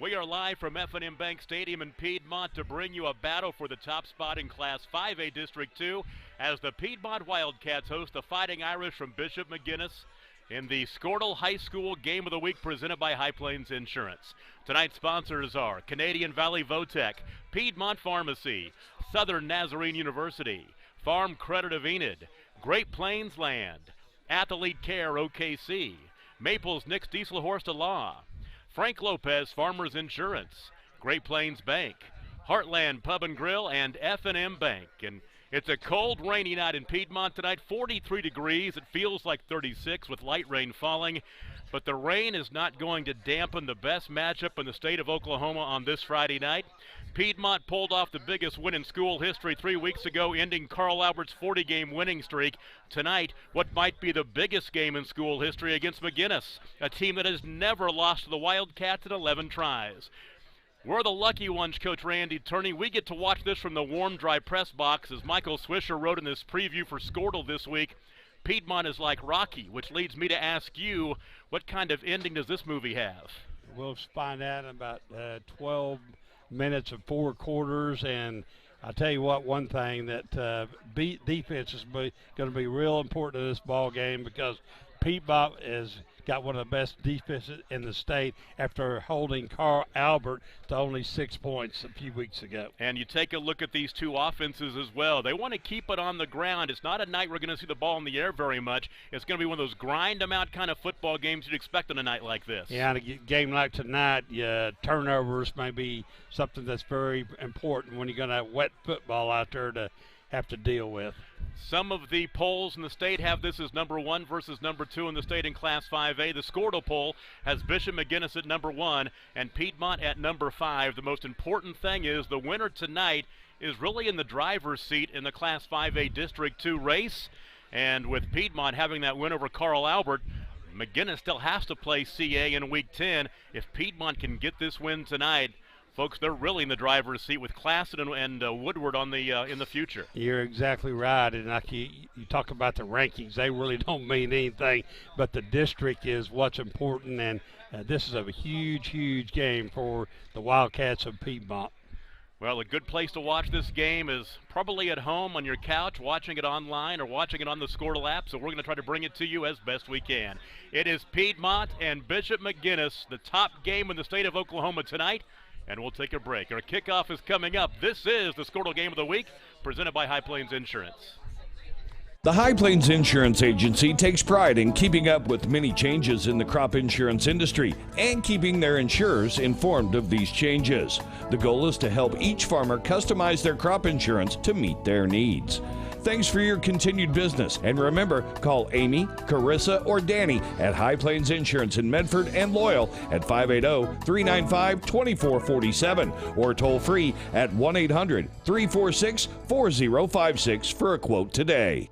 We are live from F&M Bank Stadium in Piedmont to bring you a battle for the top spot in Class 5A District 2 as the Piedmont Wildcats host the Fighting Irish from Bishop McGuinness in the Squirtle High School Game of the Week presented by High Plains Insurance. Tonight's sponsors are Canadian Valley Votech, Piedmont Pharmacy, Southern Nazarene University, Farm Credit of Enid, Great Plains Land, Athlete Care OKC, Maples Nix Diesel Horse Law, Frank Lopez Farmers Insurance, Great Plains Bank, Heartland Pub and Grill, and F&M Bank. And it's a cold, rainy night in Piedmont tonight, 43 degrees. It feels like 36 with light rain falling. But the rain is not going to dampen the best matchup in the state of Oklahoma on this Friday night. Piedmont pulled off the biggest win in school history 3 weeks ago, ending Carl Albert's 40-game winning streak. Tonight, what might be the biggest game in school history against McGuinness, a team that has never lost to the Wildcats in 11 tries. We're the lucky ones, Coach Randy Turney. We get to watch this from the warm, dry press box. As Michael Swisher wrote in this preview for Squirtle this week, Piedmont is like Rocky, which leads me to ask you, what kind of ending does this movie have? We'll find out in about 12 minutes of 4 quarters, and I'll tell you what, one thing that defense is going to be real important in this ball game, because Piedmont has got one of the best defenses in the state after holding Carl Albert to only 6 points a few weeks ago. And you take a look at these two offenses as well. They want to keep it on the ground. It's not a night we're going to see the ball in the air very much. It's going to be one of those grind-them-out kind of football games you'd expect on a night like this. Yeah, in a game like tonight, turnovers may be something that's very important when you're going to have wet football out there to have to deal with. Some of the polls in the state have this as number 1 versus number 2 in the state in Class 5A. The Squirtle poll has Bishop McGuinness at number 1 and Piedmont at number 5. The most important thing is the winner tonight is really in the driver's seat in the Class 5A District 2 race. And with Piedmont having that win over Carl Albert, McGuinness still has to play CA in Week 10. If Piedmont can get this win tonight, folks, they're really in the driver's seat with Classen and Woodward on the in the future. You're exactly right, and like you talk about the rankings, they really don't mean anything, but the district is what's important, and this is a huge, huge game for the Wildcats of Piedmont. Well, a good place to watch this game is probably at home on your couch, watching it online or watching it on the Squirtle app, so we're going to try to bring it to you as best we can. It is Piedmont and Bishop McGuinness, the top game in the state of Oklahoma tonight. And we'll take a break. Our kickoff is coming up. This is the Squirtle Game of the Week, presented by High Plains Insurance. The High Plains Insurance Agency takes pride in keeping up with many changes in the crop insurance industry and keeping their insurers informed of these changes. The goal is to help each farmer customize their crop insurance to meet their needs. Thanks for your continued business. And remember, call Amy, Carissa, or Danny at High Plains Insurance in Medford and Loyal at 580-395-2447 or toll free at 1-800-346-4056 for a quote today.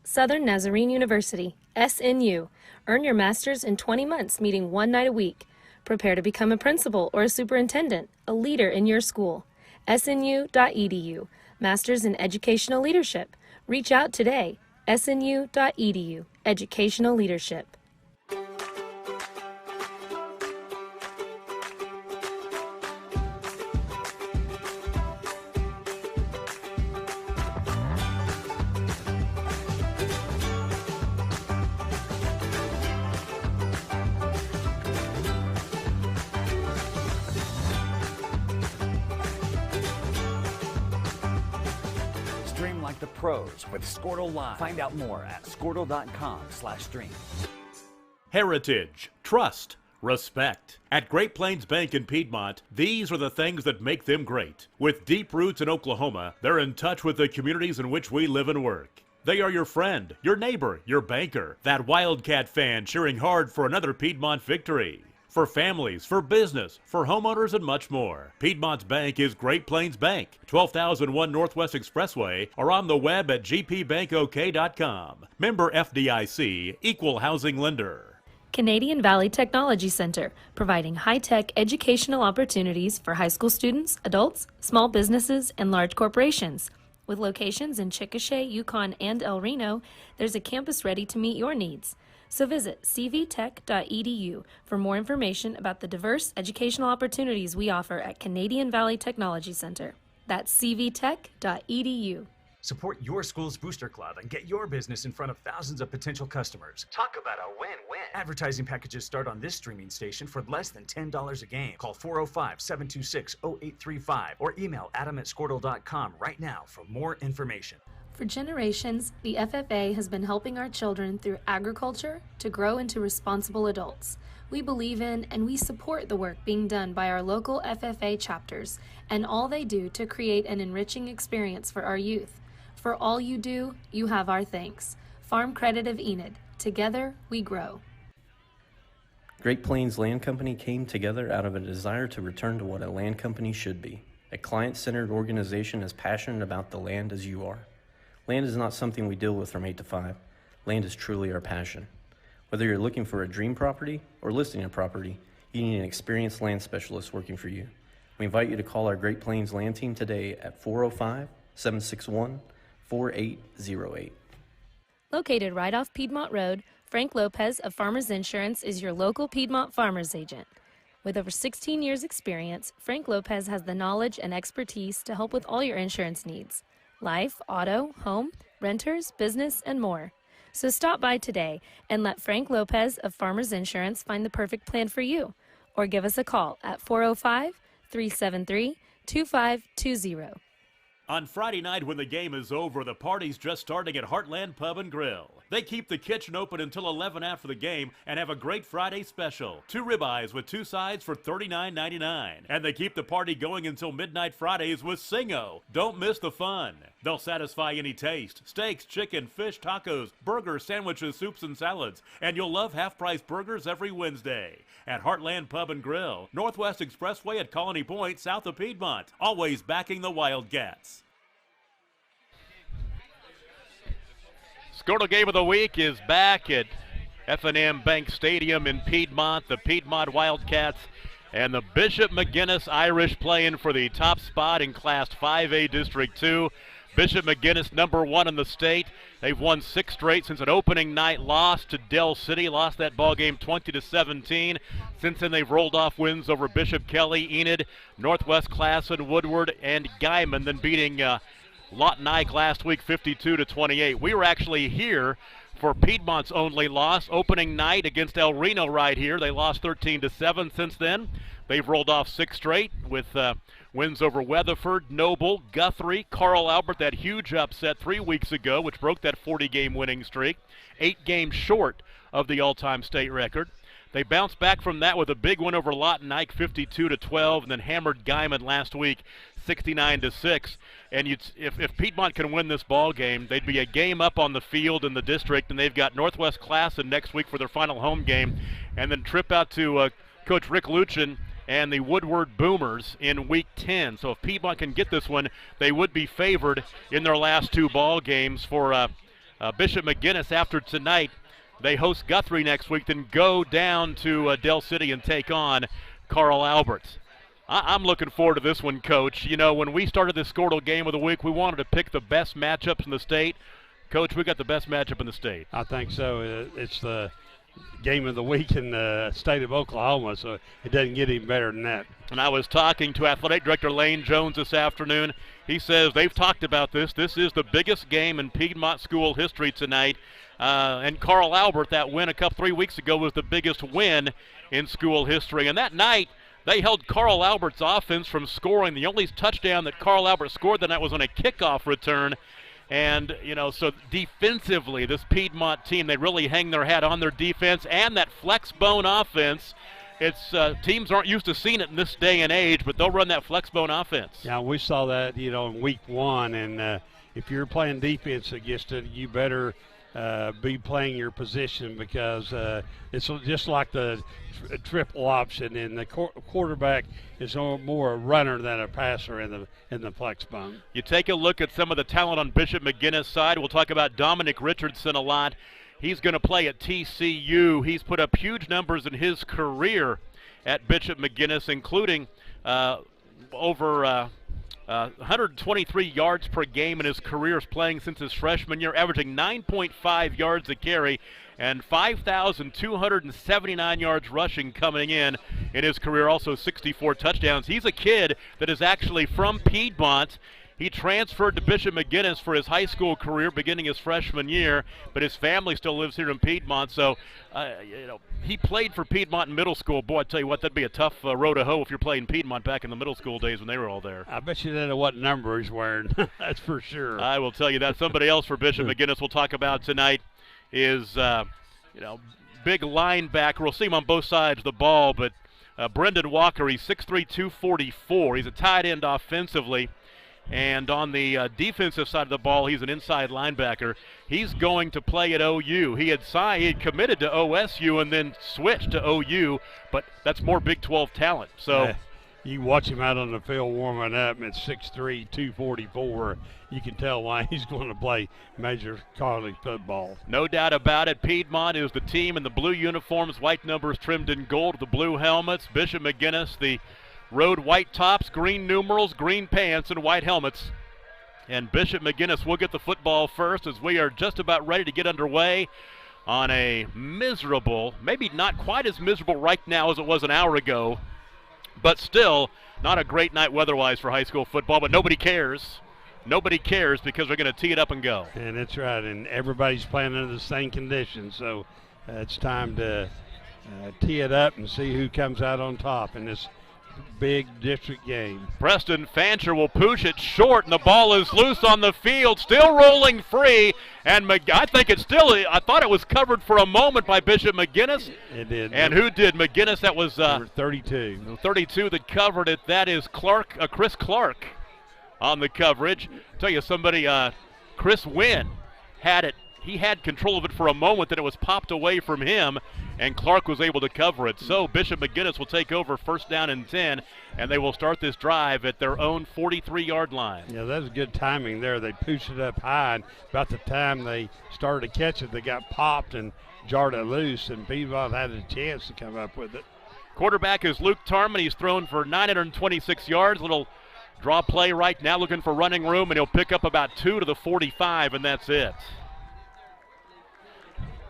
Southern Nazarene University, SNU. Earn your master's in 20 months, meeting 1 night a week. Prepare to become a principal or a superintendent, a leader in your school. SNU.edu. Masters in Educational Leadership. Reach out today. SNU.edu. Educational Leadership. Stream like the pros with Squirtle Live. Find out more at squirtle.com/stream. Heritage, trust, respect. At Great Plains Bank in Piedmont, these are the things that make them great. With deep roots in Oklahoma, they're in touch with the communities in which we live and work. They are your friend, your neighbor, your banker, that Wildcat fan cheering hard for another Piedmont victory. For families, for business, for homeowners, and much more. Piedmont's bank is Great Plains Bank, 12001 Northwest Expressway, or on the web at gpbankok.com. Member FDIC, Equal Housing Lender. Canadian Valley Technology Center, providing high-tech educational opportunities for high school students, adults, small businesses, and large corporations. With locations in Chickasha, Yukon, and El Reno, there's a campus ready to meet your needs. So visit cvtech.edu for more information about the diverse educational opportunities we offer at Canadian Valley Technology Center. That's cvtech.edu. Support your school's booster club and get your business in front of thousands of potential customers. Talk about a win-win. Advertising packages start on this streaming station for less than $10 a game. Call 405-726-0835 or email adam@squirtle.com right now for more information. For generations, the FFA has been helping our children through agriculture to grow into responsible adults. We believe in and we support the work being done by our local FFA chapters and all they do to create an enriching experience for our youth. For all you do, you have our thanks. Farm Credit of Enid. Together, we grow. Great Plains Land Company came together out of a desire to return to what a land company should be. A client-centered organization as passionate about the land as you are. Land is not something we deal with from 8 to 5. Land is truly our passion. Whether you're looking for a dream property or listing a property, you need an experienced land specialist working for you. We invite you to call our Great Plains Land Team today at 405-761-4808. Located right off Piedmont Road, Frank Lopez of Farmers Insurance is your local Piedmont farmers agent. With over 16 years' experience, Frank Lopez has the knowledge and expertise to help with all your insurance needs. Life, auto, home, renters, business, and more. So stop by today and let Frank Lopez of Farmers Insurance find the perfect plan for you. Or give us a call at 405-373-2520. On Friday night when the game is over, the party's just starting at Heartland Pub and Grill. They keep the kitchen open until 11 after the game and have a great Friday special. 2 ribeyes with 2 sides for $39.99. And they keep the party going until midnight Fridays with Singo. Don't miss the fun. They'll satisfy any taste. Steaks, chicken, fish, tacos, burgers, sandwiches, soups, and salads. And you'll love half-price burgers every Wednesday. At Heartland Pub and Grill, Northwest Expressway at Colony Point, south of Piedmont. Always backing the Wildcats. Squirtle Game of the Week is back at F&M Bank Stadium in Piedmont. The Piedmont Wildcats and the Bishop McGuinness Irish playing for the top spot in Class 5A District 2. Bishop McGuinness, number 1 in the state. They've won 6 straight since an opening night loss to Dell City. Lost that ball game 20-17. Since then, they've rolled off wins over Bishop Kelly, Enid, Northwest Classen, Woodward, and Guyman, then beating Lawton Ike last week 52-28. We were actually here for Piedmont's only loss, opening night against El Reno right here. They lost 13-7 since then. They've rolled off 6 straight with wins over Weatherford, Noble, Guthrie, Carl Albert, that huge upset 3 weeks ago, which broke that 40-game winning streak, 8 games short of the all-time state record. They bounced back from that with a big win over Lawton Ike, 52-12, and then hammered Guyman last week, 69-6. And if Piedmont can win this ball game, they'd be a game up on the field in the district, and they've got Northwest Classen next week for their final home game, and then trip out to Coach Rick Luchin and the Woodward Boomers in Week 10. So if Piedmont can get this one, they would be favored in their last 2 ball games. For Bishop McGuinness after tonight, they host Guthrie next week, then go down to Dell City and take on Carl Albert. I'm looking forward to this one, Coach. You know, when we started this Squirtle Game of the Week, we wanted to pick the best matchups in the state. Coach, we got the best matchup in the state. I think so. It's the game of the week in the state of Oklahoma, so it doesn't get any better than that. And I was talking to Athletic Director Lane Jones this afternoon. He says they've talked about this. This is the biggest game in Piedmont school history tonight. And Carl Albert, that win 3 weeks ago, was the biggest win in school history. And that night, they held Carl Albert's offense from scoring. The only touchdown that Carl Albert scored that night was on a kickoff return. And, you know, so defensively, this Piedmont team, they really hang their hat on their defense and that flex bone offense. It's teams aren't used to seeing it in this day and age, but they'll run that flex bone offense. Yeah, we saw that, you know, in Week 1. And if you're playing defense against it, you better be playing your position because it's just like the triple option, and the quarterback is more a runner than a passer in the flex bone. You take a look at some of the talent on Bishop McGuinness' side. We'll talk about Dominic Richardson a lot. He's going to play at TCU. He's put up huge numbers in his career at Bishop McGuinness, including over 123 yards per game in his career, playing since his freshman year, averaging 9.5 yards a carry and 5,279 yards rushing coming in his career, also 64 touchdowns. He's a kid that is actually from Piedmont. He transferred to Bishop McGuinness for his high school career beginning his freshman year, but his family still lives here in Piedmont, so he played for Piedmont in middle school. Boy, I tell you what, that'd be a tough row to hoe if you're playing Piedmont back in the middle school days when they were all there. I bet you didn't know what number he's wearing. That's for sure. I will tell you that. Somebody else for Bishop McGuinness we'll talk about tonight is, big linebacker. We'll see him on both sides of the ball, but Brendan Walker, he's 6'3", 244. He's a tight end offensively. And on the defensive side of the ball, he's an inside linebacker. He's going to play at OU. He had committed to OSU and then switched to OU, but that's more Big 12 talent. So you watch him out on the field warming up at 6'3", 244. You can tell why he's going to play major college football. No doubt about it. Piedmont is the team in the blue uniforms, white numbers trimmed in gold, the blue helmets. Bishop McGuinness, the road white tops, green numerals, green pants, and white helmets. And Bishop McGuinness will get the football first as we are just about ready to get underway on a miserable, maybe not quite as miserable right now as it was an hour ago, but still not a great night weather-wise for high school football, but nobody cares. Nobody cares because we're going to tee it up and go. And that's right, and everybody's playing under the same conditions, so it's time to tee it up and see who comes out on top in this big district game. Preston Fancher will push it short, and the ball is loose on the field, still rolling free. And I think it's still, I thought it was covered for a moment by Bishop McGuinness. It did. And who did? McGuinness, that was 32. 32 that covered it. That is Chris Clark on the coverage. I'll tell you, somebody, Chris Wynn had it. He had control of it for a moment, then it was popped away from him, and Clark was able to cover it. So Bishop McGuinness will take over first down and 10, and they will start this drive at their own 43-yard line. Yeah, that was good timing there. They pushed it up high, and about the time they started to catch it, they got popped and jarred it loose, and Piedmont had a chance to come up with it. Quarterback is Luke Tarman. He's thrown for 926 yards. Little draw play right now, looking for running room, and he'll pick up about 2 to the 45, and that's it.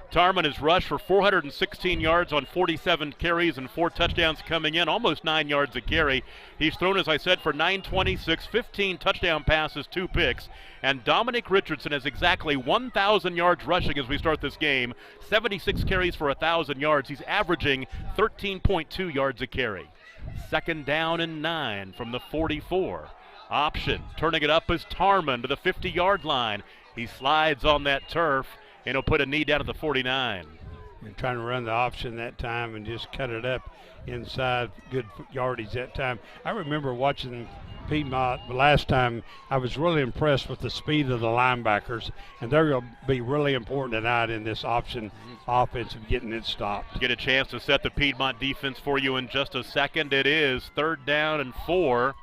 Tarman has rushed for 416 yards on 47 carries and 4 touchdowns coming in, almost 9 yards a carry. He's thrown, as I said, for 926, 15 touchdown passes, 2 picks. And Dominic Richardson has exactly 1,000 yards rushing as we start this game, 76 carries for 1,000 yards. He's averaging 13.2 yards a carry. Second down and 9 from the 44. Option, turning it up is Tarman to the 50-yard line. He slides on that turf, and he'll put a knee down at the 49. And trying to run the option that time and just cut it up inside, good yardage that time. I remember watching Piedmont the last time. I was really impressed with the speed of the linebackers, and they're going to be really important tonight in this option offense of getting it stopped. Get a chance to set the Piedmont defense for you in just a second. It is third down and 4.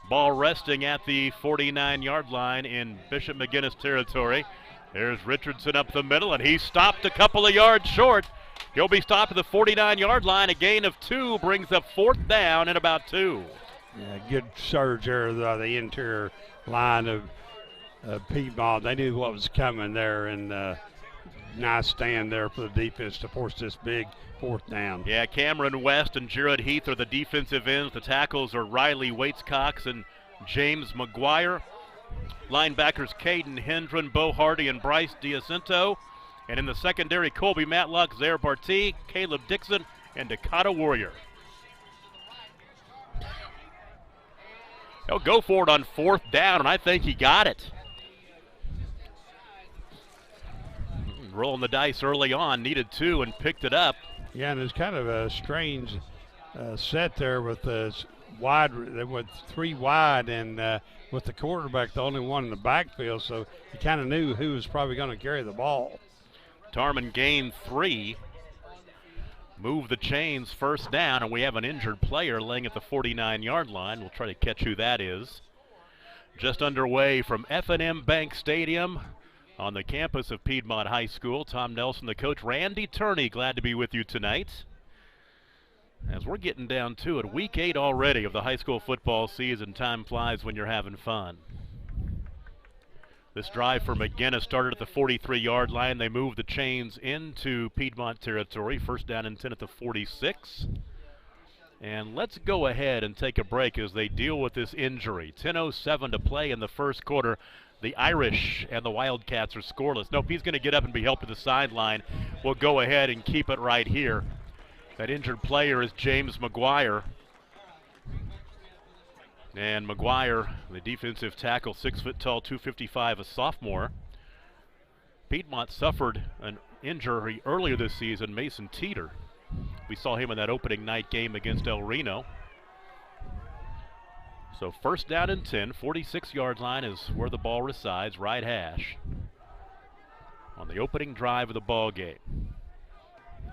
Ball resting at the 49-yard line in Bishop McGuinness territory. There's Richardson up the middle, and he's stopped a couple of yards short. He'll be stopped at the 49-yard line. A gain of 2 brings up fourth down and about 2. Yeah, good surge there, the interior line of Piedmont. They knew what was coming there, and nice stand there for the defense to force this big fourth down. Yeah, Cameron West and Jared Heath are the defensive ends. The tackles are Riley Waits-Cox and James McGuire. Linebackers Caden Hendren, Bo Hardy, and Bryce Diacinto. And in the secondary, Colby Matlock, Zaire Barty, Caleb Dixon, and Dakota Warrior. He'll go for it on fourth down, and I think he got it. Rolling the dice early on, needed 2 and picked it up. Yeah, and it's kind of a strange set there with wide, with 3 wide, and with the quarterback the only one in the backfield, so you kind of knew who was probably going to carry the ball. Tarman gained 3. Move the chains, first down, and we have an injured player laying at the 49-yard line. We'll try to catch who that is. Just underway from F&M Bank Stadium on the campus of Piedmont High School. Tom Nelson, the coach. Randy Turney, glad to be with you tonight. As we're getting down to it, week 8 already of the high school football season. Time flies when you're having fun. This drive for McGuinness started at the 43-yard line. They moved the chains into Piedmont territory. First down and 10 at the 46. And let's go ahead and take a break as they deal with this injury. 10:07 to play in the first quarter. The Irish and the Wildcats are scoreless. Nope, he's going to get up and be helped to the sideline. We'll go ahead and keep it right here. That injured player is James McGuire. And McGuire, the defensive tackle, 6 foot tall, 255, a sophomore. Piedmont suffered an injury earlier this season, Mason Teeter. We saw him in that opening night game against El Reno. So first down and 10, 46-yard line is where the ball resides, right hash. On the opening drive of the ball game.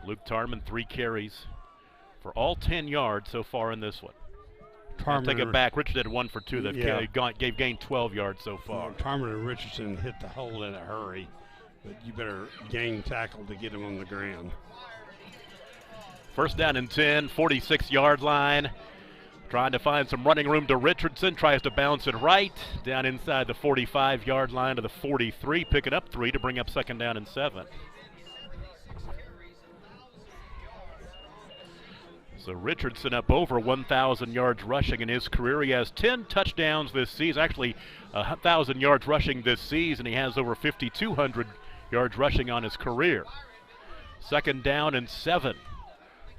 Luke Tarman, 3 carries for all 10 yards so far in this one. I'll take it back. Richard had 1 for 2. They've gained 12 yards so far. Tarman and Richardson hit the hole in a hurry, but you better gain tackle to get him on the ground. First down and 10, 46-yard line. Trying to find some running room to Richardson. Tries to bounce it right down inside the 45-yard line to the 43. Picking up 3 to bring up second down and 7. So Richardson up over 1,000 yards rushing in his career. He has 10 touchdowns this season, actually 1,000 yards rushing this season. He has over 5,200 yards rushing on his career. Second down and 7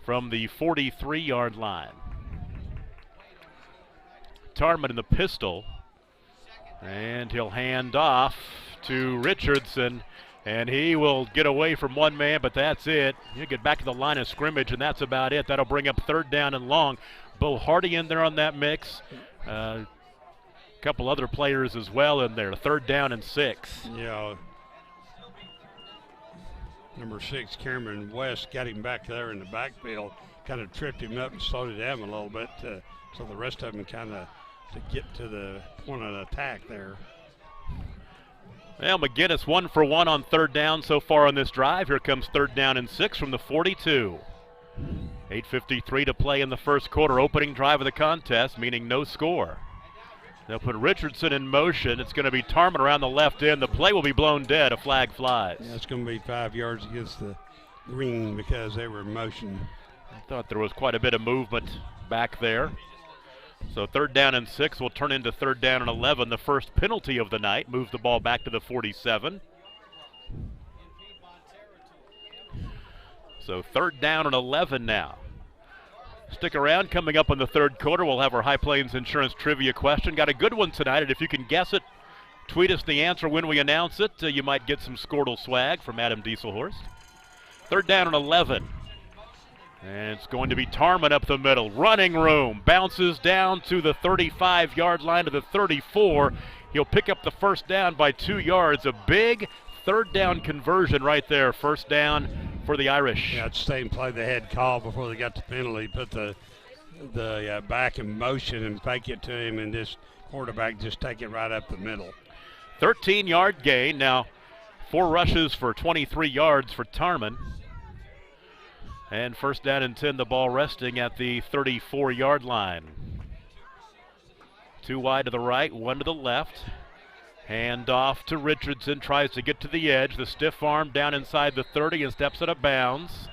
from the 43-yard line. Tarman in the pistol, and he'll hand off to Richardson. And he will get away from one man, but that's it. He'll get back to the line of scrimmage, and that's about it. That'll bring up third down and long. Bo Hardy in there on that mix. A couple other players as well in there. Third down and 6. Yeah. Number 6, Cameron West, got him back there in the backfield. Kind of tripped him up and slowed it down a little bit. So the rest of them kind of to get to the point of attack there. Well, McGuinness 1 for 1 on third down so far on this drive. Here comes third down and 6 from the 42. 8:53 to play in the first quarter. Opening drive of the contest, meaning no score. They'll put Richardson in motion. It's going to be Tarman around the left end. The play will be blown dead. A flag flies. Yeah, it's going to be 5 yards against the green because they were in motion. I thought there was quite a bit of movement back there. So third down and 6 will turn into third down and 11. The first penalty of the night. Moves the ball back to the 47. So third down and 11 now. Stick around. Coming up in the third quarter, we'll have our High Plains Insurance trivia question. Got a good one tonight, and if you can guess it, tweet us the answer when we announce it. You might get some Squirtle swag from Adam Dieselhorst. Third down and 11. And it's going to be Tarman up the middle. Running room. Bounces down to the 35-yard line to the 34. He'll pick up the first down by 2 yards. A big third down conversion right there. First down for the Irish. Yeah, it's the same play they had called before they got the penalty. Put the back in motion and fake it to him, and this quarterback just take it right up the middle. 13-yard gain. Now 4 rushes for 23 yards for Tarman. And first down and 10, the ball resting at the 34-yard line. 2 wide to the right, 1 to the left. Hand off to Richardson, tries to get to the edge. The stiff arm down inside the 30 and steps out of bounds.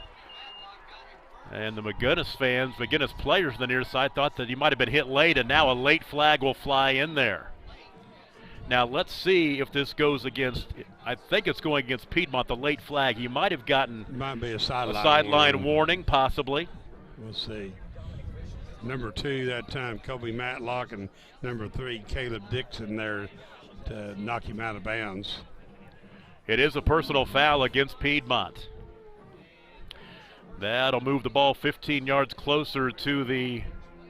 And the McGuinness players on the near side thought that he might have been hit late, and now a late flag will fly in there. Now let's see if this goes against, I think it's going against Piedmont, the late flag. He might have gotten a sideline warning, possibly. We'll see. Number 2 that time, Kobe Matlock, and number 3, Caleb Dixon there to knock him out of bounds. It is a personal foul against Piedmont. That'll move the ball 15 yards closer to the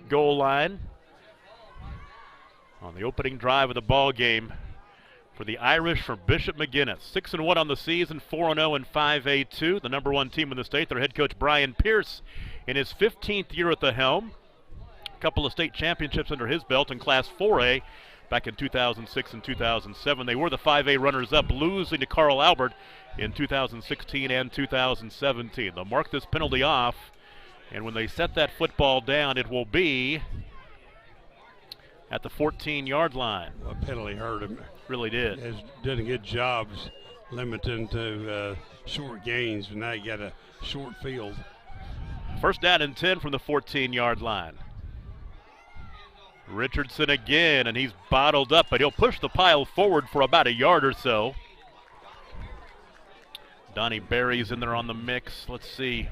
goal line. On the opening drive of the ball game for the Irish from Bishop McGuinness. 6-1 on the season, 4-0 in 5A2. The number 1 team in the state. Their head coach Brian Pierce in his 15th year at the helm. A couple of state championships under his belt in Class 4A back in 2006 and 2007. They were the 5A runners-up, losing to Carl Albert in 2016 and 2017. They'll mark this penalty off And when they set that football down, it will be at the 14-yard line. Well, penalty hurt him. Really did. Has done a good job limiting to short gains, and now you got a short field. First down and 10 from the 14-yard line. Richardson again, and he's bottled up, but he'll push the pile forward for about a yard or so. Donnie Berry's in there on the mix. Let's see.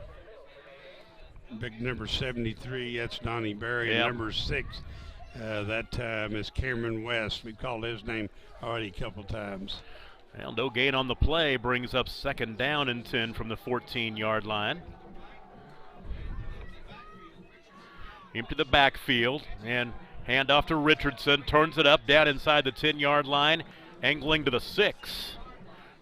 Big number 73, that's Donnie Berry. Yep. Number 6, that time is Cameron West. We've called his name already a couple times. Well, no gain on the play brings up second down and 10 from the 14-yard line. Into the backfield, and handoff to Richardson. Turns it up down inside the 10-yard line, angling to the 6,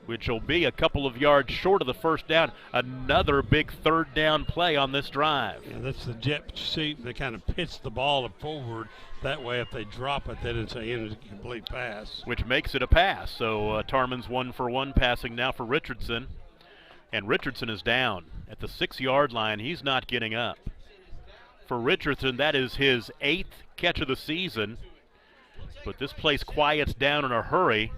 which will be a couple of yards short of the first down. Another big third down play on this drive. Yeah, that's the jet sweep that kind of pitch the ball forward. That way, if they drop it, then it's an incomplete pass. Which makes it a pass. So Tarman's 1 for 1 passing now for Richardson. And Richardson is down at the 6-yard line. He's not getting up. For Richardson, that is his 8th catch of the season. But this place quiets down in a hurry,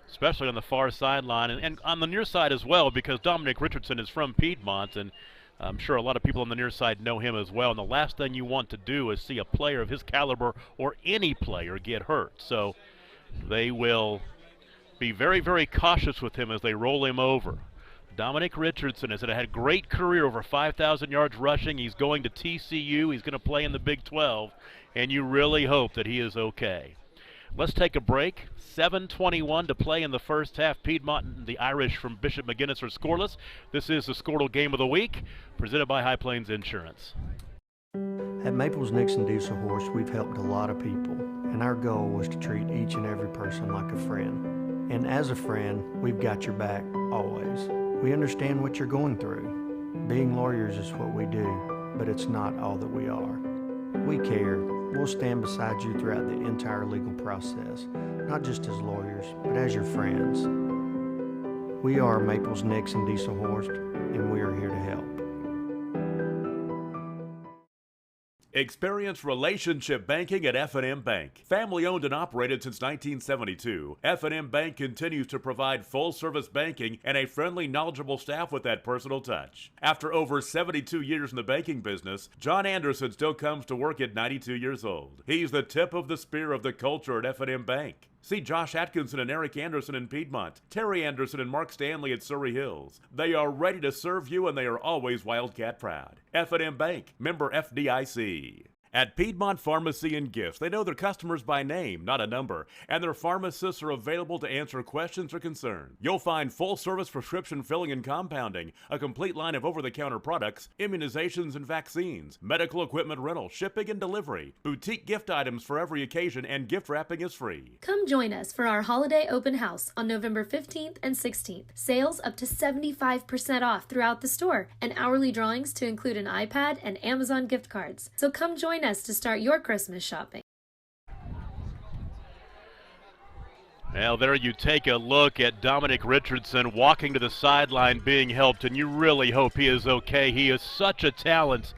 especially on the far sideline and on the near side as well, because Dominic Richardson is from Piedmont, and I'm sure a lot of people on the near side know him as well. And the last thing you want to do is see a player of his caliber or any player get hurt. So they will be very, very cautious with him as they roll him over. Dominic Richardson has had a great career, over 5,000 yards rushing. He's going to TCU. He's going to play in the Big 12, and you really hope that he is okay. Let's take a break. 7:21 to play in the first half. Piedmont and the Irish from Bishop McGuinness are scoreless. This is the Squirtle Game of the Week, presented by High Plains Insurance. At Maples Nixon Diesel Horse, we've helped a lot of people, and our goal was to treat each and every person like a friend. And as a friend, we've got your back, always. We understand what you're going through. Being lawyers is what we do, but it's not all that we are. We care. We'll stand beside you throughout the entire legal process, not just as lawyers, but as your friends. We are Maples Nixon Diesel Horse, and we are here to help. Experience relationship banking at F&M Bank. Family owned and operated since 1972, F&M Bank continues to provide full-service banking and a friendly, knowledgeable staff with that personal touch. After over 72 years in the banking business, John Anderson still comes to work at 92 years old. He's the tip of the spear of the culture at F&M Bank. See Josh Atkinson and Eric Anderson in Piedmont, Terry Anderson and Mark Stanley at Surrey Hills. They are ready to serve you, and they are always Wildcat proud. F&M Bank, member FDIC. At Piedmont Pharmacy and Gifts, they know their customers by name, not a number, and their pharmacists are available to answer questions or concerns. You'll find full-service prescription filling and compounding, a complete line of over-the-counter products, immunizations and vaccines, medical equipment rental, shipping and delivery, boutique gift items for every occasion, and gift wrapping is free. Come join us for our holiday open house on November 15th and 16th. Sales up to 75% off throughout the store, and hourly drawings to include an iPad and Amazon gift cards. So come join us to start your Christmas shopping. Well, there you take a look at Dominic Richardson walking to the sideline being helped, and you really hope he is okay. He is such a talent,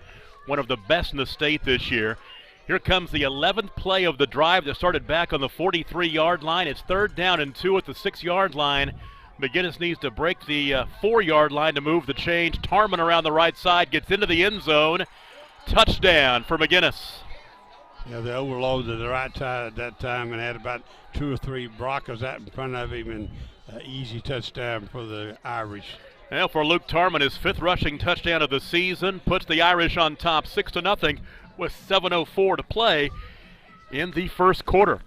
one of the best in the state this year. Here comes the 11th play of the drive that started back on the 43-yard line. It's 3rd down and 2 at the 6-yard line. McGuinness needs to break the 4-yard line to move the change. Tarman around the right side gets into the end zone. Touchdown for McGuinness. Yeah, they overloaded the right side at that time and had about 2 or 3 Broncos out in front of him, and easy touchdown for the Irish. Well, for Luke Tarman, his 5th rushing touchdown of the season, puts the Irish on top 6-0 with 7:04 to play in the first quarter.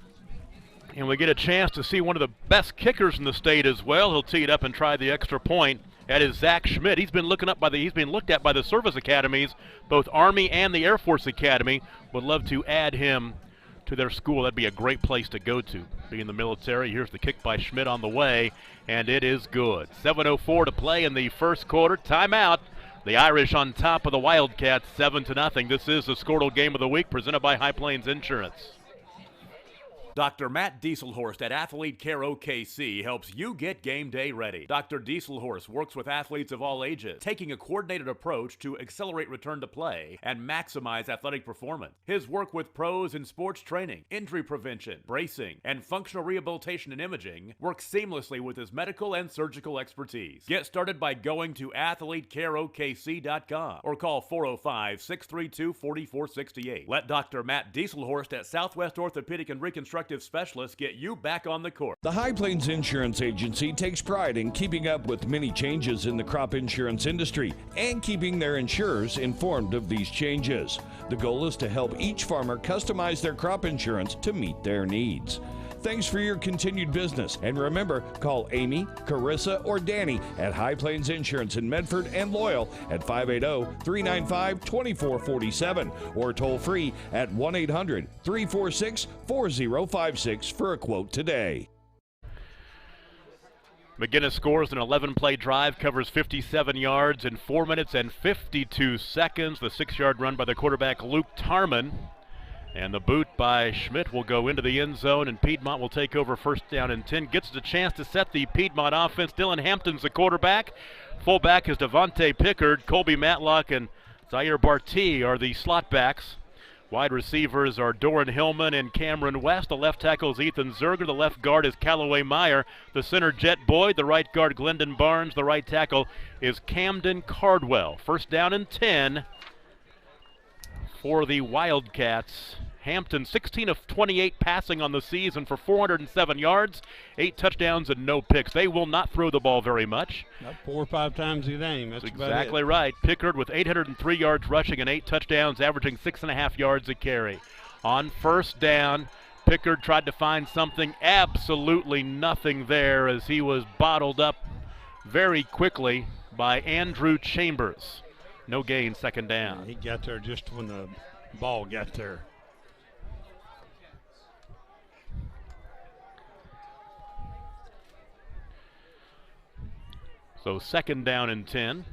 And we get a chance to see one of the best kickers in the state as well. He'll tee it up and try the extra point. That is Zach Schmidt. He's been looked at by the service academies, both Army and the Air Force Academy. Would love to add him to their school. That'd be a great place to go to, be in the military. Here's the kick by Schmidt on the way, and it is good. 7:04 to play in the first quarter. Timeout. The Irish on top of the Wildcats, 7-0. This is the Squirtle Game of the Week, presented by High Plains Insurance. Dr. Matt Dieselhorst at Athlete Care OKC helps you get game day ready. Dr. Dieselhorst works with athletes of all ages, taking a coordinated approach to accelerate return to play and maximize athletic performance. His work with pros in sports training, injury prevention, bracing, and functional rehabilitation and imaging works seamlessly with his medical and surgical expertise. Get started by going to athletecareokc.com or call 405-632-4468. Let Dr. Matt Dieselhorst at Southwest Orthopedic and Reconstructive Specialists get you back on the court. The High Plains Insurance Agency takes pride in keeping up with many changes in the crop insurance industry and keeping their insurers informed of these changes. The goal is to help each farmer customize their crop insurance to meet their needs. Thanks for your continued business. And remember, call Amy, Carissa, or Danny at High Plains Insurance in Medford and Loyal at 580-395-2447 or toll free at 1-800-346-4056 for a quote today. McGuinness scores an 11-play drive, covers 57 yards in 4 minutes and 52 seconds. The 6-yard run by the quarterback, Luke Tarman. And the boot by Schmidt will go into the end zone, and Piedmont will take over first down and 10. Gets the chance to set the Piedmont offense. Dylan Hampton's the quarterback. Fullback is Devontae Pickard. Colby Matlock and Zaire Barty are the slot backs. Wide receivers are Doran Hillman and Cameron West. The left tackle is Ethan Zerger. The left guard is Callaway Meyer. The center, Jet Boyd. The right guard, Glendon Barnes. The right tackle is Camden Cardwell. First down and 10 for the Wildcats. Hampton 16 of 28 passing on the season for 407 yards, 8 touchdowns and no picks. They will not throw the ball very much. Not 4 or 5 times a game. That's exactly right. Pickard with 803 yards rushing and 8 touchdowns, averaging 6.5 yards a carry. On first down, Pickard tried to find something. Absolutely nothing there as he was bottled up very quickly by Andrew Chambers. No gain, second down. He got there just when the ball got there. So second down and 10.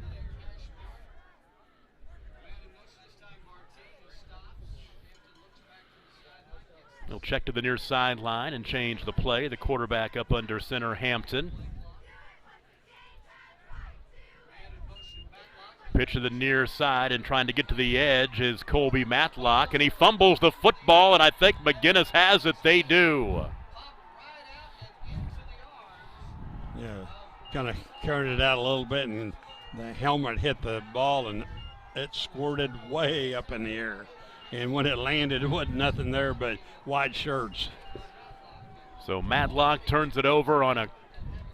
He'll check to the near sideline and change the play. The quarterback up under center, Hampton. Pitch to the near side and trying to get to the edge is Colby Matlock, and he fumbles the football, and I think McGuinness has it. They do. Yeah, kind of carried it out a little bit, and the helmet hit the ball, and it squirted way up in the air. And when it landed, it wasn't nothing there but white shirts. So Matlock turns it over on a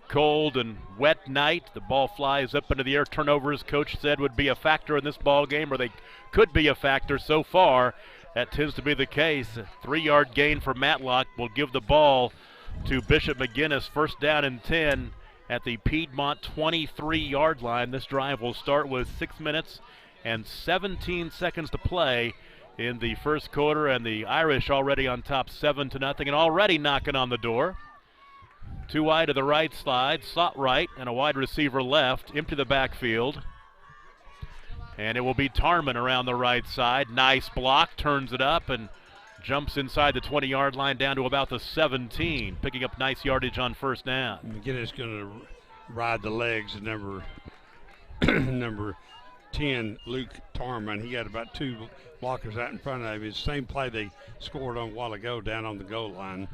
cold and wet night. The ball flies up into the air. Turnovers, coach said, would be a factor in this ball game, or they could be a factor. So far, that tends to be the case. A 3-yard gain for Matlock will give the ball to Bishop McGuinness. First down and 10 at the Piedmont 23-yard line. This drive will start with 6 minutes and 17 seconds to play in the first quarter, and the Irish already on top 7-0 and already knocking on the door. 2 wide to the right slide, slot right, and a wide receiver left, empty the backfield. And it will be Tarman around the right side. Nice block, turns it up, and jumps inside the 20-yard line down to about the 17, picking up nice yardage on first down. McGuinness going to ride the legs of number 10, Luke Tarman. He got about 2 blockers out in front of him. It's the same play they scored on a while ago down on the goal line.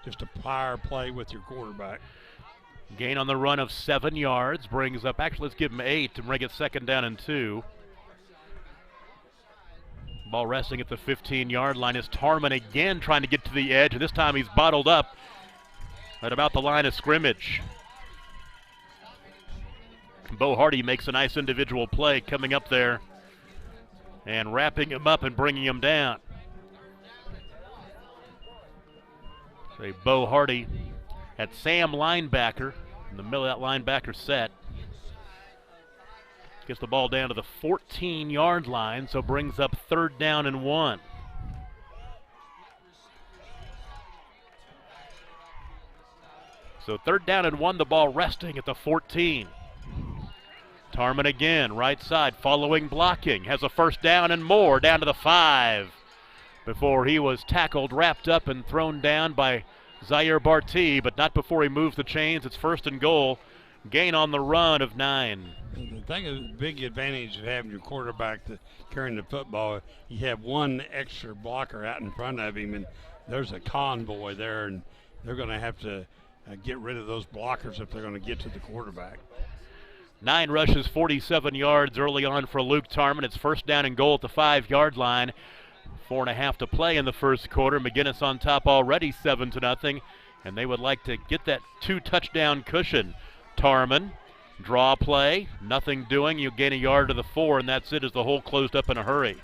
Just a power play with your quarterback. Gain on the run of 7 yards, brings up, actually let's give him 8 to bring it second down and 2. Ball resting at the 15-yard line is Tarman again trying to get to the edge, and this time he's bottled up at about the line of scrimmage. Bo Hardy makes a nice individual play coming up there and wrapping him up and bringing him down. So Bo Hardy at Sam linebacker in the middle of that linebacker set. Gets the ball down to the 14-yard line, so brings up third down and 1. So third down and 1, the ball resting at the 14. Tarman again, right side, following blocking, has a first down and more, down to the 5. before he was tackled, wrapped up, and thrown down by Zaire Barty, but not before he moves the chains. It's 1st and goal. Gain on the run of 9. The thing is, the big advantage of having your quarterback carrying the football, you have one extra blocker out in front of him, and there's a convoy there, and they're going to have to get rid of those blockers if they're going to get to the quarterback. 9 rushes, 47 yards early on for Luke Tarman. It's 1st down and goal at the 5-yard line. 4.5 to play in the first quarter. McGuinness on top already, 7-0, and they would like to get that 2-touchdown cushion. Tarman, draw play, nothing doing. You gain a yard to the 4, and that's it as the hole closed up in a hurry.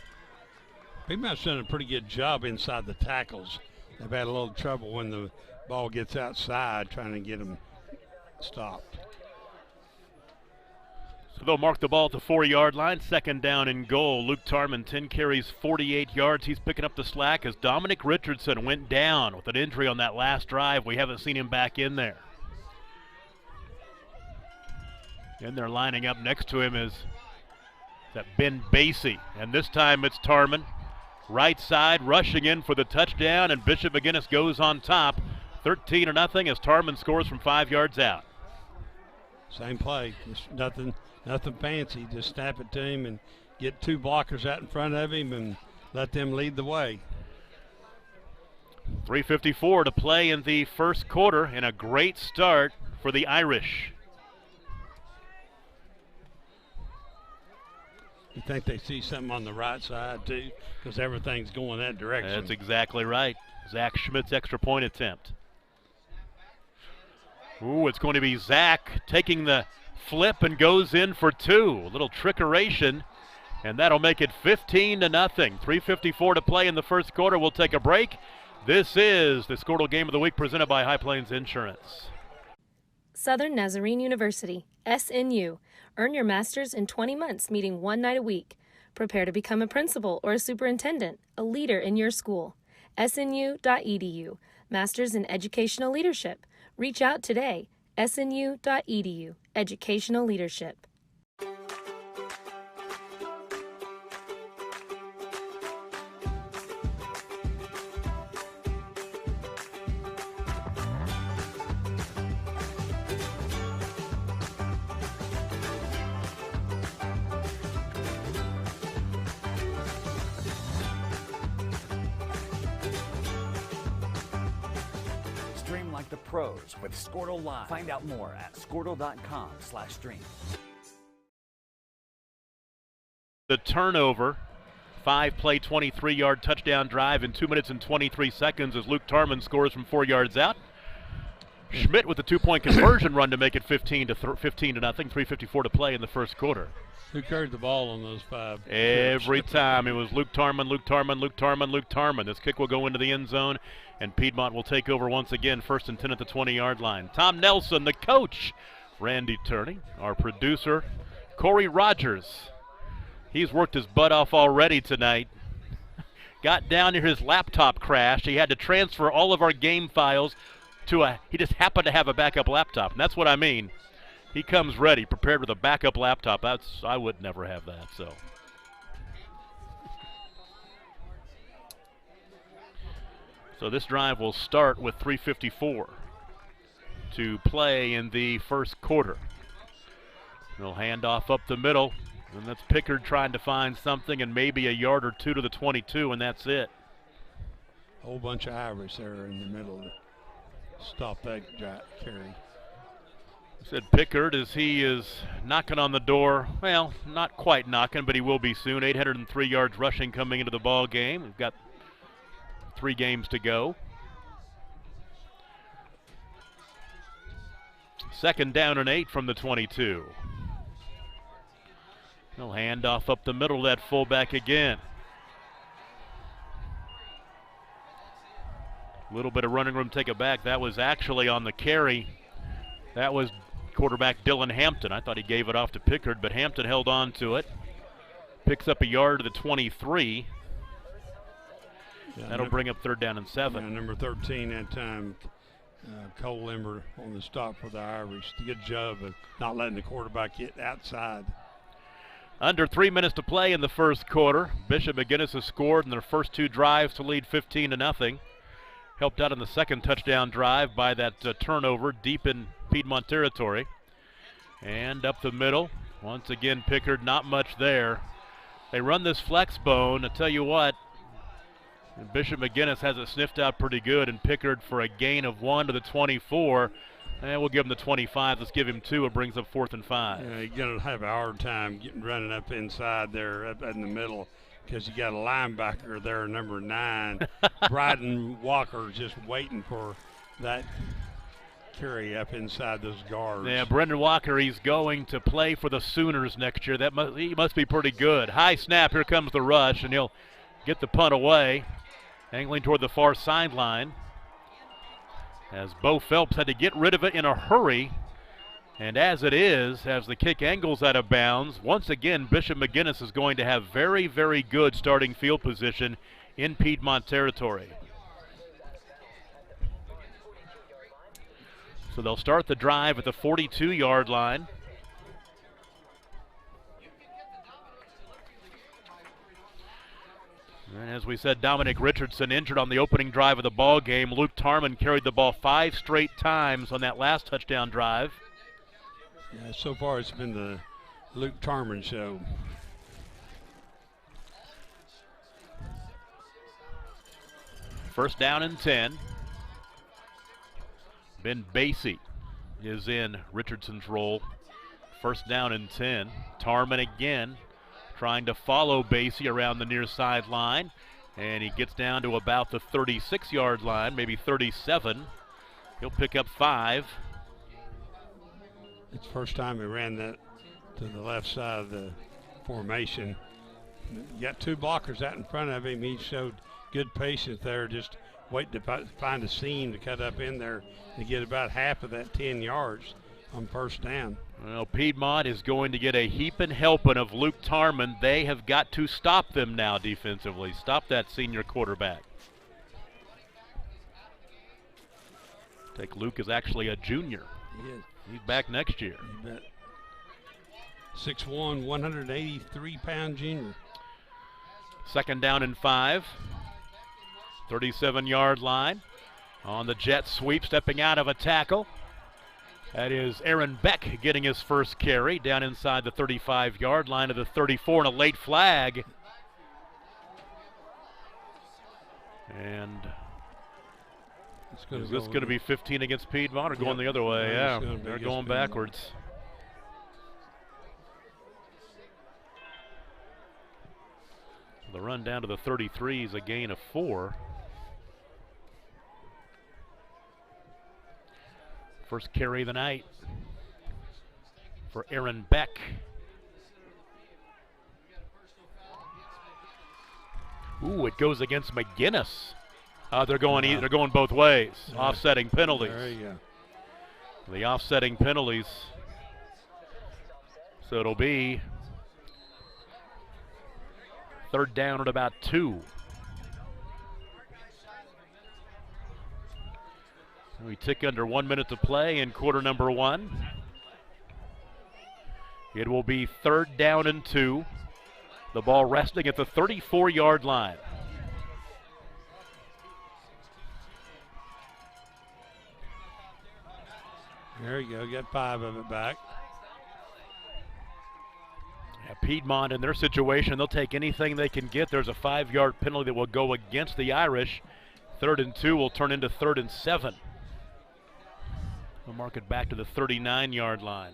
Piedmont's done a pretty good job inside the tackles. They've had a little trouble when the ball gets outside trying to get them stopped. So they'll mark the ball at the 4-yard line. 2nd down and goal. Luke Tarman, 10 carries, 48 yards. He's picking up the slack as Dominic Richardson went down with an injury on that last drive. We haven't seen him back in there. And they're lining up next to him is that Ben Basie. And this time it's Tarman. Right side rushing in for the touchdown, and Bishop McGuinness goes on top. 13-0 as Tarman scores from 5 yards out. Same play, just nothing fancy. Just snap it to him and get 2 blockers out in front of him and let them lead the way. 3:54 to play in the first quarter, and a great start for the Irish. You think they see something on the right side too, because everything's going that direction. That's exactly right. Zach Schmidt's extra point attempt. Ooh, it's going to be Zach taking the flip and goes in for 2. A little trickeration, and that'll make it 15-0. 3:54 to play in the first quarter. We'll take a break. This is the Squirtle Game of the Week presented by High Plains Insurance. Southern Nazarene University, SNU. Earn your master's in 20 months, meeting 1 night a week. Prepare to become a principal or a superintendent, a leader in your school. SNU.edu. Masters in Educational Leadership. Reach out today. SNU.edu. Educational Leadership. Stream like the pros with Squirtle Live. Find out more at squirtle.com/stream. The turnover, 5-play, 23-yard touchdown drive in 2 minutes and 23 seconds as Luke Tarman scores from 4 yards out. Schmidt with the 2-point conversion run to make it 15-0. 3:54 to play in the first quarter. Who carried the ball on those 5? Every time it was Luke Tarman, Luke Tarman, Luke Tarman, Luke Tarman. This kick will go into the end zone, and Piedmont will take over once again, 1st and 10 at the 20-yard line. Tom Nelson, the coach. Randy Turney, our producer. Corey Rogers. He's worked his butt off already tonight. Got down here, his laptop crashed. He had to transfer all of our game files to he just happened to have a backup laptop, and that's what I mean. He comes ready, prepared with a backup laptop. I would never have that, so. So this drive will start with 3:54 to play in the first quarter. They'll hand off up the middle, and that's Pickard trying to find something, and maybe a yard or 2 to the 22, and that's it. Whole bunch of Irish there in the middle to stop that carry. Said Pickard as he is knocking on the door. Well, not quite knocking, but he will be soon. 803 yards rushing coming into the ball game. We've got 3 games to go. 2nd down and 8 from the 22. He'll hand off up the middle, that fullback again. A little bit of running room, take it back. That was actually on the carry. That was quarterback Dylan Hampton. I thought he gave it off to Pickard, but Hampton held on to it. Picks up a yard to the 23. Yeah, that'll bring up 3rd down and 7. Yeah, number 13 that time, Cole Limber on the stop for the Irish. Good job of not letting the quarterback get outside. Under 3 minutes to play in the first quarter. Bishop McGuinness has scored in their first 2 drives to lead 15-0. Helped out in the second touchdown drive by that turnover deep in Piedmont territory. And up the middle, once again Pickard, not much there. They run this flex bone. I tell you what, Bishop McGuinness has it sniffed out pretty good, and Pickard for a gain of 1 to the 24. And we'll give him the 25. Let's give him 2. It brings up 4th and 5. Yeah, you're going to have a hard time running up inside there, up in the middle, because you got a linebacker there, number 9. Bryden Walker just waiting for that carry up inside those guards. Yeah, Brendan Walker, he's going to play for the Sooners next year. He must be pretty good. High snap, here comes the rush, and he'll get the punt away, angling toward the far sideline, as Bo Phelps had to get rid of it in a hurry. And as it is, as the kick angles out of bounds, once again, Bishop McGuinness is going to have very, very good starting field position in Piedmont territory. So they'll start the drive at the 42-yard line. And as we said, Dominic Richardson injured on the opening drive of the ball game. Luke Tarman carried the ball 5 straight times on that last touchdown drive. Yeah, so far it's been the Luke Tarman show. First down and 10. Ben Basie is in Richardson's role. First down and 10. Tarman again trying to follow Basie around the near sideline, and he gets down to about the 36-yard line, maybe 37. He'll pick up 5. It's the first time he ran that to the left side of the formation. You got 2 blockers out in front of him. He showed good patience there, just waiting to find a seam to cut up in there to get about half of that 10 yards on first down. Well, Piedmont is going to get a heaping helping of Luke Tarman. They have got to stop them now defensively. Stop that senior quarterback. Take Luke is actually a junior. He is. He's back next year. You bet. 6'1", 183-pound junior. Second down and 5. 37-yard line. On the jet sweep, stepping out of a tackle. That is Aaron Beck getting his first carry down inside the 35-yard line of the 34, and a late flag. And is this going to be 15 against Piedmont or going the other way? Yeah, they're going backwards. The run down to the 33 is a gain of 4. First carry of the night for Aaron Beck. Ooh, it goes against McGuinness. They're going both ways. Yeah. Offsetting penalties. There you go. The offsetting penalties. So it'll be third down at about 2. We tick under 1 minute to play in quarter number 1. It will be third down and 2. The ball resting at the 34-yard line. There you go, get 5 of it back. Yeah, Piedmont in their situation, they'll take anything they can get. There's a 5-yard penalty that will go against the Irish. 3rd and 2 will turn into 3rd and 7. We'll mark it back to the 39-yard line.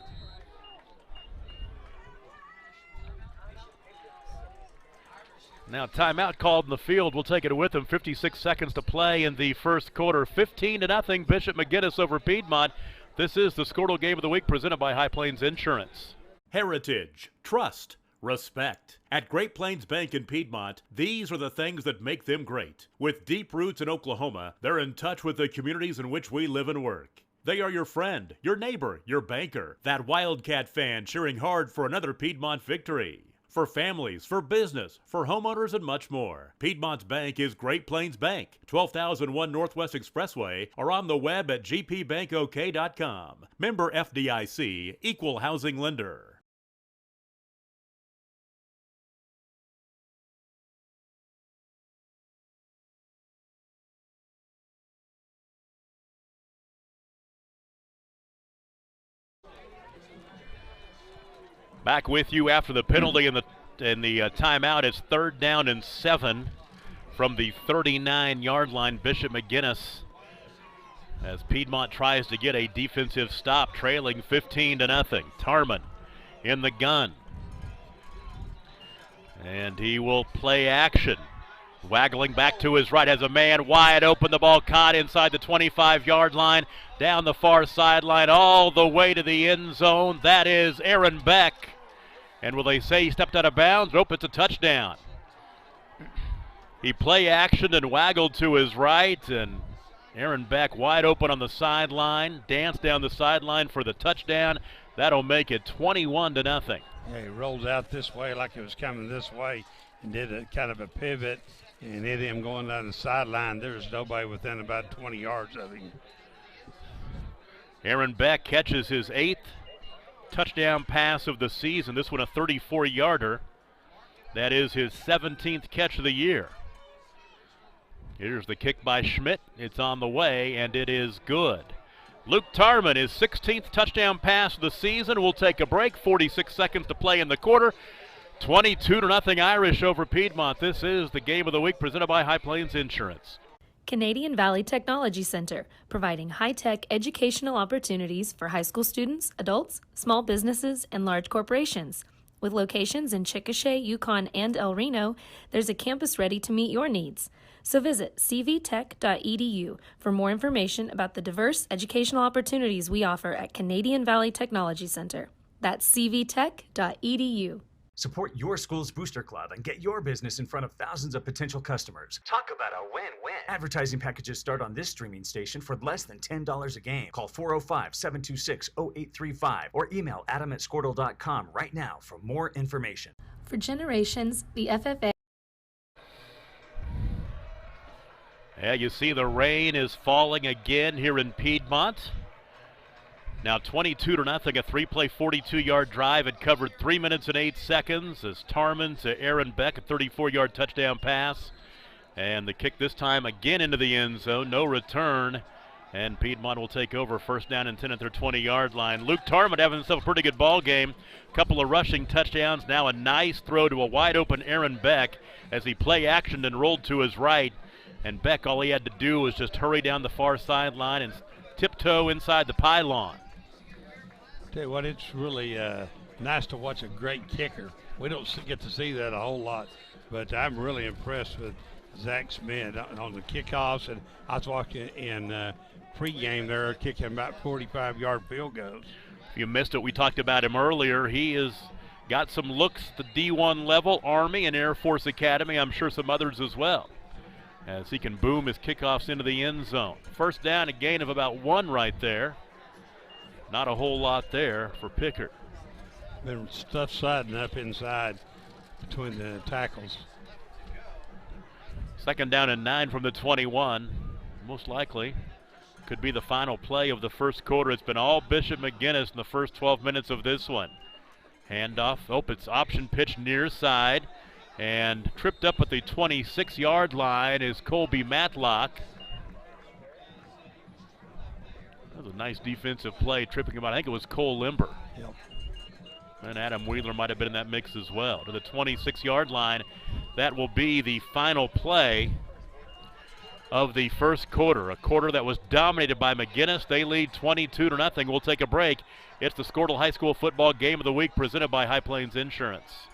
Now timeout called in the field. We'll take it with them. 56 seconds to play in the first quarter. 15-0 Bishop McGuinness over Piedmont. This is the Squirtle Game of the Week presented by High Plains Insurance. Heritage, trust, respect. At Great Plains Bank in Piedmont, these are the things that make them great. With deep roots in Oklahoma, they're in touch with the communities in which we live and work. They are your friend, your neighbor, your banker, that Wildcat fan cheering hard for another Piedmont victory. For families, for business, for homeowners, and much more. Piedmont's bank is Great Plains Bank, 12001 Northwest Expressway, or on the web at gpbankok.com. Member FDIC, Equal Housing Lender. Back with you after the penalty and the timeout. It's 3rd down and 7 from the 39-yard line. Bishop McGuinness, as Piedmont tries to get a defensive stop, trailing 15-0. Tarman in the gun, and he will play action. Waggling back to his right, has a man wide open. The ball caught inside the 25-yard line, down the far sideline, all the way to the end zone. That is Aaron Beck. And will they say he stepped out of bounds? Nope, it's a touchdown. He play actioned and waggled to his right, and Aaron Beck wide open on the sideline, danced down the sideline for the touchdown. That'll make it 21-0. Yeah, he rolled out this way like it was coming this way and did a kind of a pivot and hit him going down the sideline. There's nobody within about 20 yards of him. Aaron Beck catches his 8th touchdown pass of the season. This one a 34-yarder. That is his 17th catch of the year. Here's the kick by Schmidt. It's on the way, and it is good. Luke Tarman, his 16th touchdown pass of the season. We'll take a break. 46 seconds to play in the quarter. 22-0 Irish over Piedmont. This is the game of the week presented by High Plains Insurance. Canadian Valley Technology Center, providing high-tech educational opportunities for high school students, adults, small businesses, and large corporations. With locations in Chickasha, Yukon, and El Reno, there's a campus ready to meet your needs. So visit cvtech.edu for more information about the diverse educational opportunities we offer at Canadian Valley Technology Center. That's cvtech.edu. Support your school's booster club and get your business in front of thousands of potential customers. Talk about a win-win. Advertising packages start on this streaming station for less than $10 a game. Call 405-726-0835 or email adam@squirtle.com right now for more information. For generations, the FFA. Yeah, you see the rain is falling again here in Piedmont. Now 22-0, a 3-play, 42-yard drive. It covered 3 minutes and 8 seconds as Tarman to Aaron Beck, a 34-yard touchdown pass. And the kick this time again into the end zone, no return. And Piedmont will take over 1st down and 10 at their 20-yard line. Luke Tarman having himself a pretty good ball game. Couple of rushing touchdowns. Now a nice throw to a wide-open Aaron Beck as he play-actioned and rolled to his right. And Beck, all he had to do was just hurry down the far sideline and tiptoe inside the pylon. Tell you what, it's really nice to watch a great kicker. We don't get to see that a whole lot, but I'm really impressed with Zach Smith on the kickoffs. And I was watching in pregame there, kicking about 45-yard field goals. If you missed it, we talked about him earlier. He has got some looks at the D1 level, Army and Air Force Academy. I'm sure some others as well, as he can boom his kickoffs into the end zone. 1st down, a gain of about 1 right there. Not a whole lot there for Pickard. Been stuff sliding up inside between the tackles. 2nd down and 9 from the 21. Most likely could be the final play of the first quarter. It's been all Bishop McGuinness in the first 12 minutes of this one. Handoff. Oh, it's option pitch near side. And tripped up at the 26-yard line is Colby Matlock. That was a nice defensive play, tripping him out. I think it was Cole Limber. Yep. And Adam Wheeler might have been in that mix as well. To the 26-yard line. That will be the final play of the first quarter. A quarter that was dominated by McGuinness. They lead 22-0. We'll take a break. It's the Squirtle High School Football Game of the Week presented by High Plains Insurance.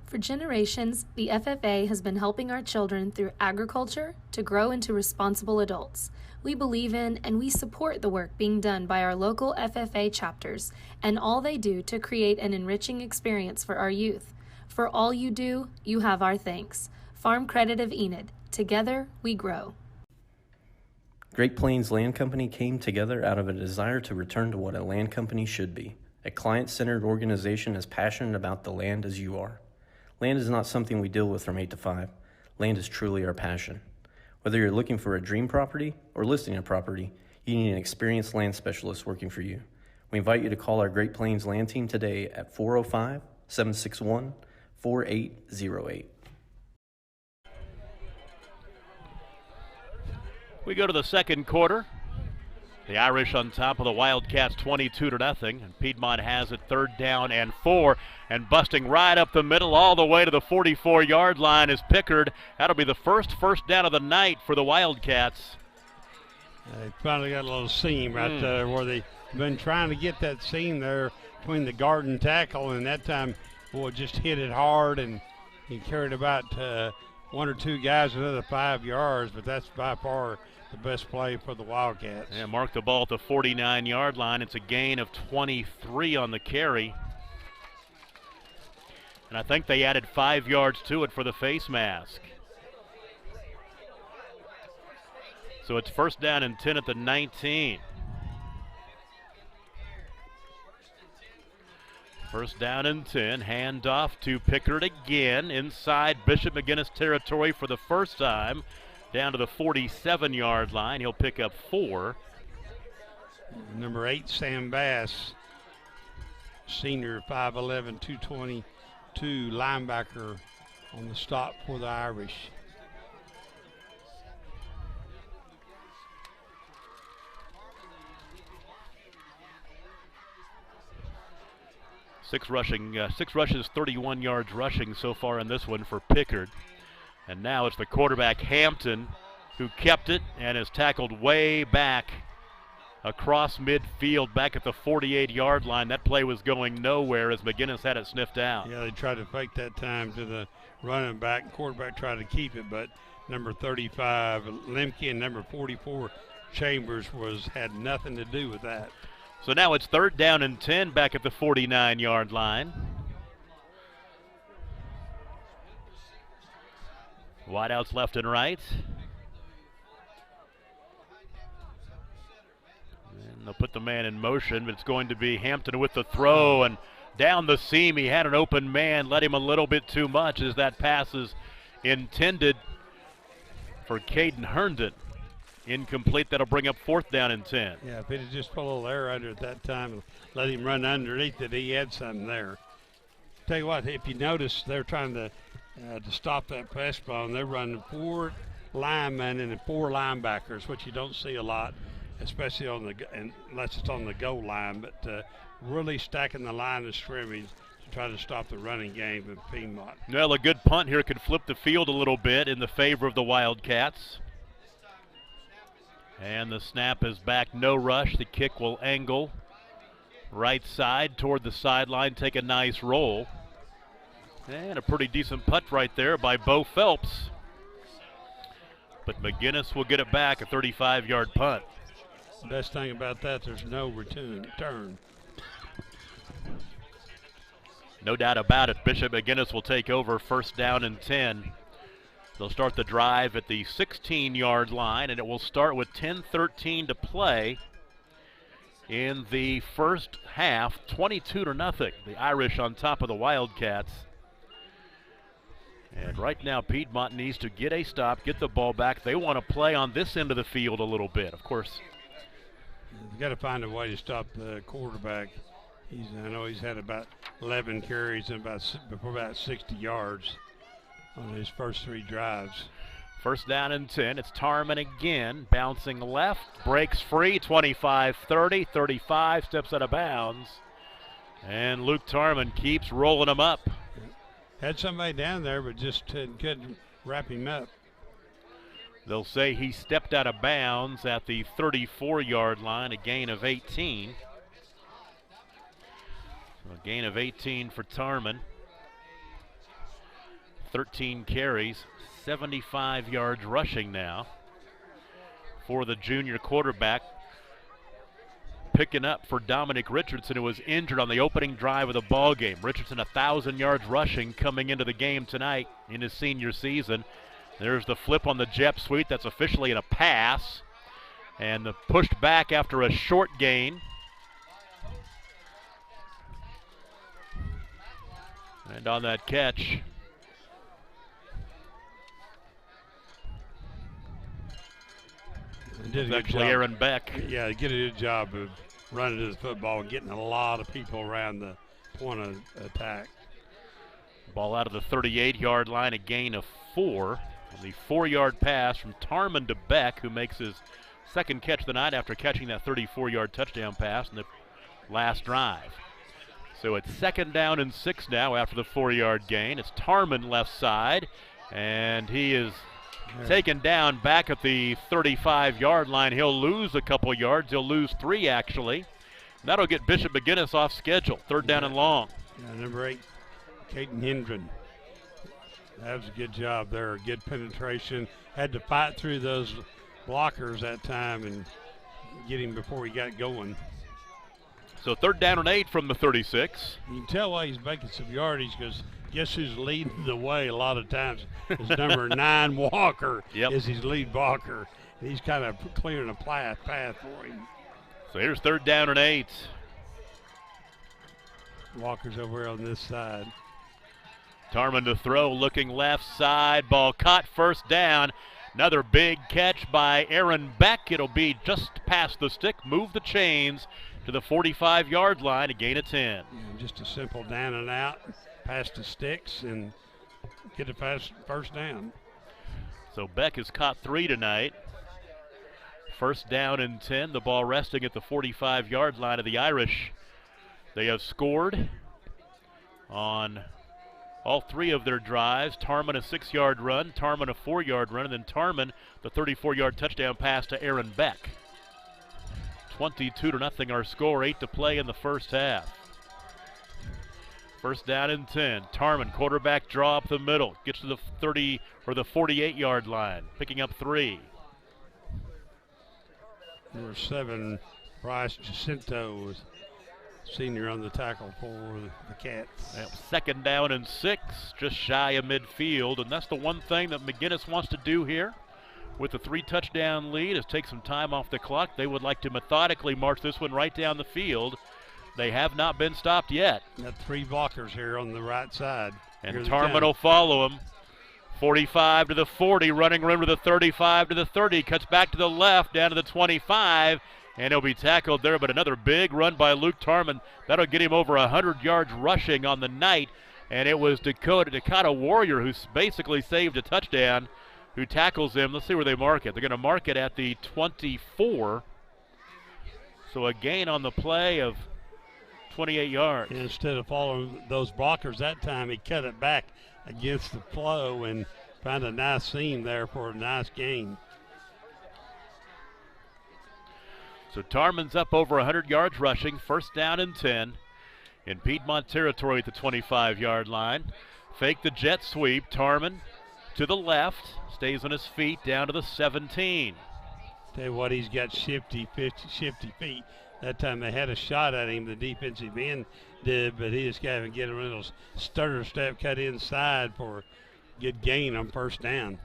For generations, the FFA has been helping our children through agriculture to grow into responsible adults. We believe in and we support the work being done by our local FFA chapters and all they do to create an enriching experience for our youth. For all you do, you have our thanks. Farm Credit of Enid. Together, we grow. Great Plains Land Company came together out of a desire to return to what a land company should be, a client-centered organization as passionate about the land as you are. Land is not something we deal with from 8 to 5. Land is truly our passion. Whether you're looking for a dream property or listing a property, you need an experienced land specialist working for you. We invite you to call our Great Plains Land Team today at 405-761-4808. We go to the second quarter. The Irish on top of the Wildcats 22-0, and Piedmont has it 3rd down and 4, and busting right up the middle all the way to the 44-yard line is Pickard. That'll be the first down of the night for the Wildcats. They finally got a little seam right there where they've been trying to get that seam there between the guard and tackle, and that time, boy, just hit it hard, and he carried about 1 or 2 guys another 5 yards, but that's by far the best play for the Wildcats. Yeah, mark the ball at the 49-yard line. It's a gain of 23 on the carry. And I think they added 5 yards to it for the face mask. So it's 1st down and 10 at the 19. 1st down and 10. Handoff to Pickard again inside Bishop McGuinness territory for the first time. Down to the 47-yard line. He'll pick up 4. Number 8, Sam Bass, senior, 5'11", 222 linebacker on the stop for the Irish. Six rushes, 31 yards rushing so far in this one for Pickard. And now it's the quarterback, Hampton, who kept it and is tackled way back across midfield, back at the 48-yard line. That play was going nowhere as McGuinness had it sniffed out. Yeah, they tried to fake that time to the running back, and quarterback tried to keep it, but number 35, Lemke, and number 44, Chambers, had nothing to do with that. So now it's 3rd down and 10 back at the 49-yard line. Wideouts left and right. And they'll put the man in motion, but it's going to be Hampton with the throw, and down the seam he had an open man, let him a little bit too much as that pass is intended for Caden Herndon. Incomplete. That'll bring up 4th down and 10. Yeah, if it had just put a little air under at that time and let him run underneath it, he had something there. Tell you what, if you notice, they're trying to stop that pass ball, and they're running 4 linemen and 4 linebackers, which you don't see a lot, especially unless it's on the goal line, but really stacking the line of scrimmage to try to stop the running game of Piedmont. Well, a good punt here could flip the field a little bit in the favor of the Wildcats. And the snap is back, no rush. The kick will angle right side toward the sideline, take a nice roll. And a pretty decent putt right there by Bo Phelps. But McGuinness will get it back, a 35-yard punt. Best thing about that, there's no return. No doubt about it. Bishop McGuinness will take over, 1st down and 10. They'll start the drive at the 16-yard line, and it will start with 10:13 to play in the first half, 22-0. The Irish on top of the Wildcats. And right now, Piedmont needs to get a stop, get the ball back. They want to play on this end of the field a little bit, of course. You've got to find a way to stop the quarterback. I know he's had about 11 carries and for about 60 yards on his first 3 drives. 1st down and 10. It's Tarman again, bouncing left, breaks free, 25-30, 35, steps out of bounds. And Luke Tarman keeps rolling him up. Had somebody down there, but just couldn't wrap him up. They'll say he stepped out of bounds at the 34-yard line, a gain of 18. So a gain of 18 for Tarman. 13 carries, 75 yards rushing now for the junior quarterback. Picking up for Dominic Richardson, who was injured on the opening drive of the ball game. Richardson 1,000 yards rushing coming into the game tonight in his senior season. There's the flip on the jet sweep. That's officially in a pass. And the pushed back after a short gain. And on that catch, did a good actually job. Aaron Beck. Yeah, he did a good job of running to the football and getting a lot of people around the point of attack. Ball out of the 38-yard line, a gain of 4. The 4-yard pass from Tarman to Beck, who makes his second catch of the night after catching that 34-yard touchdown pass in the last drive. So it's 2nd down and 6 now after the 4-yard gain. It's Tarman left side, and he is taken down back at the 35-yard line. He'll lose a couple yards. He'll lose 3, actually. That'll get Bishop McGuinness off schedule. 3rd down and long. Yeah, number 8, Caden Hendren. That was a good job there. Good penetration. Had to fight through those blockers that time and get him before he got going. So 3rd down and 8 from the 36. You can tell why he's making some yardage, because guess who's leading the way a lot of times is number 9, Walker, is his lead blocker. He's kind of clearing a path for him. So here's 3rd down and 8. Walker's over on this side. Tarman to throw, looking left side. Ball caught, 1st down. Another big catch by Aaron Beck. It'll be just past the stick. Move the chains to the 45-yard line, a gain of 10. Yeah, just a simple down and out, past the sticks, and get a first down. So Beck has caught 3 tonight. 1st down and 10. The ball resting at the 45-yard line of the Irish. They have scored on all 3 of their drives. Tarman a 6-yard run, Tarman a 4-yard run, and then Tarman the 34-yard touchdown pass to Aaron Beck. 22-0 our score, 8 to play in the first half. 1st down and 10. Tarman, quarterback draw up the middle, gets to the 30 or the 48-yard line, picking up 3. Number 7, Bryce Jacinto, senior on the tackle for the Cats. Well, 2nd down and 6, just shy of midfield, and that's the one thing that McGuinness wants to do here with the 3-touchdown lead, is take some time off the clock. They would like to methodically march this one right down the field. They have not been stopped yet. Got 3 blockers here on the right side. And Tarman will follow him. 45 to the 40, running room to the 35 to the 30, cuts back to the left, down to the 25, and he'll be tackled there, but another big run by Luke Tarman. That'll get him over 100 yards rushing on the night, and it was Dakota Warrior who basically saved a touchdown, who tackles him. Let's see where they mark it. They're going to mark it at the 24. So a gain on the play of 28 yards. And instead of following those blockers that time, he cut it back against the flow and found a nice seam there for a nice gain. So Tarman's up over 100 yards rushing, 1st down and 10 in Piedmont territory at the 25-yard line. Fake the jet sweep. Tarman to the left, stays on his feet down to the 17. Tell you what, he's got shifty feet. That time they had a shot at him, the defensive end did, but he just got to get a little stutter step, cut inside for a good gain on 1st down.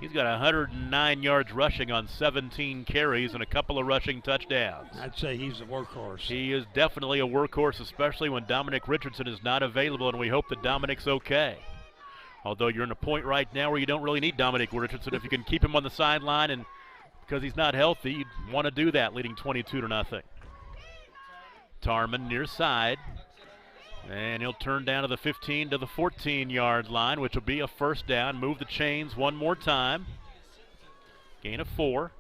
He's got 109 yards rushing on 17 carries and a couple of rushing touchdowns. I'd say he's a workhorse. He is definitely a workhorse, especially when Dominic Richardson is not available, and we hope that Dominic's okay. Although you're in a point right now where you don't really need Dominic Richardson. If you can keep him on the sideline, and because he's not healthy, you'd want to do that, leading 22-0. Tarman near side, and he'll turn down to the 15 to the 14-yard line, which will be a 1st down. Move the chains one more time. Gain of 4.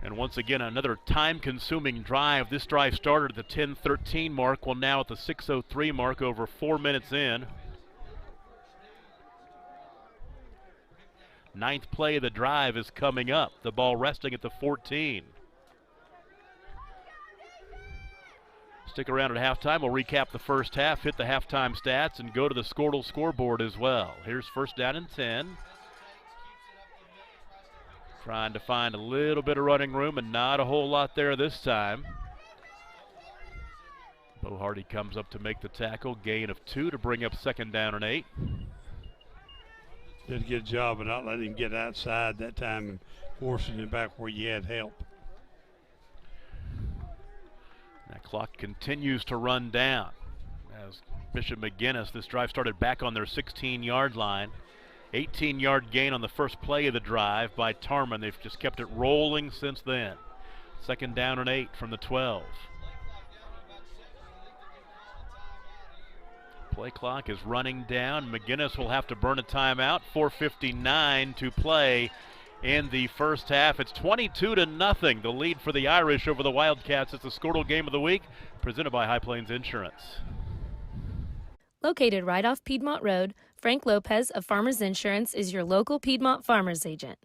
And once again, another time-consuming drive. This drive started at the 10:13 mark. Well, now at the 6:03 mark, over 4 minutes in. 9th play of the drive is coming up. The ball resting at the 14. Stick around at halftime. We'll recap the first half, hit the halftime stats, and go to the Squirtle scoreboard as well. Here's 1st down and 10. Trying to find a little bit of running room, and not a whole lot there this time. Bo Hardy comes up to make the tackle. Gain of 2 to bring up 2nd down and 8. Did a good job of not letting him get outside that time and forcing him back where you had help. That clock continues to run down as Bishop McGuinness, this drive started back on their 16-yard line. 18-yard gain on the first play of the drive by Tarman. They've just kept it rolling since then. 2nd down and 8 from the 12. Play clock is running down. McGuinness will have to burn a timeout. 4:59 to play in the first half. It's 22-0. The lead for the Irish over the Wildcats. It's the Squirtle Game of the Week, presented by High Plains Insurance. Located right off Piedmont Road, Frank Lopez of Farmers Insurance is your local Piedmont farmers agent.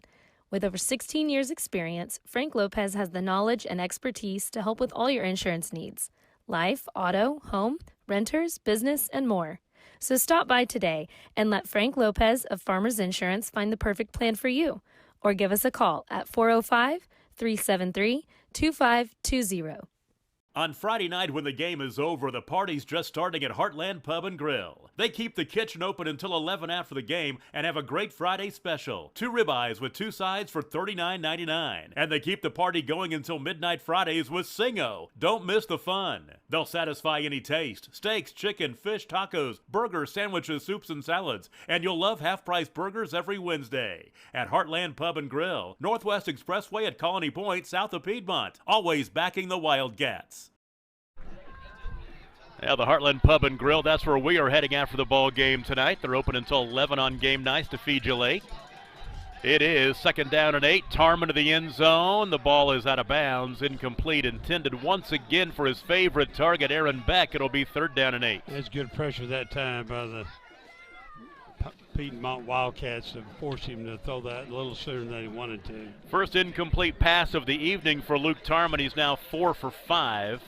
With over 16 years' experience, Frank Lopez has the knowledge and expertise to help with all your insurance needs: life, auto, home, renters, business, and more. So stop by today and let Frank Lopez of Farmers Insurance find the perfect plan for you, or give us a call at 405-373-2520. On Friday night when the game is over, the party's just starting at Heartland Pub and Grill. They keep the kitchen open until 11 after the game and have a great Friday special. 2 ribeyes with 2 sides for $39.99. And they keep the party going until midnight Fridays with Singo. Don't miss the fun. They'll satisfy any taste. Steaks, chicken, fish, tacos, burgers, sandwiches, soups, and salads. And you'll love half-price burgers every Wednesday. At Heartland Pub and Grill, Northwest Expressway at Colony Point, south of Piedmont. Always backing the Wildcats. Yeah, the Heartland Pub and Grill, that's where we are heading after the ball game tonight. They're open until 11 on game nights to feed you late. It is 2nd down and 8. Tarman to the end zone. The ball is out of bounds, incomplete, intended once again for his favorite target, Aaron Beck. It'll be 3rd down and 8. That's good pressure that time by the Piedmont Wildcats to force him to throw that a little sooner than he wanted to. First incomplete pass of the evening for Luke Tarman. He's now 4 for 5.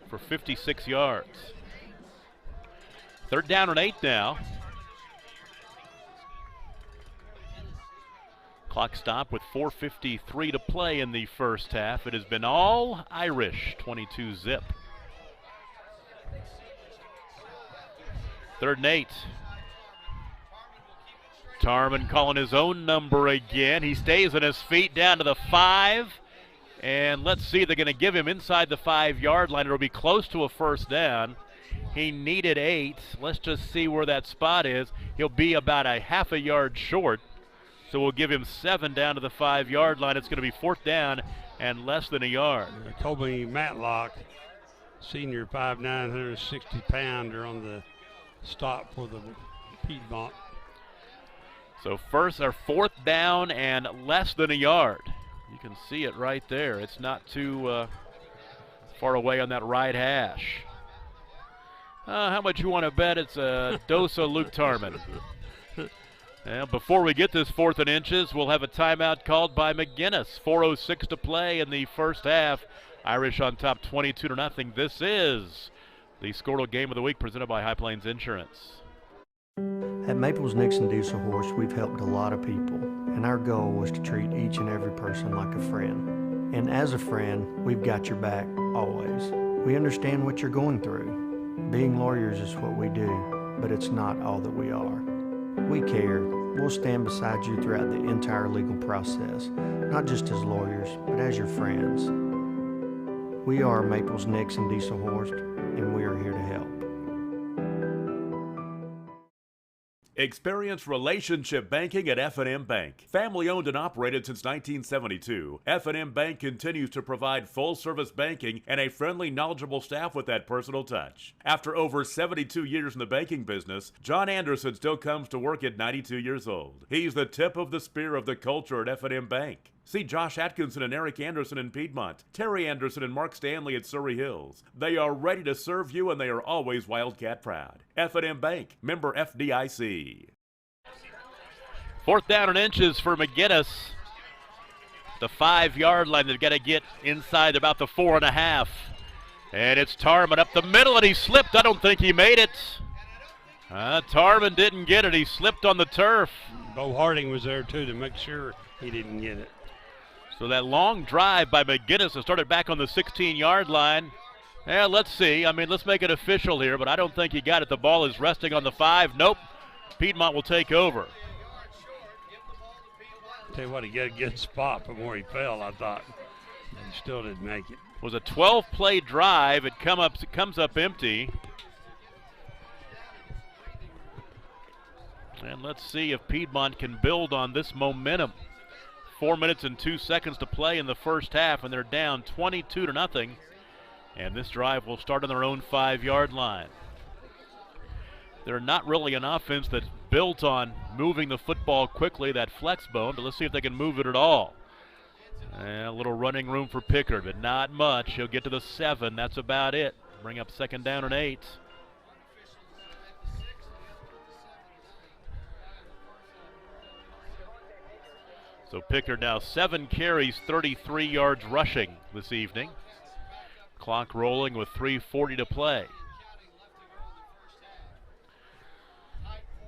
For 56 yards. 3rd down and 8 now. Clock stop with 4:53 to play in the first half. It has been all Irish, 22 zip. 3rd and 8. Tarman calling his own number again. He stays on his feet down to the 5. And let's see, they're going to give him inside the 5-yard line. It'll be close to a 1st down. He needed 8. Let's just see where that spot is. He'll be about a half a yard short. So we'll give him 7 down to the 5-yard line. It's going to be 4th down and less than a yard. Colby Matlock, senior 5'9", 160-pounder on the stop for the Piedmont. So 4th down and less than a yard. You can see it right there. It's not too far away on that right hash. How much you want to bet it's a dose of Luke Tarman? Before we get this 4th and inches, we'll have a timeout called by McGuinness. 4:06 to play in the first half. Irish on top 22-0. This is the Squirtle Game of the Week presented by High Plains Insurance. At Maples Nixon Diesel Horse, we've helped a lot of people, and our goal was to treat each and every person like a friend. And as a friend, we've got your back always. We understand what you're going through. Being lawyers is what we do, but it's not all that we are. We care. We'll stand beside you throughout the entire legal process, not just as lawyers, but as your friends. We are Maples Nixon Diesel Horse, and we are here to help. Experience relationship banking at F&M Bank. Family owned and operated since 1972, F&M Bank continues to provide full-service banking and a friendly, knowledgeable staff with that personal touch. After over 72 years in the banking business, John Anderson still comes to work at 92 years old. He's the tip of the spear of the culture at F&M Bank. See Josh Atkinson and Eric Anderson in Piedmont, Terry Anderson and Mark Stanley at Surrey Hills. They are ready to serve you, and they are always Wildcat proud. F&M Bank, member FDIC. 4th down and inches for McGuinness. The 5-yard line, they've got to get inside about the 4.5. And it's Tarman up the middle, and he slipped. I don't think he made it. Tarman didn't get it. He slipped on the turf. Bo Harding was there, too, to make sure he didn't get it. So that long drive by McGuinness has started back on the 16-yard line. Yeah, let's see. I mean, let's make it official here, but I don't think he got it. The ball is resting on the 5. Nope. Piedmont will take over. Tell you what, he got a good spot from where he fell, I thought. He still didn't make it. It was a 12-play drive. It comes up empty. And let's see if Piedmont can build on this momentum. 4 minutes and 2 seconds to play in the first half, and they're down 22-0. And this drive will start on their own 5-yard line. They're not really an offense that's built on moving the football quickly, that flex bone, but let's see if they can move it at all. A little running room for Pickard, but not much. He'll get to the 7. That's about it. Bring up 2nd down and 8. So Pickard now 7 carries, 33 yards rushing this evening. Clock rolling with 3:40 to play.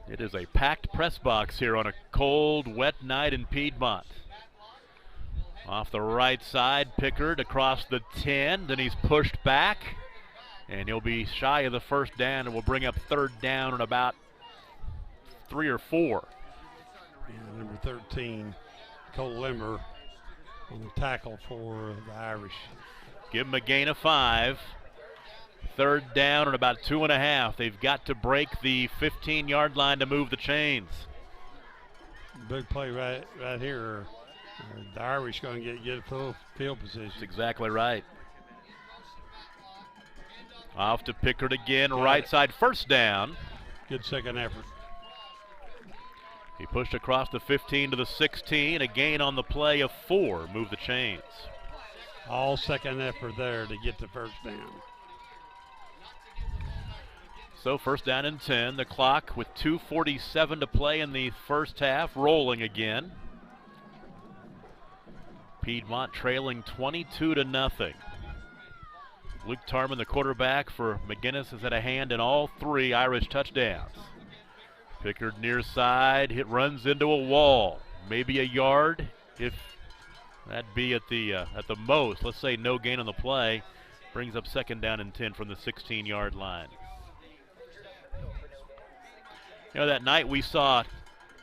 It is a packed press box here on a cold, wet night in Piedmont. Off the right side, Pickard across the 10, then he's pushed back, and he'll be shy of the 1st down, and will bring up 3rd down and about 3 or 4. Yeah, number 13, Cole Limmer on the tackle for the Irish. Give him a gain of 5. 3rd down and about 2.5. They've got to break the 15-yard line to move the chains. Big play right here. The Irish going to get full field position. That's exactly right. Off to Pickard again, right side, 1st down. Good second effort. He pushed across the 15 to the 16. A gain on the play of 4. Move the chains. All second effort there to get the 1st down. So 1st down and 10. The clock with 2:47 to play in the 1st half, rolling again. Piedmont trailing 22-0. Luke Tarman, the quarterback for McGuinness, has had a hand in all 3 Irish touchdowns. Pickard near side, runs into a wall, maybe a yard, if that'd be at the most. Let's say no gain on the play. Brings up 2nd down and 10 from the 16-yard line. You know, that night we saw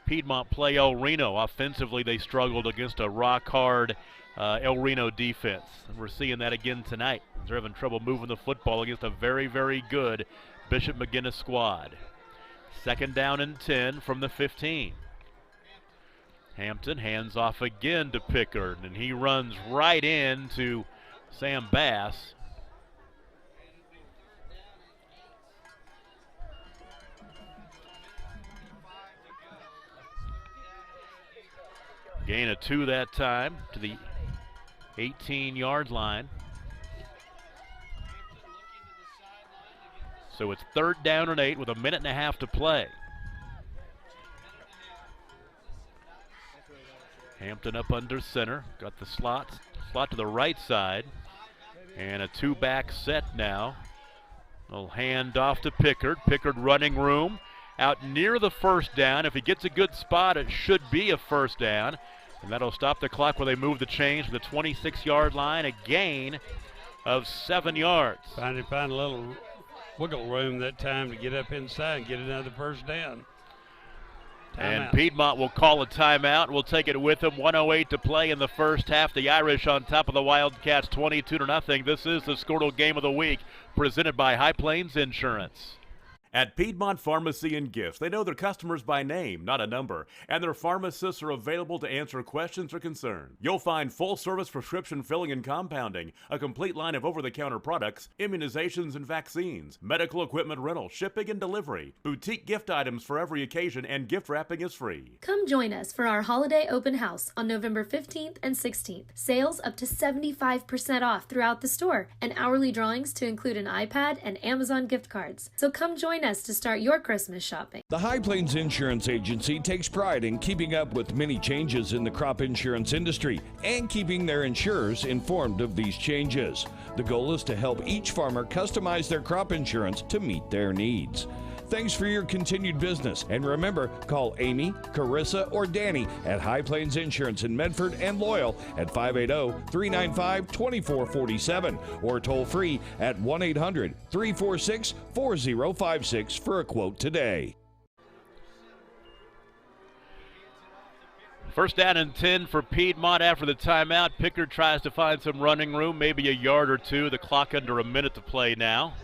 Piedmont play El Reno. Offensively, they struggled against a rock-hard El Reno defense. And we're seeing that again tonight. They're having trouble moving the football against a very, very good Bishop McGuinness squad. 2nd down and 10 from the 15. Hampton hands off again to Pickard, and he runs right into Sam Bass. Gain of 2 that time to the 18-yard line. So it's 3rd down and 8 with 1.5 minutes to play. Hampton up under center. Got the slot to the right side. And a 2-back set now. Little hand off to Pickard. Pickard running room out near the 1st down. If he gets a good spot, it should be a 1st down. And that'll stop the clock where they move the chains to the 26-yard line. A gain of 7 yards. Find a little wiggle room that time to get up inside and get another 1st down. And Piedmont will call a timeout. We'll take it with them. 1:08 to play in the 1st half. The Irish on top of the Wildcats 22-0. This is the Squirtle Game of the Week presented by High Plains Insurance. At Piedmont Pharmacy and Gifts, they know their customers by name, not a number, and their pharmacists are available to answer questions or concerns. You'll find full-service prescription filling and compounding, a complete line of over-the-counter products, immunizations and vaccines, medical equipment rental, shipping and delivery, boutique gift items for every occasion, and gift wrapping is free. Come join us for our holiday open house on November 15th and 16th. Sales up to 75% off throughout the store, and hourly drawings to include an iPad and Amazon gift cards. So come join us to start your Christmas shopping. The High Plains Insurance Agency takes pride in keeping up with many changes in the crop insurance industry and keeping their insurers informed of these changes. The goal is to help each farmer customize their crop insurance to meet their needs. Thanks for your continued business, and remember, call Amy, Carissa, or Danny at High Plains Insurance in Medford and Loyal at 580-395-2447 or toll free at 1-800-346-4056 for a quote today. 1st down and 10 for Piedmont after the timeout. Pickard tries to find some running room, maybe a yard or 2. The clock under a minute to play now.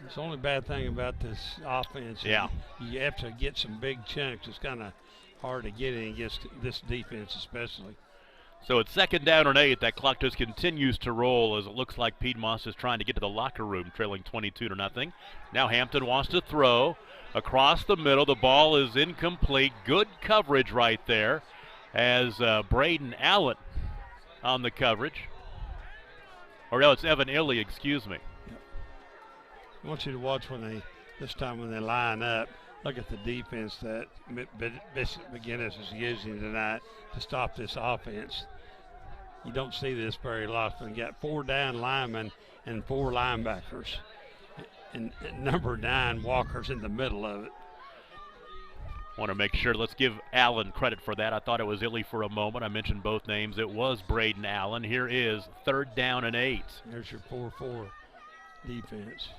It's the only bad thing about this offense. Yeah. You have to get some big chunks. It's kind of hard to get in against this defense especially. So it's 2nd down and 8. That clock just continues to roll as it looks like Piedmont is trying to get to the locker room, trailing 22-0. Now Hampton wants to throw across the middle. The ball is incomplete. Good coverage right there as Braden Allen on the coverage. Or no, it's Evan Illy, excuse me. I want you to watch this time when they line up. Look at the defense that Bishop McGuinness is using tonight to stop this offense. You don't see this very often. You got 4 down linemen and 4 linebackers. And number 9, Walker's in the middle of it. Want to make sure, let's give Allen credit for that. I thought it was Illy for a moment. I mentioned both names. It was Braden Allen. Here is 3rd down and 8. There's your 4-4 defense.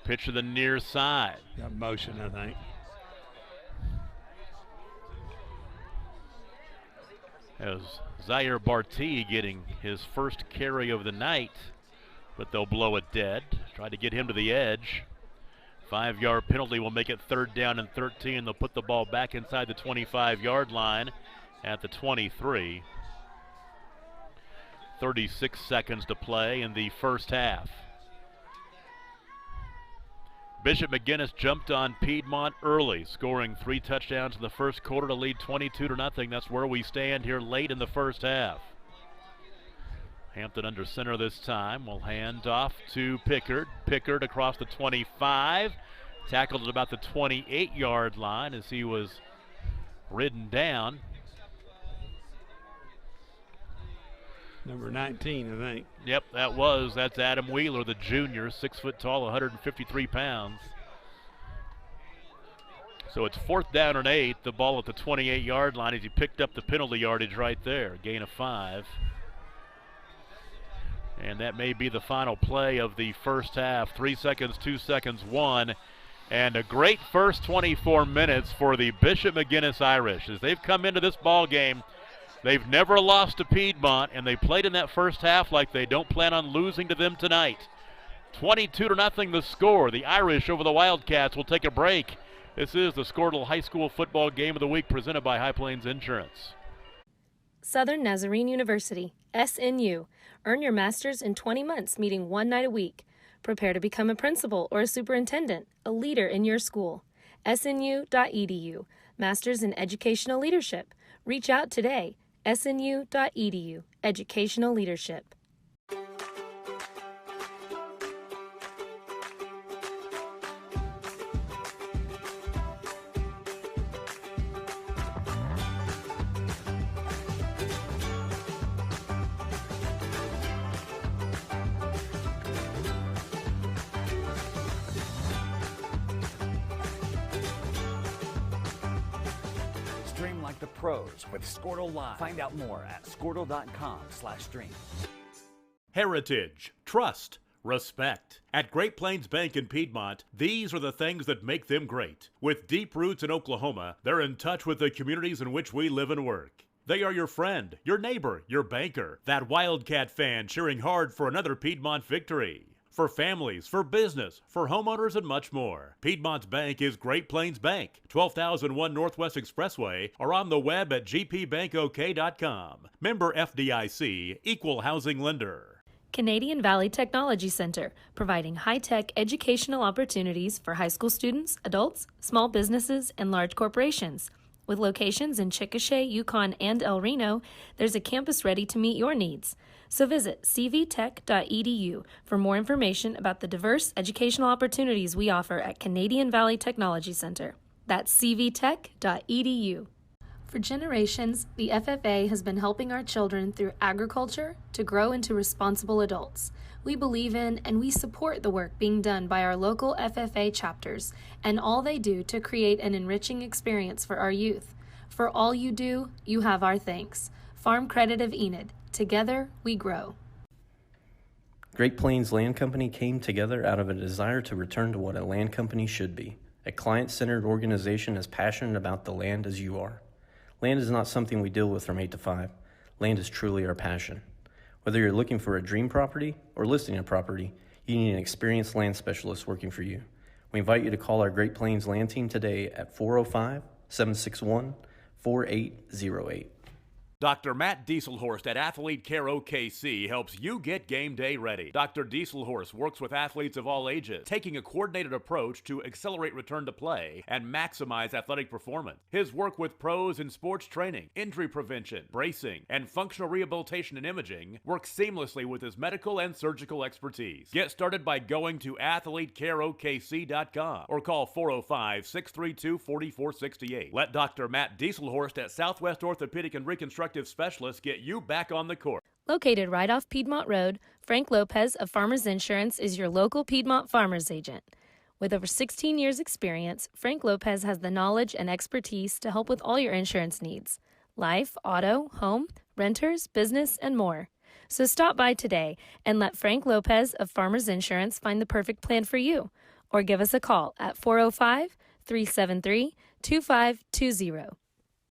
Pitch to the near side. Got motion, I think. As Zaire Barty getting his first carry of the night, but they'll blow it dead. Try to get him to the edge. 5-yard penalty will make it 3rd down and 13. They'll put the ball back inside the 25-yard line at the 23. 36 seconds to play in the first half. Bishop McGuinness jumped on Piedmont early, scoring 3 touchdowns in the first quarter to lead 22-0. That's where we stand here late in the first half. Hampton under center this time. Will hand off to Pickard. Pickard across the 25. Tackled at about the 28-yard line as he was ridden down. Number 19, I think. Yep, that's Adam Wheeler, the junior, 6 foot tall, 153 pounds. So it's 4th down and 8, the ball at the 28-yard line as he picked up the penalty yardage right there, gain of 5. And that may be the final play of the first half. 3 seconds, 2 seconds, 1. And a great first 24 minutes for the Bishop McGuinness Irish. As they've come into this ball game, they've never lost to Piedmont, and they played in that first half like they don't plan on losing to them tonight. 22-0 the score. The Irish over the Wildcats will take a break. This is the Squirtle High School Football Game of the Week presented by High Plains Insurance. Southern Nazarene University, SNU. Earn your master's in 20 months, meeting 1 night a week. Prepare to become a principal or a superintendent, a leader in your school. SNU.edu. Masters in Educational Leadership. Reach out today. SNU.edu. Educational Leadership. Stream like the pros with Squirtle Live. Find out more at squirtle.com/stream. Heritage, trust, respect. At Great Plains Bank in Piedmont, these are the things that make them great. With deep roots in Oklahoma, they're in touch with the communities in which we live and work. They are your friend, your neighbor, your banker, that Wildcat fan cheering hard for another Piedmont victory. For families, for business, for homeowners, and much more. Piedmont's bank is Great Plains Bank, 12001 Northwest Expressway, or on the web at gpbankok.com. Member FDIC, Equal Housing Lender. Canadian Valley Technology Center, providing high-tech educational opportunities for high school students, adults, small businesses, and large corporations. With locations in Chickasha, Yukon, and El Reno, there's a campus ready to meet your needs. So visit cvtech.edu for more information about the diverse educational opportunities we offer at Canadian Valley Technology Center. That's cvtech.edu. For generations, the FFA has been helping our children through agriculture to grow into responsible adults. We believe in and we support the work being done by our local FFA chapters and all they do to create an enriching experience for our youth. For all you do, you have our thanks. Farm Credit of Enid. Together, we grow. Great Plains Land Company came together out of a desire to return to what a land company should be, a client-centered organization as passionate about the land as you are. Land is not something we deal with from 8 to 5. Land is truly our passion. Whether you're looking for a dream property or listing a property, you need an experienced land specialist working for you. We invite you to call our Great Plains Land Team today at 405-761-4808. Dr. Matt Dieselhorst at Athlete Care OKC helps you get game day ready. Dr. Dieselhorst works with athletes of all ages, taking a coordinated approach to accelerate return to play and maximize athletic performance. His work with pros in sports training, injury prevention, bracing, and functional rehabilitation and imaging works seamlessly with his medical and surgical expertise. Get started by going to athletecareokc.com or call 405-632-4468. Let Dr. Matt Dieselhorst at Southwest Orthopedic and Reconstructive Specialists get you back on the court. Located right off Piedmont Road, Frank Lopez of Farmers Insurance is your local Piedmont farmers agent. With over 16 years' experience, Frank Lopez has the knowledge and expertise to help with all your insurance needs: life, auto, home, renters, business, and more. So stop by today and let Frank Lopez of Farmers Insurance find the perfect plan for you, or give us a call at 405-373-2520.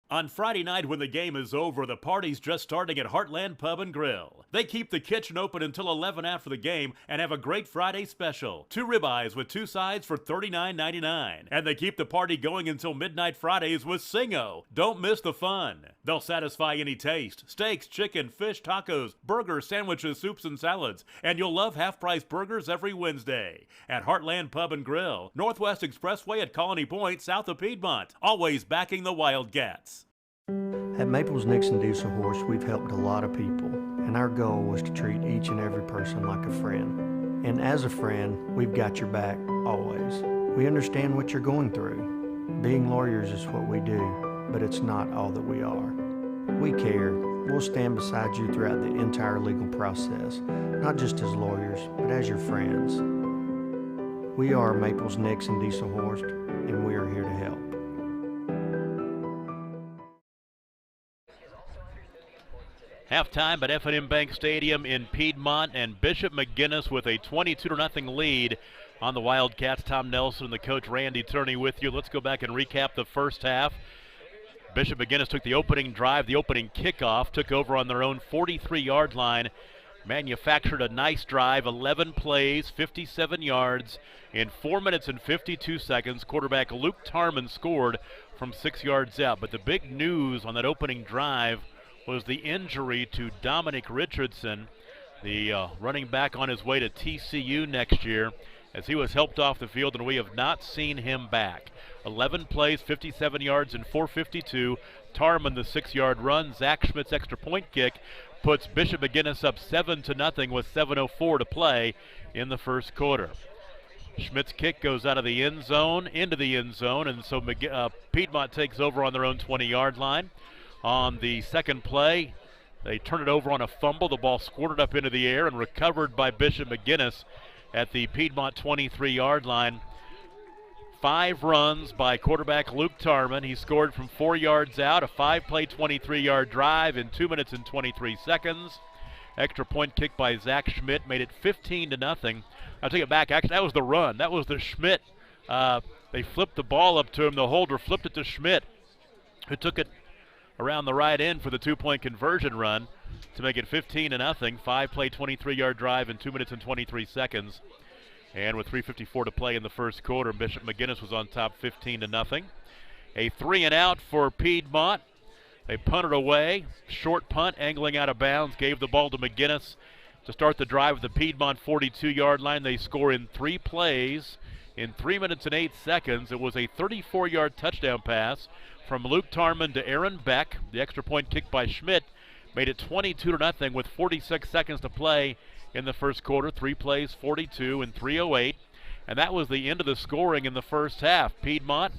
On Friday night when the game is over, the party's just starting at Heartland Pub and Grill. They keep the kitchen open until 11 after the game and have a great Friday special. 2 ribeyes with 2 sides for $39.99. And they keep the party going until midnight Fridays with Singo. Don't miss the fun. They'll satisfy any taste. Steaks, chicken, fish, tacos, burgers, sandwiches, soups, and salads. And you'll love half-price burgers every Wednesday. At Heartland Pub and Grill, Northwest Expressway at Colony Point, south of Piedmont. Always backing the Wildcats. At Maples Nixon Diesel Horse, we've helped a lot of people, and our goal was to treat each and every person like a friend. And as a friend, we've got your back always. We understand what you're going through. Being lawyers is what we do, but it's not all that we are. We care. We'll stand beside you throughout the entire legal process, not just as lawyers, but as your friends. We are Maples Nixon Diesel Horse, and we are here to help. Halftime at F&M Bank Stadium in Piedmont, and Bishop McGuinness with a 22-0 lead on the Wildcats. Tom Nelson and the coach Randy Turney with you. Let's go back and recap the first half. Bishop McGuinness took the opening drive, the opening kickoff, took over on their own 43-yard line, manufactured a nice drive, 11 plays, 57 yards in 4 minutes and 52 seconds. Quarterback Luke Tarman scored from 6 yards out. But the big news on that opening drive was the injury to Dominic Richardson, the running back on his way to TCU next year, as he was helped off the field, and we have not seen him back. 11 plays, 57 yards, and 4:52. Tarman, the 6-yard run. Zach Schmidt's extra point kick puts Bishop McGuinness up 7-0 with 7:04 to play in the first quarter. Schmidt's kick goes out of the end zone, into the end zone, and so Piedmont takes over on their own 20-yard line. On the second play, they turn it over on a fumble. The ball squirted up into the air and recovered by Bishop McGuinness at the Piedmont 23-yard line. 5 runs by quarterback Luke Tarman. He scored from 4 yards out, a 5-play, 23-yard drive in 2 minutes and 23 seconds. Extra point kick by Zach Schmidt made it 15-0. I'll take it back. Actually, that was the run. That was the Schmidt. They flipped the ball up to him. The holder flipped it to Schmidt, who took it around the right end for the 2-point conversion run to make it 15-0. 5-play, 23-yard drive in 2 minutes and 23 seconds. And with 3:54 to play in the first quarter, Bishop McGuinness was on top 15-0. A 3-and-out for Piedmont. They punted away. Short punt, angling out of bounds, gave the ball to McGuinness to start the drive at the Piedmont 42-yard line. They score in 3 plays in 3 minutes and 8 seconds. It was a 34-yard touchdown pass from Luke Tarman to Aaron Beck. The extra point kick by Schmidt made it 22-0 with 46 seconds to play in the first quarter. 3 plays, 42 and 3:08. And that was the end of the scoring in the first half. Piedmont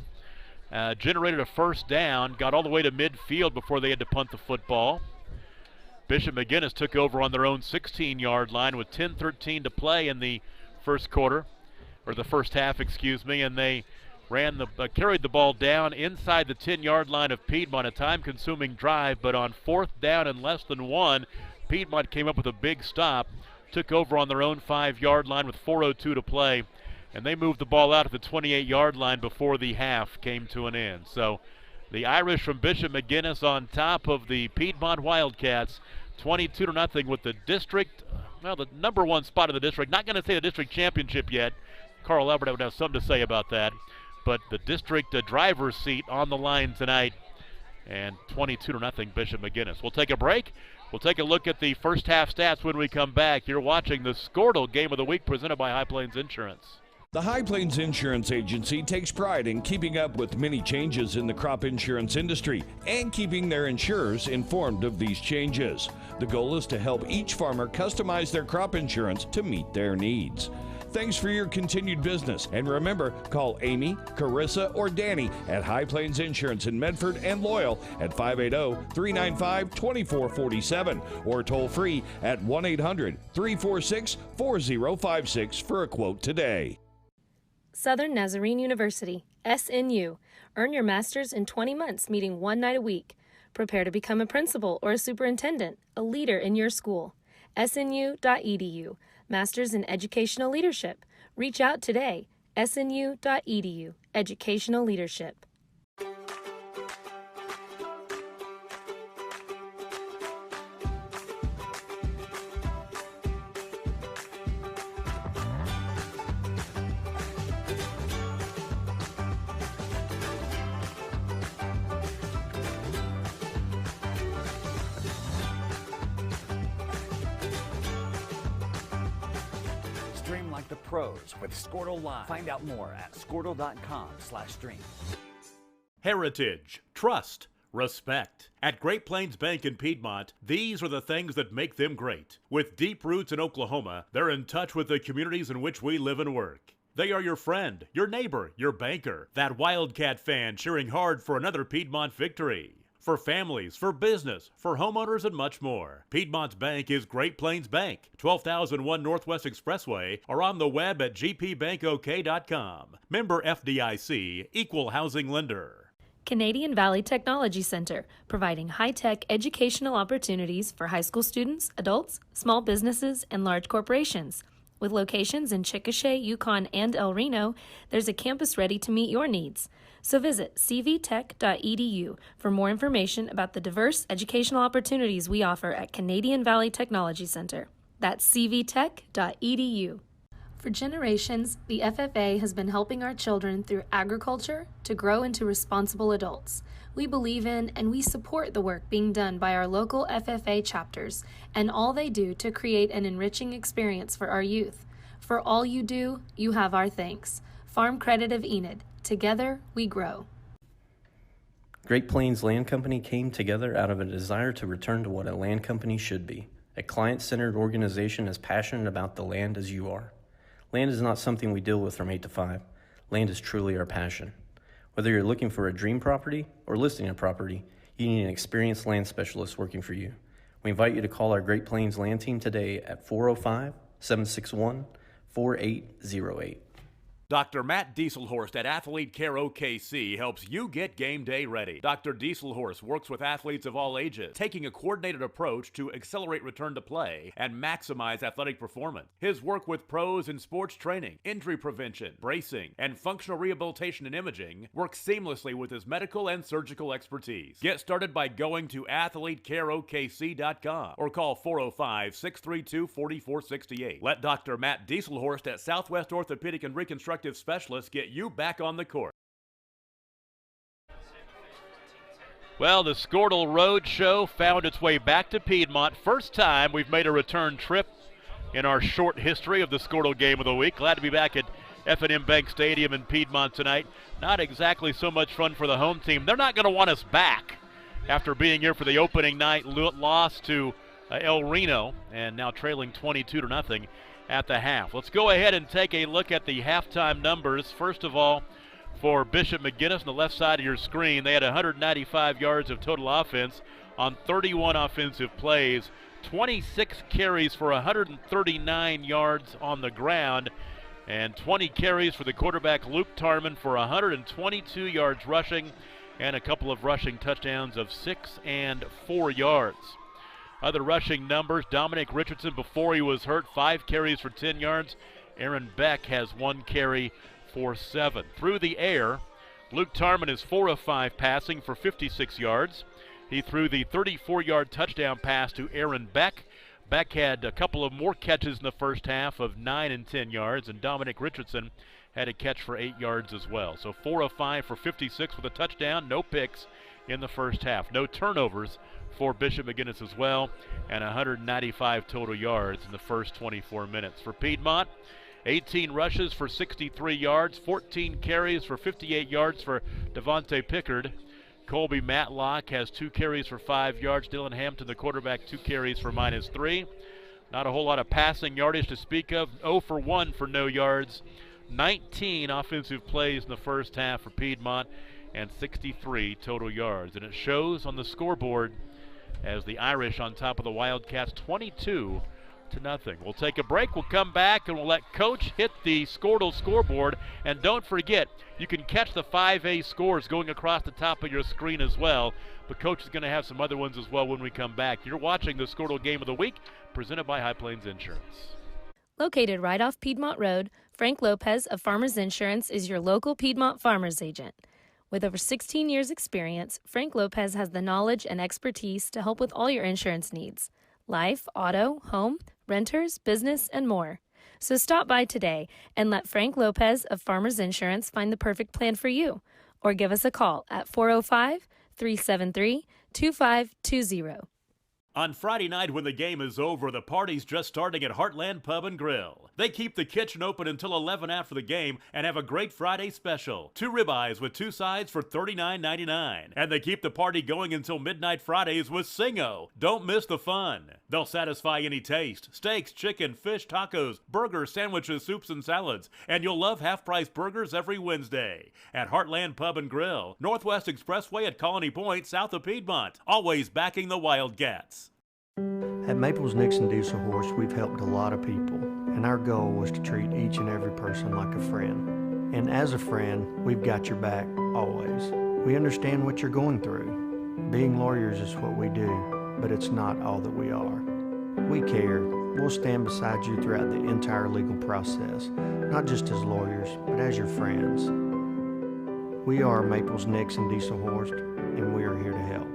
generated a first down, got all the way to midfield before they had to punt the football. Bishop McGuinness took over on their own 16-yard line with 10:13 to play in the first quarter, or the first half, excuse me, and they carried the ball down inside the 10-yard line of Piedmont, a time-consuming drive, but on 4th down and less than 1, Piedmont came up with a big stop, took over on their own 5-yard line with 4:02 to play, and they moved the ball out at the 28-yard line before the half came to an end. So the Irish from Bishop McGuinness on top of the Piedmont Wildcats, 22-0 with the district, well, the number 1 spot in the district. Not going to say the district championship yet. Carl Albert would have something to say about that. But the district driver's seat on the line tonight and 22-0 Bishop McGuinness. We'll take a break. We'll take a look at the first half stats when we come back. You're watching the Squirtle Game of the Week presented by High Plains Insurance. The High Plains Insurance Agency takes pride in keeping up with many changes in the crop insurance industry and keeping their insurers informed of these changes. The goal is to help each farmer customize their crop insurance to meet their needs. Thanks for your continued business, and remember, call Amy, Carissa, or Danny at High Plains Insurance in Medford and Loyal at 580-395-2447 or toll free at 1-800-346-4056 for a quote today. Southern Nazarene University, SNU. Earn your master's in 20 months, meeting one night a week. Prepare to become a principal or a superintendent, a leader in your school. SNU.edu. Masters in Educational Leadership. Reach out today. SNU.edu. Educational Leadership. Stream like the pros with Squirtle Live. Find out more at squirtle.com/stream. Heritage, trust, respect. At Great Plains Bank in Piedmont, these are the things that make them great. With deep roots in Oklahoma, they're in touch with the communities in which we live and work. They are your friend, your neighbor, your banker, that Wildcat fan cheering hard for another Piedmont victory. For families, for business, for homeowners, and much more. Piedmont's bank is Great Plains Bank, 12001 Northwest Expressway, or on the web at gpbankok.com. Member FDIC, Equal Housing Lender. Canadian Valley Technology Center, providing high-tech educational opportunities for high school students, adults, small businesses, and large corporations. With locations in Chickasha, Yukon, and El Reno, there's a campus ready to meet your needs. So visit cvtech.edu for more information about the diverse educational opportunities we offer at Canadian Valley Technology Center. That's cvtech.edu. For generations, the FFA has been helping our children through agriculture to grow into responsible adults. We believe in and we support the work being done by our local FFA chapters and all they do to create an enriching experience for our youth. For all you do, you have our thanks. Farm Credit of Enid. Together, we grow. Great Plains Land Company came together out of a desire to return to what a land company should be, a client-centered organization as passionate about the land as you are. Land is not something we deal with from 8 to 5. Land is truly our passion. Whether you're looking for a dream property or listing a property, you need an experienced land specialist working for you. We invite you to call our Great Plains Land Team today at 405-761-4808. Dr. Matt Dieselhorst at Athlete Care OKC helps you get game day ready. Dr. Dieselhorst works with athletes of all ages, taking a coordinated approach to accelerate return to play and maximize athletic performance. His work with pros in sports training, injury prevention, bracing, and functional rehabilitation and imaging works seamlessly with his medical and surgical expertise. Get started by going to athletecareokc.com or call 405-632-4468. Let Dr. Matt Dieselhorst at Southwest Orthopedic and Reconstructive Specialists get you back on the court. Well, the Squirtle Road Show found its way back to Piedmont. First time we've made a return trip in our short history of the Squirtle Game of the Week. Glad to be back at F&M Bank Stadium in Piedmont tonight. Not exactly so much fun for the home team. They're not going to want us back after being here for the opening night loss to El Reno and now trailing 22-0 at the half. Let's go ahead and take a look at the halftime numbers. First of all, for Bishop McGuinness on the left side of your screen, they had 195 yards of total offense on 31 offensive plays, 26 carries for 139 yards on the ground, and 20 carries for the quarterback Luke Tarman for 122 yards rushing and a couple of rushing touchdowns of 6 and 4 yards. Other rushing numbers, Dominic Richardson, before he was hurt, 5 carries for 10 yards. Aaron Beck has 1 carry for 7. Through the air, Luke Tarman is 4 of 5 passing for 56 yards. He threw the 34-yard touchdown pass to Aaron Beck. Beck had a couple of more catches in the first half of 9 and 10 yards, and Dominic Richardson had a catch for 8 yards as well. So 4 of 5 for 56 with a touchdown, no picks, in the first half. No turnovers for Bishop McGuinness as well, and 195 total yards in the first 24 minutes. For Piedmont, 18 rushes for 63 yards, 14 carries for 58 yards for Devontae Pickard. Colby Matlock has 2 carries for 5 yards. Dylan Hampton, the quarterback, 2 carries for -3. Not a whole lot of passing yardage to speak of. 0 for 1 for no yards. 19 offensive plays in the first half for Piedmont and 63 total yards. And it shows on the scoreboard as the Irish on top of the Wildcats 22-0. We'll take a break. We'll come back and we'll let Coach hit the Squirtle scoreboard. And don't forget, you can catch the 5A scores going across the top of your screen as well. But Coach is going to have some other ones as well when we come back. You're watching the Squirtle Game of the Week, presented by High Plains Insurance. Located right off Piedmont Road, Frank Lopez of Farmers Insurance is your local Piedmont farmers agent. With over 16 years' experience, Frank Lopez has the knowledge and expertise to help with all your insurance needs: life, auto, home, renters, business, and more. So stop by today and let Frank Lopez of Farmers Insurance find the perfect plan for you. Or give us a call at 405-373-2520. On Friday night when the game is over, the party's just starting at Heartland Pub and Grill. They keep the kitchen open until 11 after the game and have a great Friday special. 2 ribeyes with 2 sides for $39.99. And they keep the party going until midnight Fridays with Singo. Don't miss the fun. They'll satisfy any taste. Steaks, chicken, fish, tacos, burgers, sandwiches, soups, and salads. And you'll love half-price burgers every Wednesday. At Heartland Pub and Grill, Northwest Expressway at Colony Point, south of Piedmont. Always backing the Wildcats. At Maples Nixon Diesel Horse, we've helped a lot of people, and our goal was to treat each and every person like a friend. And as a friend, we've got your back always. We understand what you're going through. Being lawyers is what we do, but it's not all that we are. We care. We'll stand beside you throughout the entire legal process, not just as lawyers, but as your friends. We are Maples Nixon Diesel Horse, and we are here to help.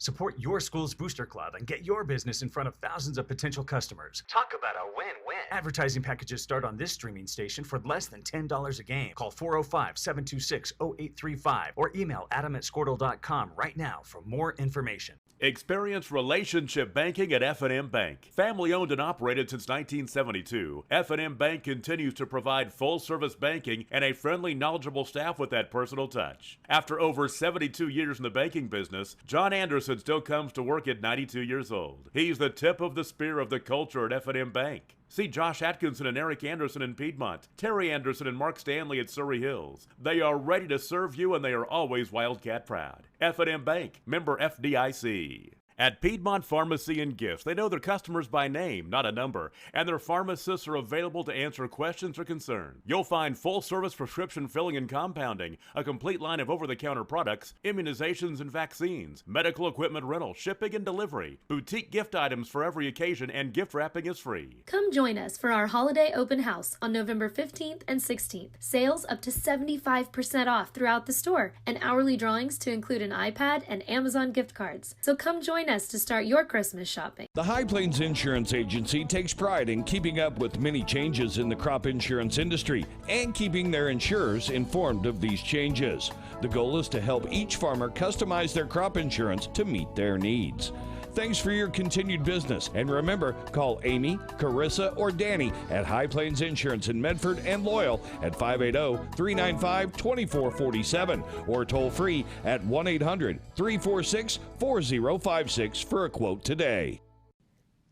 Support your school's booster club and get your business in front of thousands of potential customers. Talk about a win-win. Advertising packages start on this streaming station for less than $10 a game. Call 405-726-0835 or email adam@squirtle.com right now for more information. Experience relationship banking at F&M Bank. Family owned and operated since 1972, F&M Bank continues to provide full-service banking and a friendly, knowledgeable staff with that personal touch. After over 72 years in the banking business, John Anderson still comes to work at 92 years old. He's the tip of the spear of the culture at F&M Bank. See Josh Atkinson and Eric Anderson in Piedmont, Terry Anderson and Mark Stanley at Surrey Hills. They are ready to serve you and they are always Wildcat proud. F&M Bank, member FDIC. At Piedmont Pharmacy and Gifts, they know their customers by name, not a number, and their pharmacists are available to answer questions or concerns. You'll find full-service prescription filling and compounding, a complete line of over-the-counter products, immunizations and vaccines, medical equipment rental, shipping and delivery, boutique gift items for every occasion, and gift wrapping is free. Come join us for our holiday open house on November 15th and 16th. Sales up to 75% off throughout the store, and hourly drawings to include an iPad and Amazon gift cards. So come join us to start your Christmas shopping. The High Plains Insurance Agency takes pride in keeping up with many changes in the crop insurance industry and keeping their insurers informed of these changes. The goal is to help each farmer customize their crop insurance to meet their needs. Thanks for your continued business. And remember, call Amy, Carissa, or Danny at High Plains Insurance in Medford and Loyal at 580-395-2447 or toll free at 1-800-346-4056 for a quote today.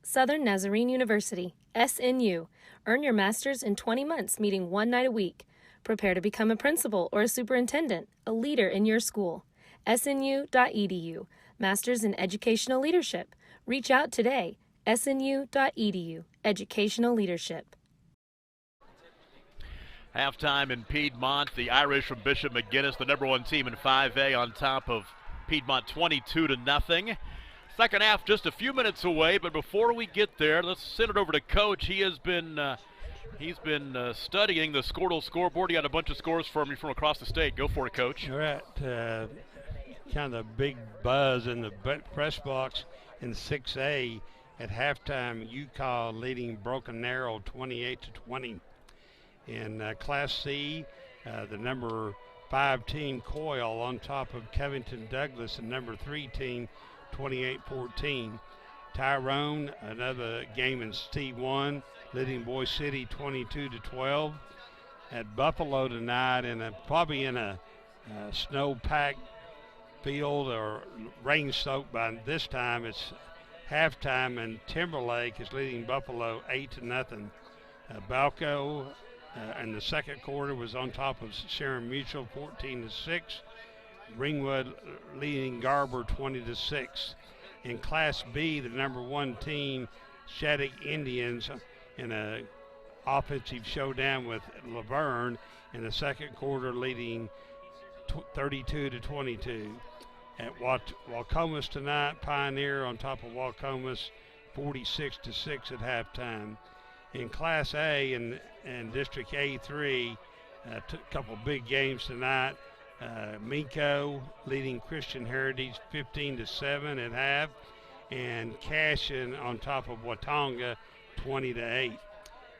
Southern Nazarene University, SNU. Earn your master's in 20 months, meeting 1 night a week. Prepare to become a principal or a superintendent, a leader in your school. SNU.edu. Masters in Educational Leadership. Reach out today. SNU.edu. Educational Leadership. Halftime in Piedmont. The Irish from Bishop McGuinness, the #1 team in 5A, on top of Piedmont 22-0. Second half just a few minutes away, but before we get there, let's send it over to Coach. He has been studying the Squirtle scoreboard. He got a bunch of scores for me from across the state. Go for it, Coach. All right. Kind of big buzz in the press box in 6A at halftime. UCall leading Broken Arrow 28-20. In Class C, the number 5-team Coyle on top of Covington Douglas, and number 3 team, 28-14. Tyrone, another game in T1, leading Boise City 22-12. At Buffalo tonight, probably in a snow-packed field or rain-soaked by this time. It's halftime, and Timberlake is leading Buffalo 8-0. Balco in the second quarter was on top of Sharon Mutual 14-6. Ringwood leading Garber 20-6. In Class B, the number 1 team, Shattuck Indians, in a offensive showdown with Laverne in the second quarter, leading 32-22. At Wacomas tonight, Pioneer on top of Wacomas 46-6 at halftime. In Class A and District A3, a couple big games tonight. Minko leading Christian Heritage 15-7 at half, and Cashin on top of Watonga 20-8.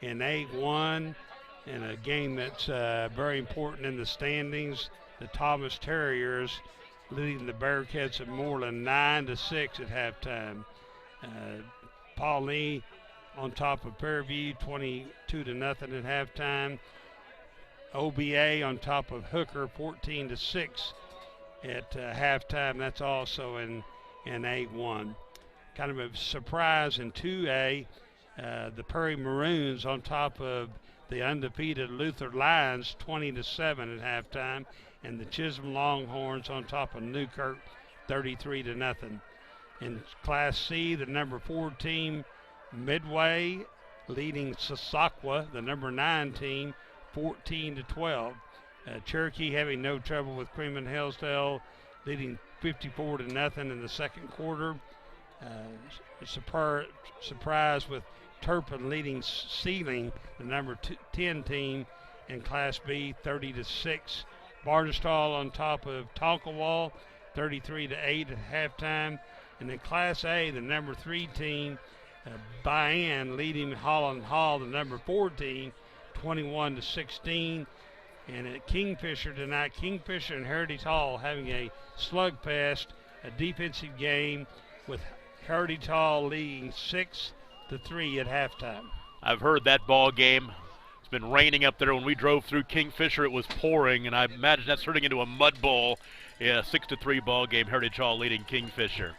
In A1, in a game that's very important in the standings, the Thomas Terriers leading the Bearcats of Moreland 9-6 at halftime. Pawnee on top of Fairview 22-0 at halftime. OBA on top of Hooker 14-6 at halftime. That's also in A1. Kind of a surprise in 2A. The Prairie Maroons on top of the undefeated Luther Lions 20-7 at halftime, and the Chisholm Longhorns on top of Newkirk 33-0. In Class C, the number 4 team, Midway, leading Sassacua, the number 9 team, 14-12. Cherokee having no trouble with Cream and Hillsdale, leading 54-0 in the second quarter. Surprise with Turpin leading Sealing, the number 10 team in Class B, 30-6. Barnstall on top of Tonkawa, 33-8 at halftime. And in Class A, the number 3 team, Bayan, leading Holland Hall, the number 4 team, 21-16. And at Kingfisher tonight, Kingfisher and Heritage Hall having a slugfest, a defensive game with Heritage Hall leading 6-3 at halftime. I've heard that ball game. It's been raining up there. When we drove through Kingfisher, it was pouring, and I imagine that's turning into a mud bowl. Yeah, 6-3 ball game. Heritage Hall leading Kingfisher.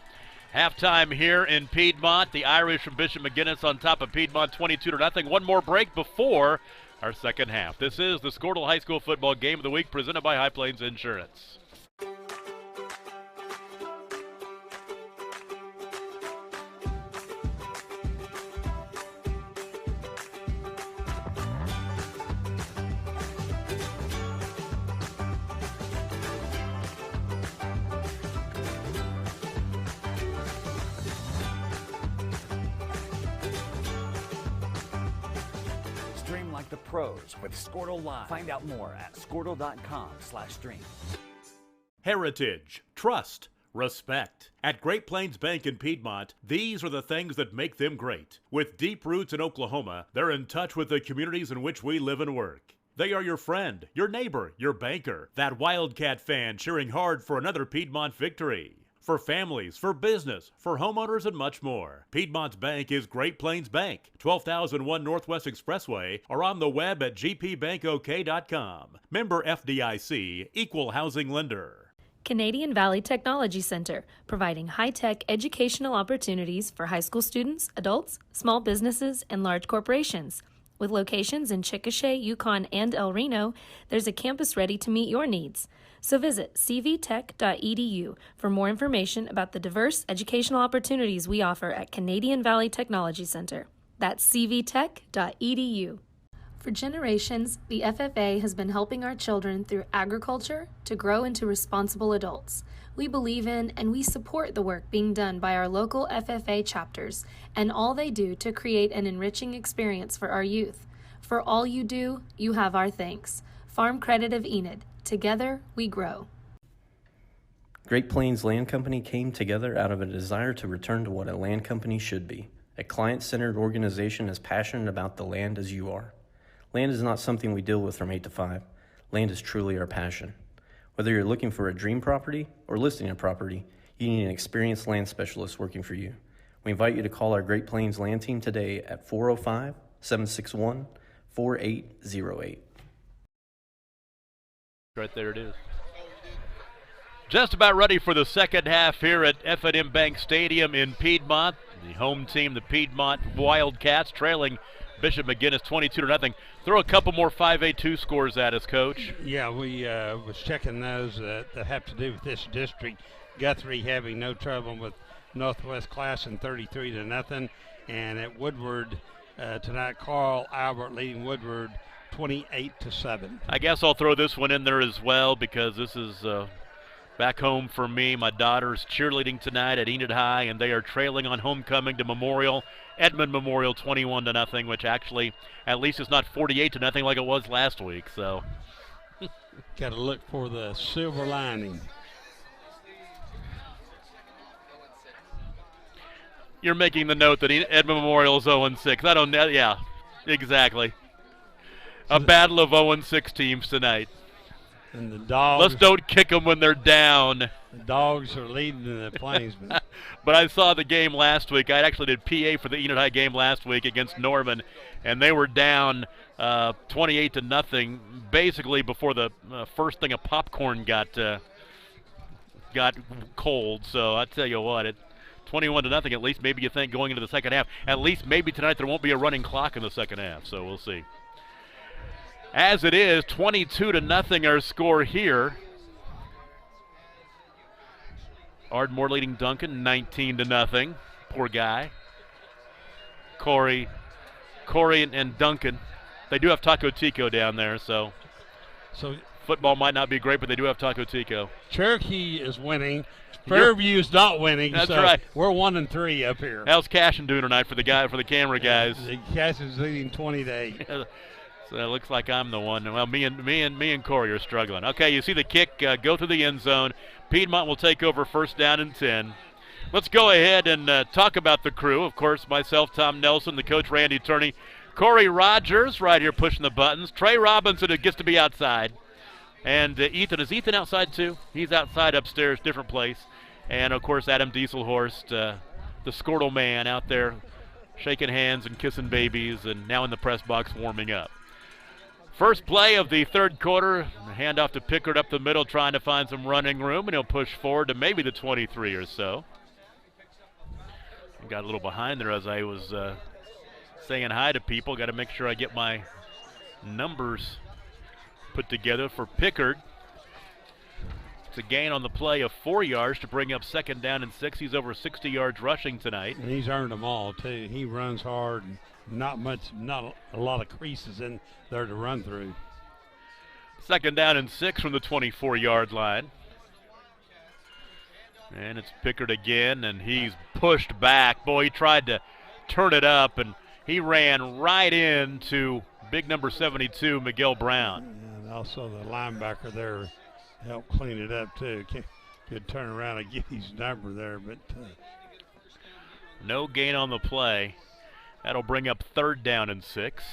Halftime here in Piedmont. The Irish from Bishop McGuinness on top of Piedmont 22-0. One more break before our second half. This is the Squirtle High School Football Game of the Week presented by High Plains Insurance. Stream like the pros with Squirtle Live. Find out more at squirtle.com/stream. Heritage, trust, respect. At Great Plains Bank in Piedmont, these are the things that make them great. With deep roots in Oklahoma, they're in touch with the communities in which we live and work. They are your friend, your neighbor, your banker, that Wildcat fan cheering hard for another Piedmont victory. For families, for business, for homeowners, and much more. Piedmont's bank is Great Plains Bank, 12,001 Northwest Expressway, or on the web at gpbankok.com. Member FDIC, Equal Housing Lender. Canadian Valley Technology Center, providing high-tech educational opportunities for high school students, adults, small businesses, and large corporations. With locations in Chickasha, Yukon, and El Reno, there's a campus ready to meet your needs. So visit cvtech.edu for more information about the diverse educational opportunities we offer at Canadian Valley Technology Center. That's cvtech.edu. For generations, the FFA has been helping our children through agriculture to grow into responsible adults. We believe in and we support the work being done by our local FFA chapters and all they do to create an enriching experience for our youth. For all you do, you have our thanks. Farm Credit of Enid. Together, we grow. Great Plains Land Company came together out of a desire to return to what a land company should be, a client-centered organization as passionate about the land as you are. Land is not something we deal with from 8 to 5. Land is truly our passion. Whether you're looking for a dream property or listing a property, you need an experienced land specialist working for you. We invite you to call our Great Plains land team today at 405-761-4808. Right there it is. Just about ready for the second half here at F&M Bank Stadium in Piedmont. The home team, the Piedmont Wildcats, trailing Bishop McGuinness 22-0. Throw a couple more 5A2 scores at us, Coach. Yeah, we was checking those that have to do with this district. Guthrie having no trouble with Northwest Classen 33-0. And at Woodward tonight, Carl Albert leading Woodward 28-7. I guess I'll throw this one in there as well because this is back home for me. My daughter's cheerleading tonight at Enid High, and they are trailing on homecoming to Edmond Memorial 21-0, which actually at least is not 48-0 like it was last week. So got to look for the silver lining. You're making the note that Edmond Memorial is 0-6. I don't know. Yeah, exactly. A battle of 0-6 teams tonight. And the Dogs. Let's don't kick them when they're down. The Dogs are leading the Plainsmen. But I saw the game last week. I actually did PA for the Enid High game last week against Norman, and they were down 28-0 basically before the first thing of popcorn got cold. So I tell you what, 21-0 at least. Maybe you think going into the second half. At least maybe tonight there won't be a running clock in the second half. So we'll see. As it is, 22-0 our score here. Ardmore leading Duncan 19-0. Poor guy. Corey and Duncan. They do have Taco Tico down there, so football might not be great, but they do have Taco Tico. Cherokee is winning. Fairview's not winning. That's so right. We're 1-3 up here. How's Cashin doing tonight for the camera guys? Cashin's leading 20-8. So it looks like I'm the one. Well, me and Corey are struggling. Okay, you see the kick go through the end zone. Piedmont will take over first down and 10. Let's go ahead and talk about the crew. Of course, myself, Tom Nelson, the coach, Randy Turney, Corey Rogers right here pushing the buttons. Trey Robinson, who gets to be outside. And Ethan, is Ethan outside too? He's outside upstairs, different place. And, of course, Adam Dieselhorst, the Squirtle man out there shaking hands and kissing babies and now in the press box warming up. First play of the third quarter, handoff to Pickard up the middle trying to find some running room, and he'll push forward to maybe the 23 or so. Got a little behind there as I was saying hi to people. Got to make sure I get my numbers put together for Pickard. It's a gain on the play of 4 yards to bring up second down and 6. He's over 60 yards rushing tonight. And he's earned them all, too. He runs hard. And not a lot of creases in there to run through. Second down and 6 from the 24-yard line. And it's Pickard again, and he's pushed back. Boy, he tried to turn it up, and he ran right into big number 72, Miguel Brown. And also the linebacker there helped clean it up, too. Could turn around and get his number there, but no gain on the play. That'll bring up third down and 6.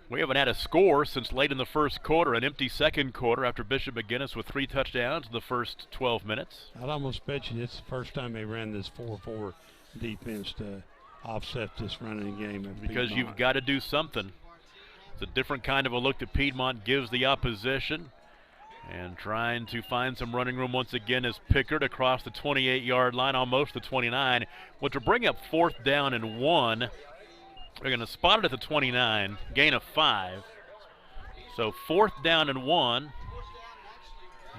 We haven't had a score since late in the first quarter, an empty second quarter after Bishop McGuinness with 3 touchdowns in the first 12 minutes. I'd almost bet you it's the first time they ran this 4-4 defense to offset this running game. Because Piedmont. You've got to do something. It's a different kind of a look that Piedmont gives the opposition. And trying to find some running room once again is Pickard across the 28-yard line, almost the 29, which will bring up fourth down and 1. They're going to spot it at the 29, gain of 5. So fourth down and 1.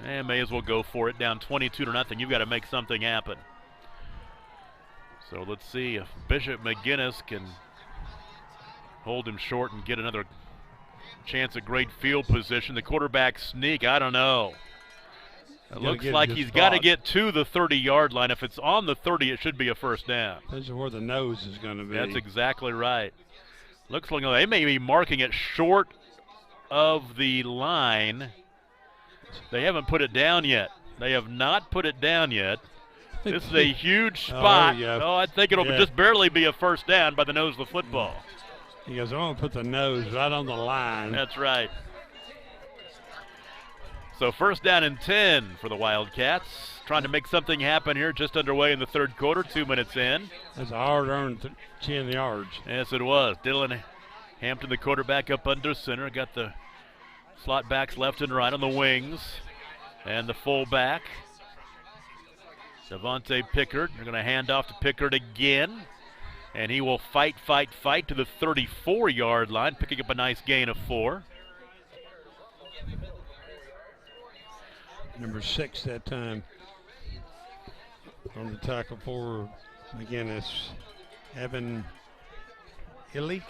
And may as well go for it, down 22-0. You've got to make something happen. So let's see if Bishop McGuinness can hold him short and get another chance at great field position. The quarterback sneak, I don't know. It looks like he's got to get to the 30-yard line. If it's on the 30, it should be a first down. This is where the nose is going to be. That's exactly right. Looks like they may be marking it short of the line. They haven't put it down yet. They have not put it down yet. This is a huge spot. I think it'll just barely be a first down by the nose of the football. He goes, I'm going to put the nose right on the line. That's right. So first down and 10 for the Wildcats. Trying to make something happen here, just underway in the third quarter, 2 minutes in. That's a hard-earned 10 yards. Yes, it was. Dylan Hampton, the quarterback, up under center. Got the slot backs left and right on the wings. And the fullback, Devontae Pickard. They're going to hand off to Pickard again. And he will fight to the 34-yard line, picking up a nice gain of 4. Number 6 that time on the tackle for McGuinness, Evan Illy.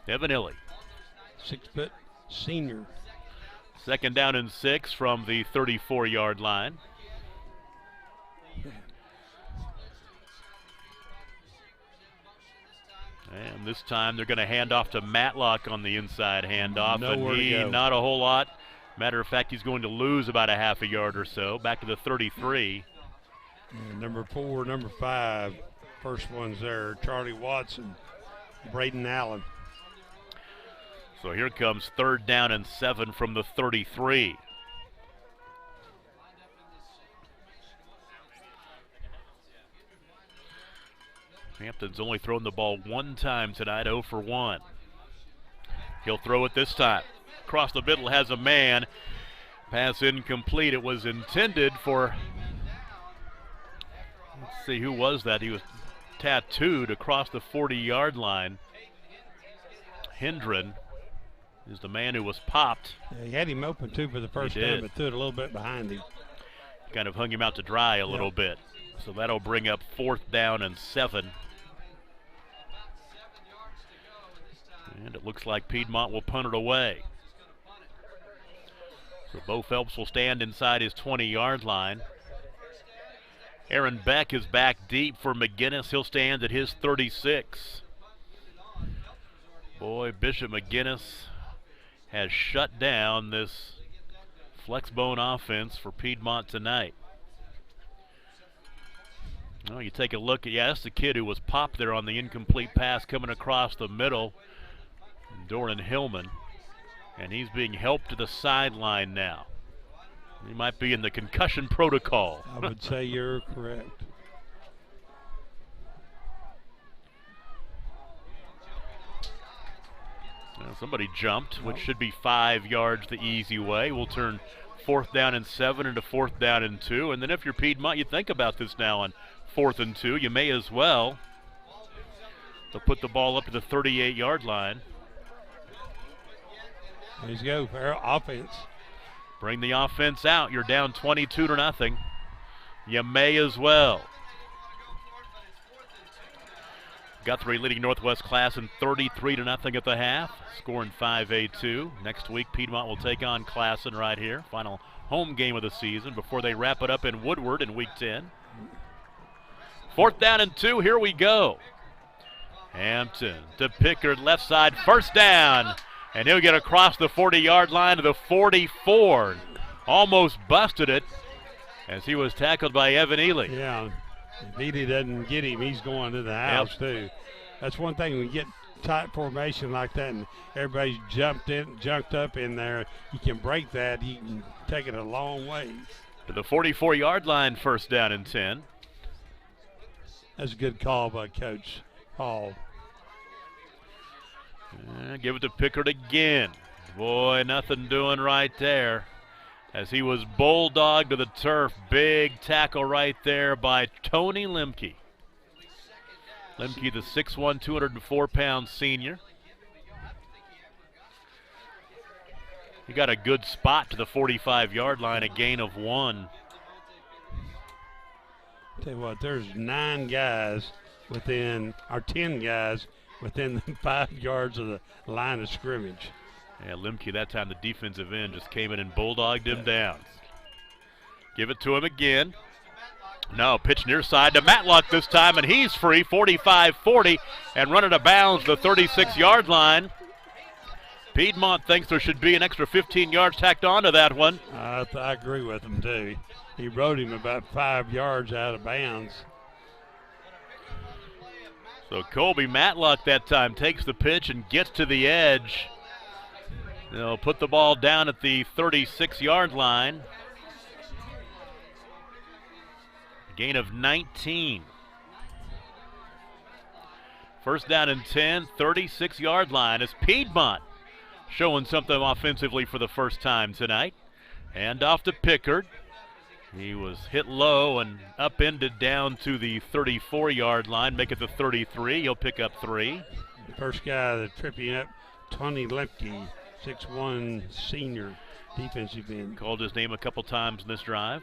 6-foot senior. Second down and 6 from the 34-yard line. And this time they're going to hand off to Matlock on the inside handoff. Nowhere and to go. Not a whole lot. Matter of fact, he's going to lose about a half a yard or so. Back to the 33. And number 4, number 5, first one's there. Charlie Watson, Braden Allen. So here comes third down and 7 from the 33. Hampton's only thrown the ball one time tonight, 0 for 1. He'll throw it this time. Across the middle, has a man. Pass incomplete. It was intended for, let's see, who was that? He was tattooed across the 40-yard line. Hendren is the man who was popped. Yeah, he had him open too for the first time, but threw it a little bit behind him. Kind of hung him out to dry a little bit. So that'll bring up fourth down and 7. And it looks like Piedmont will punt it away. So Bo Phelps will stand inside his 20-yard line. Aaron Beck is back deep for McGuinness. He'll stand at his 36. Boy, Bishop McGuinness has shut down this flexbone offense for Piedmont tonight. Well, you take a look at, that's the kid who was popped there on the incomplete pass coming across the middle, Doran Hillman, and he's being helped to the sideline now. He might be in the concussion protocol. I would say you're correct. Well, somebody jumped, which should be 5 yards the easy way. We'll turn fourth down and 7 into fourth down and 2. And then if you're Piedmont, you think about this now on 4th and 2. You may as well. They'll put the ball up to the 38-yard line. There you go for offense. Bring the offense out. You're down 22-0. You may as well. Guthrie leading Northwest Classen 33-0 at the half, scoring 5A2. Next week, Piedmont will take on Classen right here. Final home game of the season before they wrap it up in Woodward in Week 10. Fourth down and 2, here we go. Hampton to Pickard, left side, first down. And he'll get across the 40-yard line to the 44. Almost busted it as he was tackled by Evan Ely. Yeah, if Ely doesn't get him, he's going to the house too. That's one thing, when you get tight formation like that and everybody's jumped up in there, you can break that, you can take it a long way. To the 44-yard line, first down and 10. That's a good call by Coach Hall. Give it to Pickard again. Boy, nothing doing right there as he was bulldogged to the turf. Big tackle right there by Tony Lemke. Lemke, the 6'1", 204-pound senior. He got a good spot to the 45-yard line, a gain of 1. Tell you what, there's 9 guys within, or 10 guys within 5 yards of the line of scrimmage. Yeah, Lemke that time, the defensive end, just came in and bulldogged him down. Give it to him again. No, pitch near side to Matlock this time, and he's free, 45-40, and running out of bounds the 36-yard line. Piedmont thinks there should be an extra 15 yards tacked onto that one. I agree with him, too. He rode him about 5 yards out of bounds. So Colby Matlock that time takes the pitch and gets to the edge. They'll put the ball down at the 36-yard line. Gain of 19. First down and 10, 36-yard line as Piedmont showing something offensively for the first time tonight. Hand off to Pickard. He was hit low and upended down to the 34-yard line, make it the 33. He'll pick up 3. The first guy that tripping up, Tony Lemke, 6'1", senior defensive end. Called his name a couple times in this drive.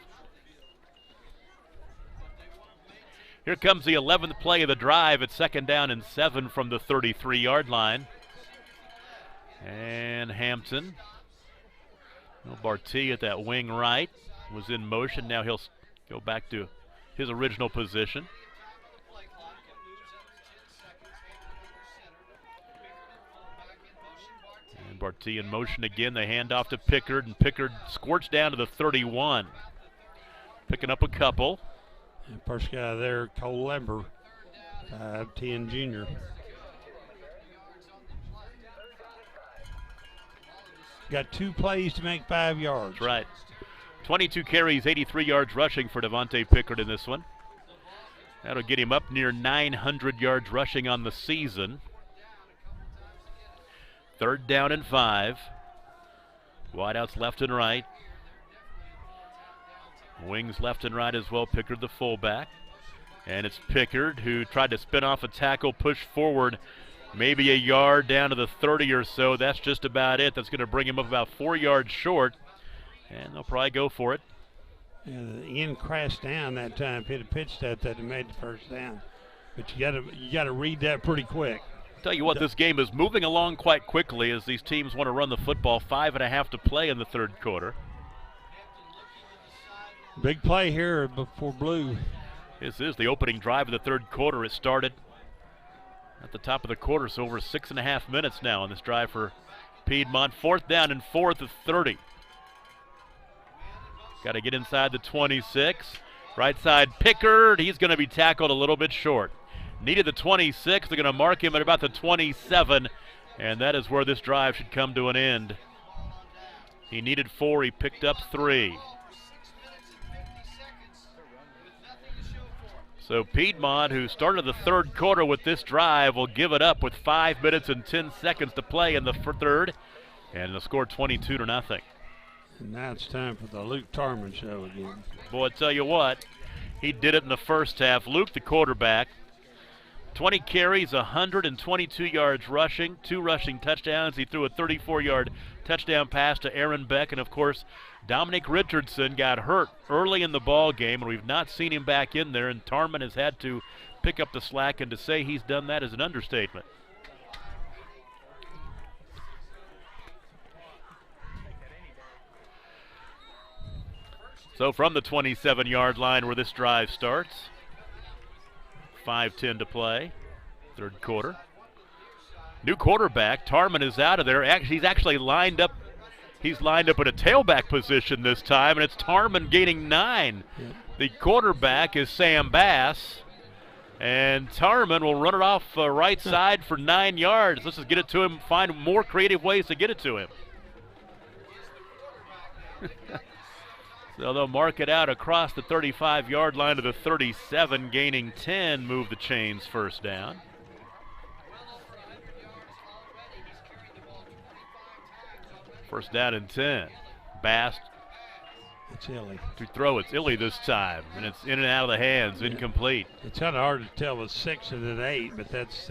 Here comes the 11th play of the drive. It's second down and 7 from the 33-yard line. And Hampton. Barty at that wing right was in motion. Now he'll go back to his original position. And Barty in motion again. They hand off to Pickard, and Pickard squirts down to the 31. Picking up a couple. And first guy there, Cole Lember, 5'10" junior. Got 2 plays to make 5 yards. That's right. 22 carries, 83 yards rushing for Devontae Pickard in this one. That'll get him up near 900 yards rushing on the season. Third down and 5. Wideouts left and right. Wings left and right as well. Pickard the fullback. And it's Pickard who tried to spin off a tackle, push forward maybe a yard down to the 30 or so. That's just about it. That's going to bring him up about 4 yards short. And they'll probably go for it. Yeah, the end crashed down that time. If it had pitched that had made the first down. But you got to read that pretty quick. Tell you what, this game is moving along quite quickly as these teams want to run the football. 5.5 to play in the third quarter. Big play here before Blue. This is the opening drive of the third quarter. It started at the top of the quarter, so over 6.5 minutes now on this drive for Piedmont. Fourth down and 4th at 30. Got to get inside the 26. Right side Pickard. He's going to be tackled a little bit short. Needed the 26. They're going to mark him at about the 27. And that is where this drive should come to an end. He needed 4. He picked up 3. So Piedmont, who started the third quarter with this drive, will give it up with 5 minutes and 10 seconds to play in the third. And they'll score 22-0. And now it's time for the Luke Tarman show again. Boy, I tell you what, he did it in the first half. Luke, the quarterback, 20 carries, 122 yards rushing, 2 rushing touchdowns. He threw a 34-yard touchdown pass to Aaron Beck. And, of course, Dominic Richardson got hurt early in the ball game, and we've not seen him back in there. And Tarman has had to pick up the slack, and to say he's done that is an understatement. So from the 27-yard line where this drive starts, 5:10 to play, third quarter. New quarterback, Tarman is out of there. He's actually lined up. He's lined up at a tailback position this time, and it's Tarman gaining 9. Yeah. The quarterback is Sam Bass, and Tarman will run it off right side for 9 yards. Let's just get it to him, find more creative ways to get it to him. So they'll mark it out across the 35-yard line to the 37, gaining 10, move the chains first down. First down and 10. Bass. It's Illy. To throw, it's Illy this time, and it's in and out of the hands, incomplete. It's kind of hard to tell with 6 and an 8, but that's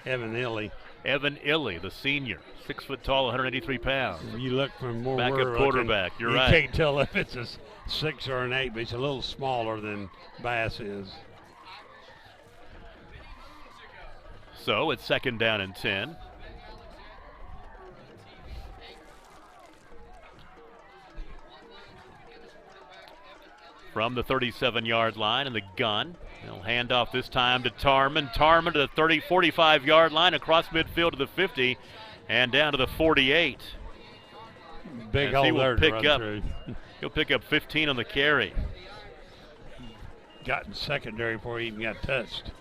Evan Illy. Evan Illy, the senior, 6 foot tall, 183 pounds. You look for more backup quarterback. You're right. You can't tell if it's a 6 or an 8, but he's a little smaller than Bass is. So it's second down and 10. From the 37-yard line and the gun. They'll hand off this time to Tarman. Tarman to the 45-yard line, across midfield to the 50, and down to the 48. Big hole there to run through. He'll pick up 15 on the carry. Got in secondary before he even got touched.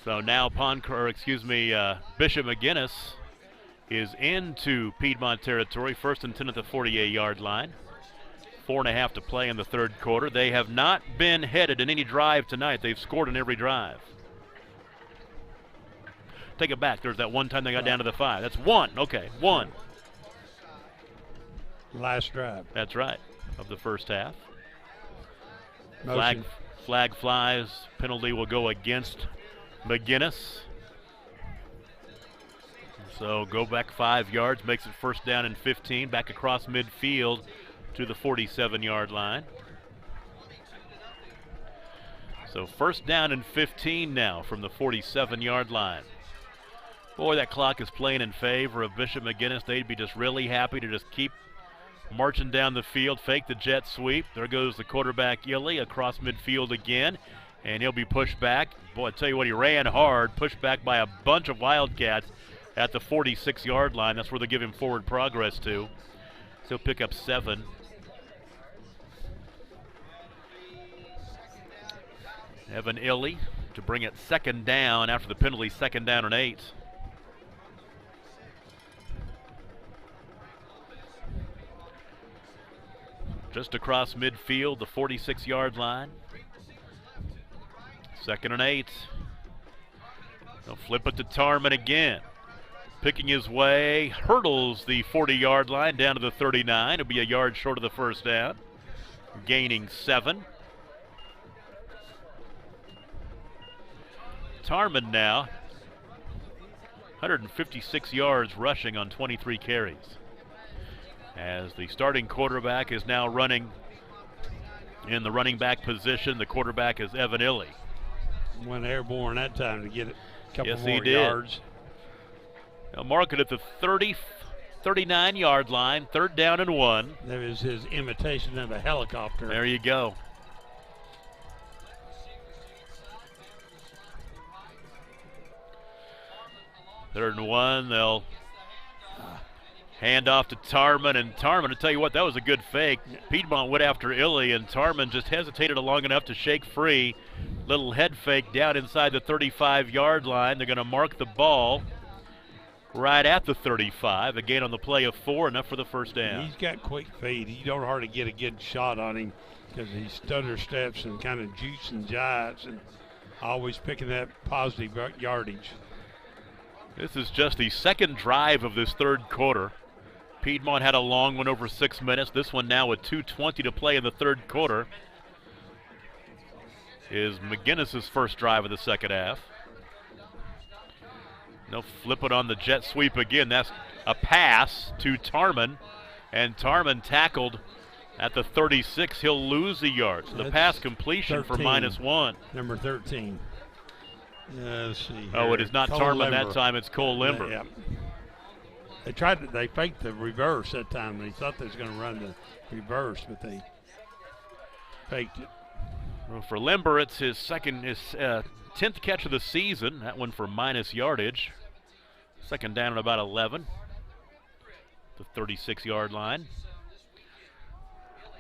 So now Bishop McGuinness is into Piedmont territory, 1st and 10 at the 48-yard line. 4.5 to play in the third quarter. They have not been headed in any drive tonight. They've scored in every drive. Take it back. There's that one time they got down to the 5. That's 1. Okay, 1. Last drive. That's right, of the first half. Motion. Flag flies. Penalty will go against McGuinness. So go back 5 yards, makes it 1st down and 15, back across midfield to the 47-yard line. So 1st down and 15 now from the 47-yard line. Boy, that clock is playing in favor of Bishop McGuinness. They'd be just really happy to just keep marching down the field, fake the jet sweep. There goes the quarterback, Illy, across midfield again, and he'll be pushed back. Boy, I tell you what, he ran hard, pushed back by a bunch of Wildcats at the 46-yard line. That's where they give him forward progress to. So he'll pick up 7. Evan Illy to bring it 2nd down after the penalty, 2nd down and 8. Just across midfield, the 46-yard line. 2nd and 8. They'll flip it to Tarman again. Picking his way, hurdles the 40-yard line down to the 39. It'll be a yard short of the 1st down. Gaining 7. Tarman now, 156 yards rushing on 23 carries. As the starting quarterback is now running in the running back position, the quarterback is Evan Illy. Went airborne that time to get a couple more yards. Now mark it at the 39-yard line, 3rd down and 1. There is his imitation of a helicopter. There you go. Third and 1, they'll hand off to Tarman, and Tarman, to tell you what, that was a good fake. Piedmont went after Illy, and Tarman just hesitated long enough to shake free. Little head fake down inside the 35-yard line. They're going to mark the ball right at the 35. A gain on the play of 4, enough for the 1st down. He's got quick feet. You don't hardly get a good shot on him because he stutter steps and kind of jukes and jives and always picking that positive yardage. This is just the 2nd drive of this 3rd quarter. Piedmont had a long one over 6 minutes. This one now with 2:20 to play in the 3rd quarter is McGuinness's 1st drive of the 2nd half. They'll flip it on the jet sweep again. That's a pass to Tarman, and Tarman tackled at the 36. He'll lose the yards. So the pass completion 13, for -1. Number 13. Let's see here. Oh, it is not Cole Tarman Limber. that time. It's Cole Limber. Yeah. They faked the reverse that time. They thought they was going to run the reverse, but they faked it. Well, for Limber, it's his 10th catch of the season. That one for minus yardage. 2nd down and about 11. The 36-yard line.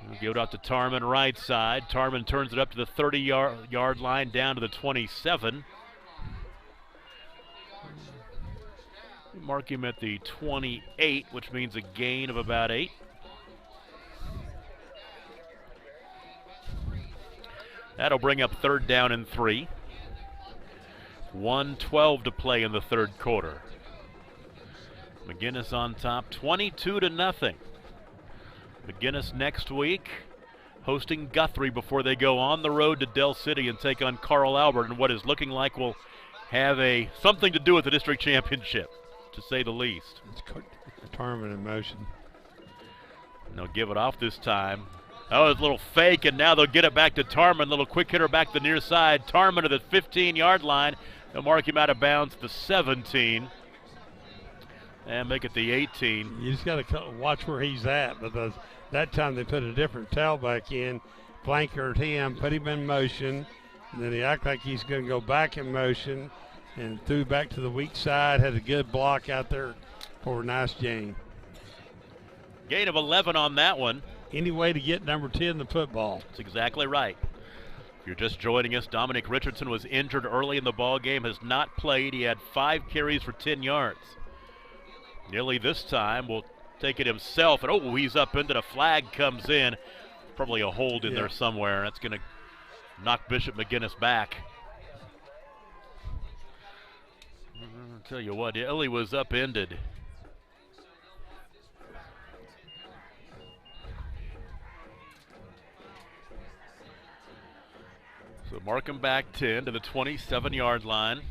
We'll give it out to Tarman right side. Tarman turns it up to the 30-yard line, down to the 27. Mark him at the 28, which means a gain of about 8. That'll bring up 3rd down and 3. 1:12 to play in the 3rd quarter. McGuinness on top, 22-0. McGuinness next week hosting Guthrie before they go on the road to Del City and take on Carl Albert in what is looking like will have something to do with the district championship, to say the least. It's Tarman in motion. And they'll give it off this time. Oh, it's a little fake, and now they'll get it back to Tarman. Little quick hitter back to the near side. Tarman to the 15-yard line. They'll mark him out of bounds to the 17. And make it the 18. You just got to watch where he's at, because that time they put a different tailback in, flankered him, put him in motion, and then he acted like he's going to go back in motion and threw back to the weak side, had a good block out there for a nice gain. Gain of 11 on that one. Any way to get number 10 in the football. That's exactly right. If you're just joining us, Dominic Richardson was injured early in the ball game, has not played. He had 5 carries for 10 yards. Nearly this time will take it himself, and oh, he's up into the flag, comes in. Probably a hold in there somewhere. That's going to knock Bishop McGuinness back. I'll tell you what, Illy was upended. So mark him back 10 to the 27-yard line.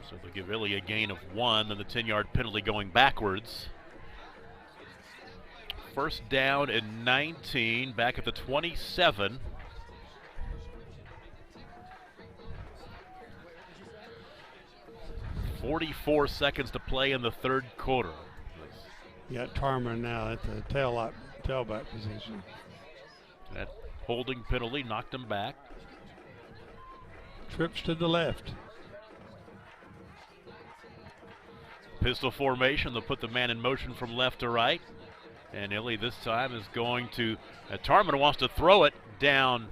So they'll give Illy a gain of 1 and the 10-yard penalty going backwards. First down and 19, back at the 27. .44 seconds to play in the third quarter. You got Tarman now at the tailback position. That holding penalty knocked him back. Trips to the left. Pistol formation, they'll put the man in motion from left to right. And Illy this time is going to, Tarman wants to throw it down.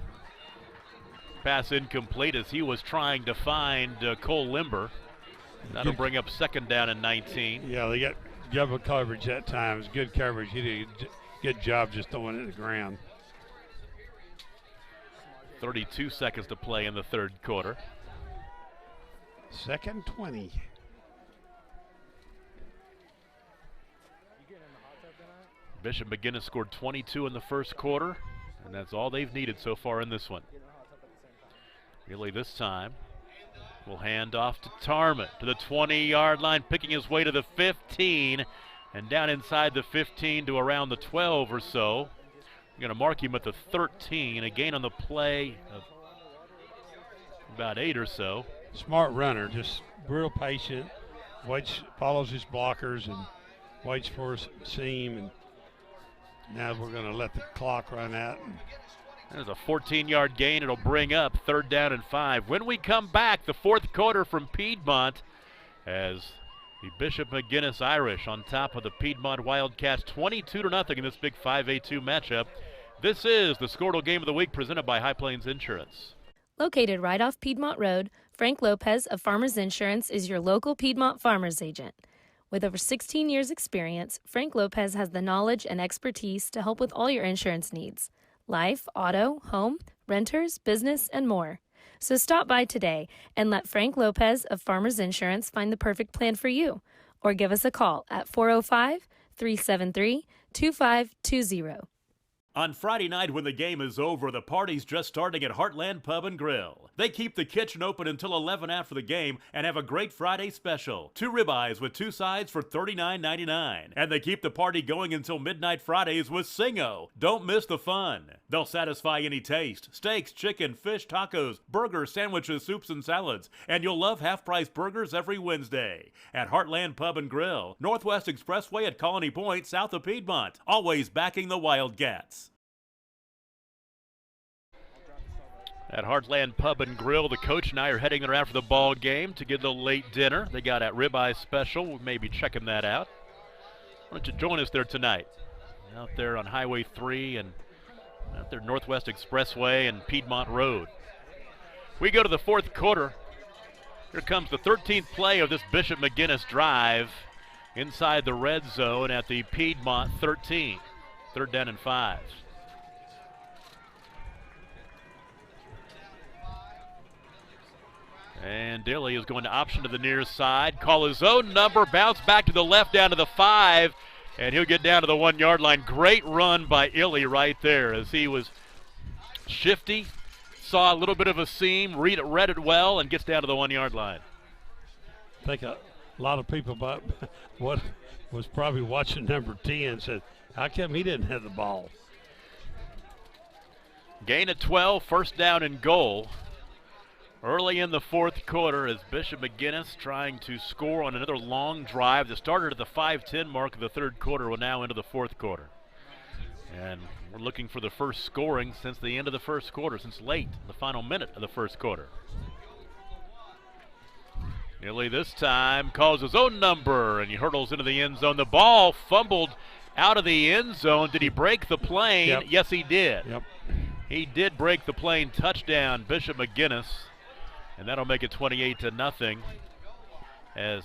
Pass incomplete as he was trying to find Cole Limber. That'll bring up second down and 19. Yeah, they got double coverage that time. It's good coverage. He did a good job just throwing it to the ground. 32 seconds to play in the third quarter. Second 20. Bishop McGuinness scored 22 in the first quarter, and that's all they've needed so far in this one. Illy this time will hand off to Tarman to the 20-yard line, picking his way to the 15, and down inside the 15 to around the 12 or so. We're going to mark him at the 13, a gain on the play of about 8 or so. Smart runner, just real patient, waits, follows his blockers, and waits for a seam. And now we're going to let the clock run out. There's a 14-yard gain. It'll bring up third down and 5. When we come back, the fourth quarter from Piedmont, as the Bishop McGuinness Irish on top of the Piedmont Wildcats 22-0 in this big 5A2 matchup. This is the Squirtle Game of the Week presented by High Plains Insurance. Located right off Piedmont Road, Frank Lopez of Farmers Insurance is your local Piedmont farmers agent. With over 16 years' experience, Frank Lopez has the knowledge and expertise to help with all your insurance needs. Life, auto, home, renters, business, and more. So stop by today and let Frank Lopez of Farmers Insurance find the perfect plan for you. Or give us a call at 405-373-2520. On Friday night when the game is over, the party's just starting at Heartland Pub and Grill. They keep the kitchen open until 11 after the game and have a great Friday special. 2 ribeyes with 2 sides for $39.99. And they keep the party going until midnight Fridays with Singo. Don't miss the fun. They'll satisfy any taste. Steaks, chicken, fish, tacos, burgers, sandwiches, soups, and salads. And you'll love half-price burgers every Wednesday. At Heartland Pub and Grill, Northwest Expressway at Colony Point, south of Piedmont. Always backing the Wildcats. At Heartland Pub and Grill, the coach and I are heading there after the ball game to get a little late dinner. They got a ribeye special. We may be checking that out. Why don't you join us there tonight? Out there on Highway 3 and out there Northwest Expressway and Piedmont Road. We go to the fourth quarter. Here comes the 13th play of this Bishop McGuinness drive inside the red zone at the Piedmont 13. Third down and 5. And Dilly is going to option to the near side, call his own number, bounce back to the left down to the 5, and he'll get down to the 1-yard line. Great run by Illy right there as he was shifty, saw a little bit of a seam, read it well, and gets down to the 1-yard line. I think a lot of people about what was probably watching number 10 said, how come he didn't have the ball? Gain of 12, first down and goal. Early in the fourth quarter as Bishop McGuinness trying to score on another long drive that started at the 5:10 mark of the third quarter. We're now into the fourth quarter. And we're looking for the first scoring since the end of the first quarter, since late in the final minute of the first quarter. Illy this time calls his own number, and he hurdles into the end zone. The ball fumbled out of the end zone. Did he break the plane? Yep. Yes, he did. Yep. He did break the plane. Touchdown, Bishop McGuinness. And that'll make it 28-0 as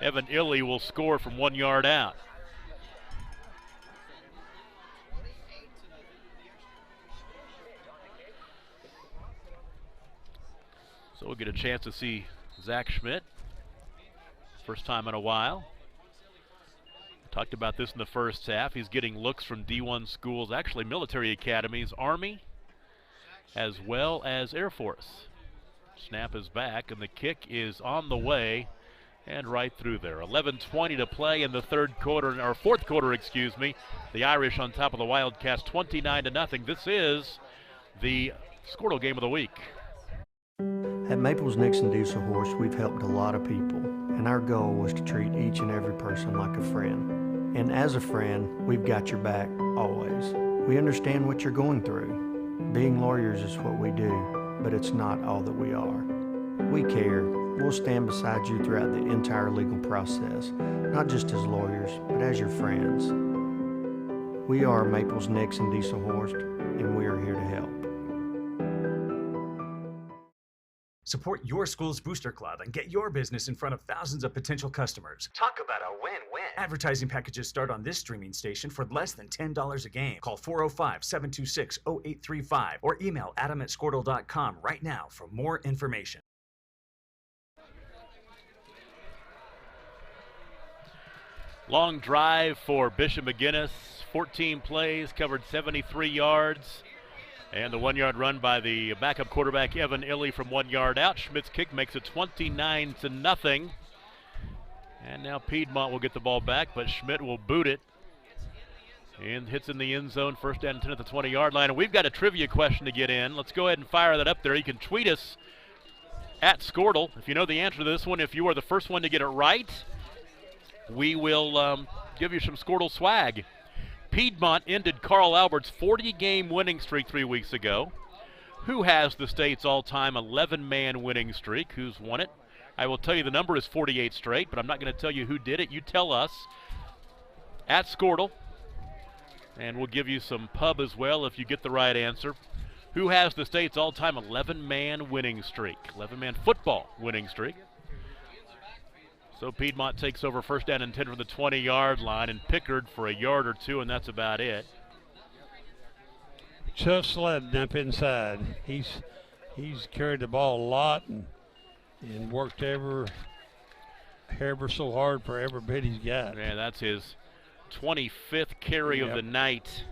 Evan Illy will score from 1 yard out. So we'll get a chance to see Zach Schmidt. First time in a while. Talked about this in the first half. He's getting looks from D1 schools, actually military academies, Army, as well as Air Force. Snap is back, and the kick is on the way and right through there. 11:20 to play in the fourth quarter, excuse me. The Irish on top of the Wildcats, 29-0. This is the Squirtle game of the week. At Maples Nixon Diesel Horse, we've helped a lot of people, and our goal was to treat each and every person like a friend. And as a friend, we've got your back always. We understand what you're going through. Being lawyers is what we do, but it's not all that we are. We care. We'll stand beside you throughout the entire legal process, not just as lawyers, but as your friends. We are Maples Nixon Diesel Horse, and we are here to help. Support your school's booster club and get your business in front of thousands of potential customers. Talk about a win-win. Advertising packages start on this streaming station for less than $10 a game. Call 405-726-0835 or email adam@squirtle.com right now for more information. Long drive for Bishop McGuinness. 14 plays, covered 73 yards. And the 1 yard run by the backup quarterback, Evan Illy, from 1 yard out. Schmidt's kick makes it 29-0. And now Piedmont will get the ball back, but Schmidt will boot it. And hits in the end zone, first down and 10 at the 20 yard line. And we've got a trivia question to get in. Let's go ahead and fire that up there. You can tweet us at Squirtle if you know the answer to this one. If you are the first one to get it right, we will give you some Squirtle swag. Piedmont ended Carl Albert's 40-game winning streak 3 weeks ago. Who has the state's all-time 11-man winning streak? Who's won it? I will tell you the number is 48 straight, but I'm not going to tell you who did it. You tell us at Squirtle, and we'll give you some pub as well if you get the right answer. Who has the state's all-time 11-man winning streak? 11-man football winning streak. So Piedmont takes over first down and 10 from the 20-yard line, and Pickard for a yard or two, and that's about it. Chuck Sledden up inside. He's carried the ball a lot and worked ever so hard for every bit he's got. Yeah, that's his 25th carry of the night.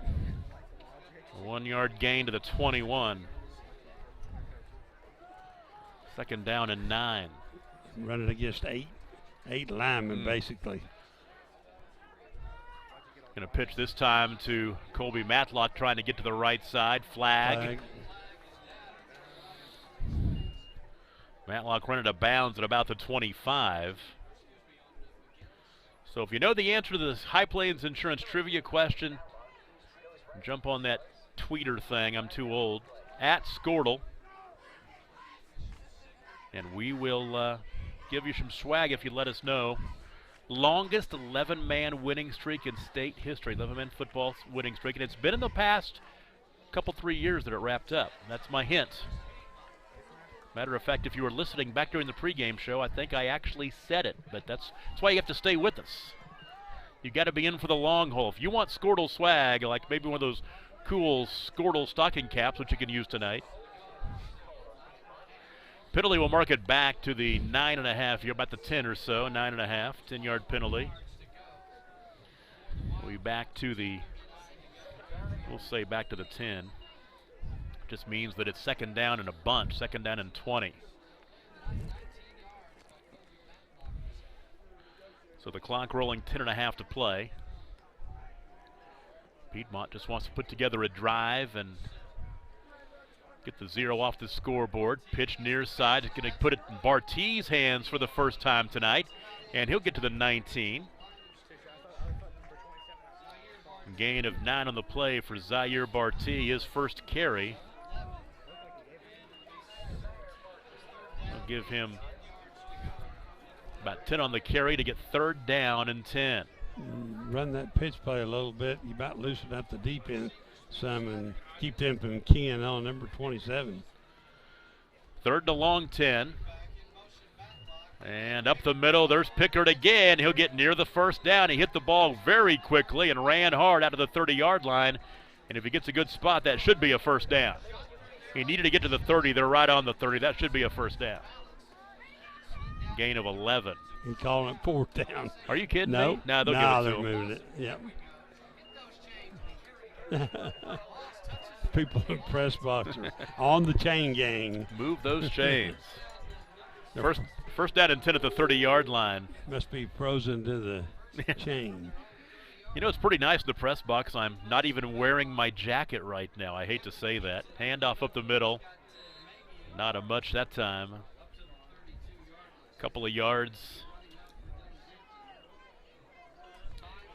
A 1 yard gain to the 21. Second down and 9. Running against eight linemen, basically. Going to pitch this time to Colby Matlock, trying to get to the right side. Flag. Matlock running out of bounds at about the 25. So if you know the answer to this High Plains Insurance trivia question, jump on that tweeter thing. I'm too old. At Squirtle. And we will give you some swag if you let us know. Longest 11-man winning streak in state history, 11-man football winning streak. And it's been in the past couple, 3 years that it wrapped up. That's my hint. Matter of fact, if you were listening back during the pregame show, I think I actually said it. But that's why you have to stay with us. You got to be in for the long haul. If you want Squirtle swag, like maybe one of those cool Squirtle stocking caps, which you can use tonight, penalty will mark it back to the 9.5. You're about the 10 or so, 9.5, 10-yard penalty. We'll be back to the, we'll say back to the 10. Just means that it's second down and a bunch, second down and 20. So the clock rolling, 10.5 to play. Piedmont just wants to put together a drive and get the 0 off the scoreboard. Pitch near side. It's going to put it in Barty's hands for the first time tonight. And he'll get to the 19. Gain of 9 on the play for Zaire Barty, his first carry. We'll give him About 10 on the carry to get 3rd down and 10. Run that pitch play a little bit. You might loosen up the deep end some and keep them from keying on number 27. 3rd to long 10. And up the middle, there's Pickard again. He'll get near the 1st down. He hit the ball very quickly and ran hard out of the 30-yard line. And if he gets a good spot, that should be a 1st down. He needed to get to the 30. They're right on the 30. That should be a 1st down. Gain of 11. He's calling it 4th down. Are you kidding no. me? No, they'll they're give it to him. moving it. Yep. People in press box are on the chain gang. Move those chains. First down and 10 at the 30-yard line. Must be frozen to the chain. You know, it's pretty nice in the press box. I'm not even wearing my jacket right now. I hate to say that. Handoff up the middle. Not a much that time. Couple of yards.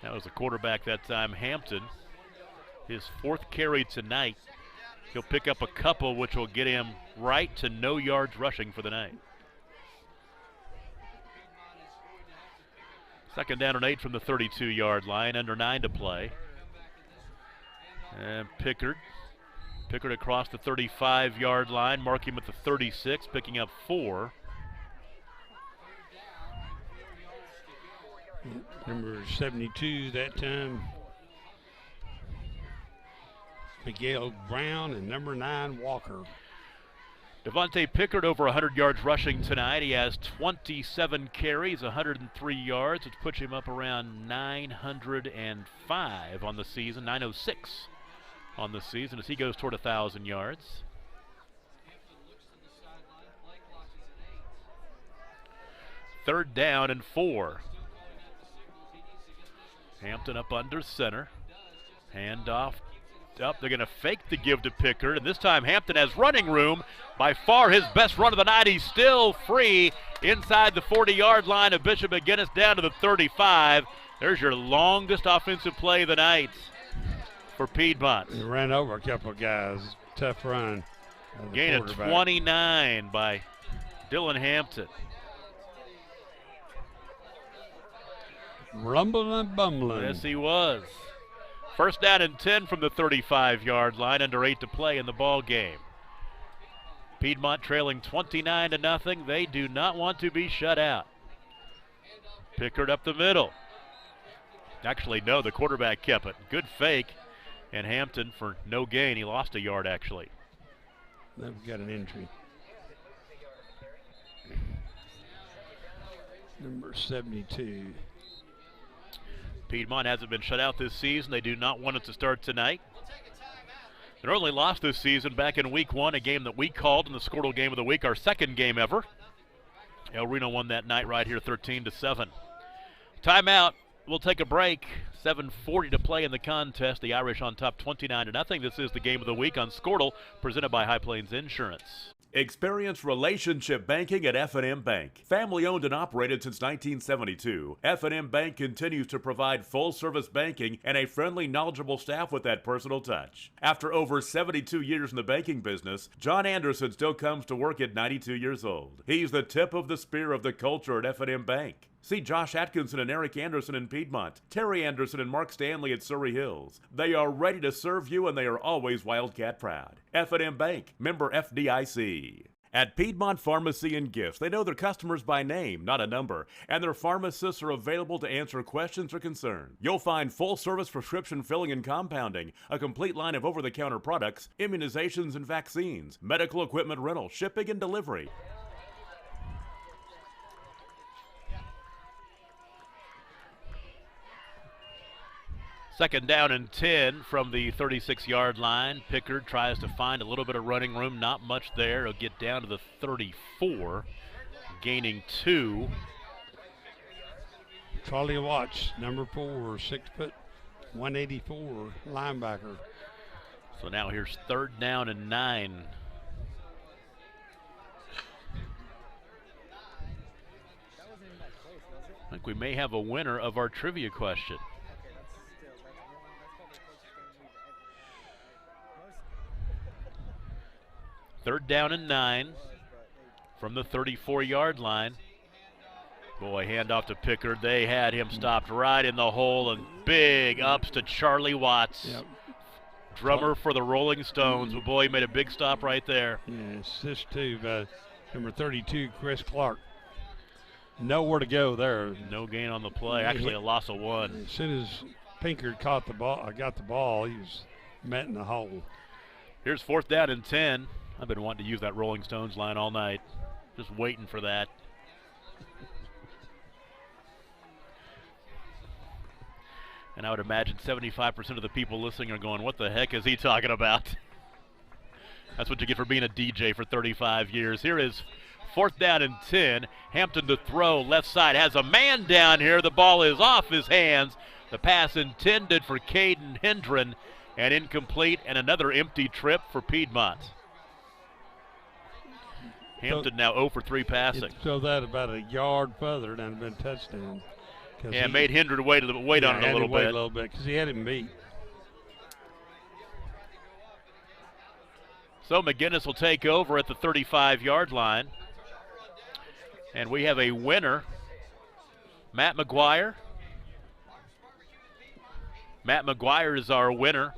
That was the quarterback that time, Hampton. His 4th carry tonight. He'll pick up a couple, which will get him right to no yards rushing for the night. 2nd down and 8 from the 32-yard line, under 9 to play. And Pickard across the 35-yard line, mark him at the 36, picking up 4. Number 72 that time, Miguel Brown, and number 9, Walker. Devontae Pickard over 100 yards rushing tonight. He has 27 carries, 103 yards, which puts him up around 905 on the season, 906 on the season as he goes toward 1,000 yards. Third down and 4. Hampton up under center. Handoff up. They're going to fake the give to Pickard, and this time Hampton has running room. By far his best run of the night. He's still free inside the 40-yard line of Bishop McGuinness down to the 35. There's your longest offensive play of the night for Piedmont. He ran over a couple of guys. Tough run. Gain of 29 by Dylan Hampton. Rumbling and bumbling. Yes, he was. First down and 10 from the 35-yard line, under 8 to play in the ball game. Piedmont trailing 29-0. They do not want to be shut out. Pickard up the middle. Actually, no, the quarterback kept it. Good fake, and Hampton for no gain. He lost a yard, actually. They've got an injury. Number 72. Piedmont hasn't been shut out this season. They do not want it to start tonight. Their only loss this season back in week 1, a game that we called in the Squirtle Game of the Week, our second game ever. El Reno won that night right here 13-7. Timeout. We'll take a break. 7:40 to play in the contest. The Irish on top 29-0. This is the Game of the Week on Squirtle, presented by High Plains Insurance. Experience relationship banking at F&M Bank. Family owned and operated since 1972, F&M Bank continues to provide full-service banking and a friendly, knowledgeable staff with that personal touch. After over 72 years in the banking business, John Anderson still comes to work at 92 years old. He's the tip of the spear of the culture at F&M Bank. See Josh Atkinson and Eric Anderson in Piedmont, Terry Anderson and Mark Stanley at Surrey Hills. They are ready to serve you, and they are always Wildcat proud. F&M Bank, member FDIC. At Piedmont Pharmacy and Gifts, they know their customers by name, not a number, and their pharmacists are available to answer questions or concerns. You'll find full-service prescription filling and compounding, a complete line of over-the-counter products, immunizations and vaccines, medical equipment rental, shipping and delivery. Second down and 10 from the 36-yard line. Pickard tries to find a little bit of running room. Not much there. He'll get down to the 34, gaining 2. Charlie Watts, number 4, 6 foot, 184 linebacker. So now here's third down and 9. I think we may have a winner of our trivia question. Third down and 9 from the 34-yard line. Boy, handoff to Pickard. They had him stopped right in the hole, and big ups to Charlie Watts. Yep. Drummer for the Rolling Stones. But boy, he made a big stop right there. Yeah, assist to number 32, Chris Clark. Nowhere to go there. No gain on the play. Actually, a loss of 1. As soon as Pinkard got the ball, he was met in the hole. Here's 4th down and 10. I've been wanting to use that Rolling Stones line all night. Just waiting for that. And I would imagine 75% of the people listening are going, what the heck is he talking about? That's what you get for being a DJ for 35 years. Here is 4th down and 10. Hampton to throw, left side, has a man down here. The ball is off his hands. The pass intended for Caden Hendren, and incomplete, and another empty trip for Piedmont. Hampton now 0 for 3 passing. So that about a yard further, and been touchdown. Yeah, made Hendren wait on it a little bit. A little bit because he had him beat. So McGuinness will take over at the 35-yard line. And we have a winner, Matt McGuire. Matt McGuire is our winner,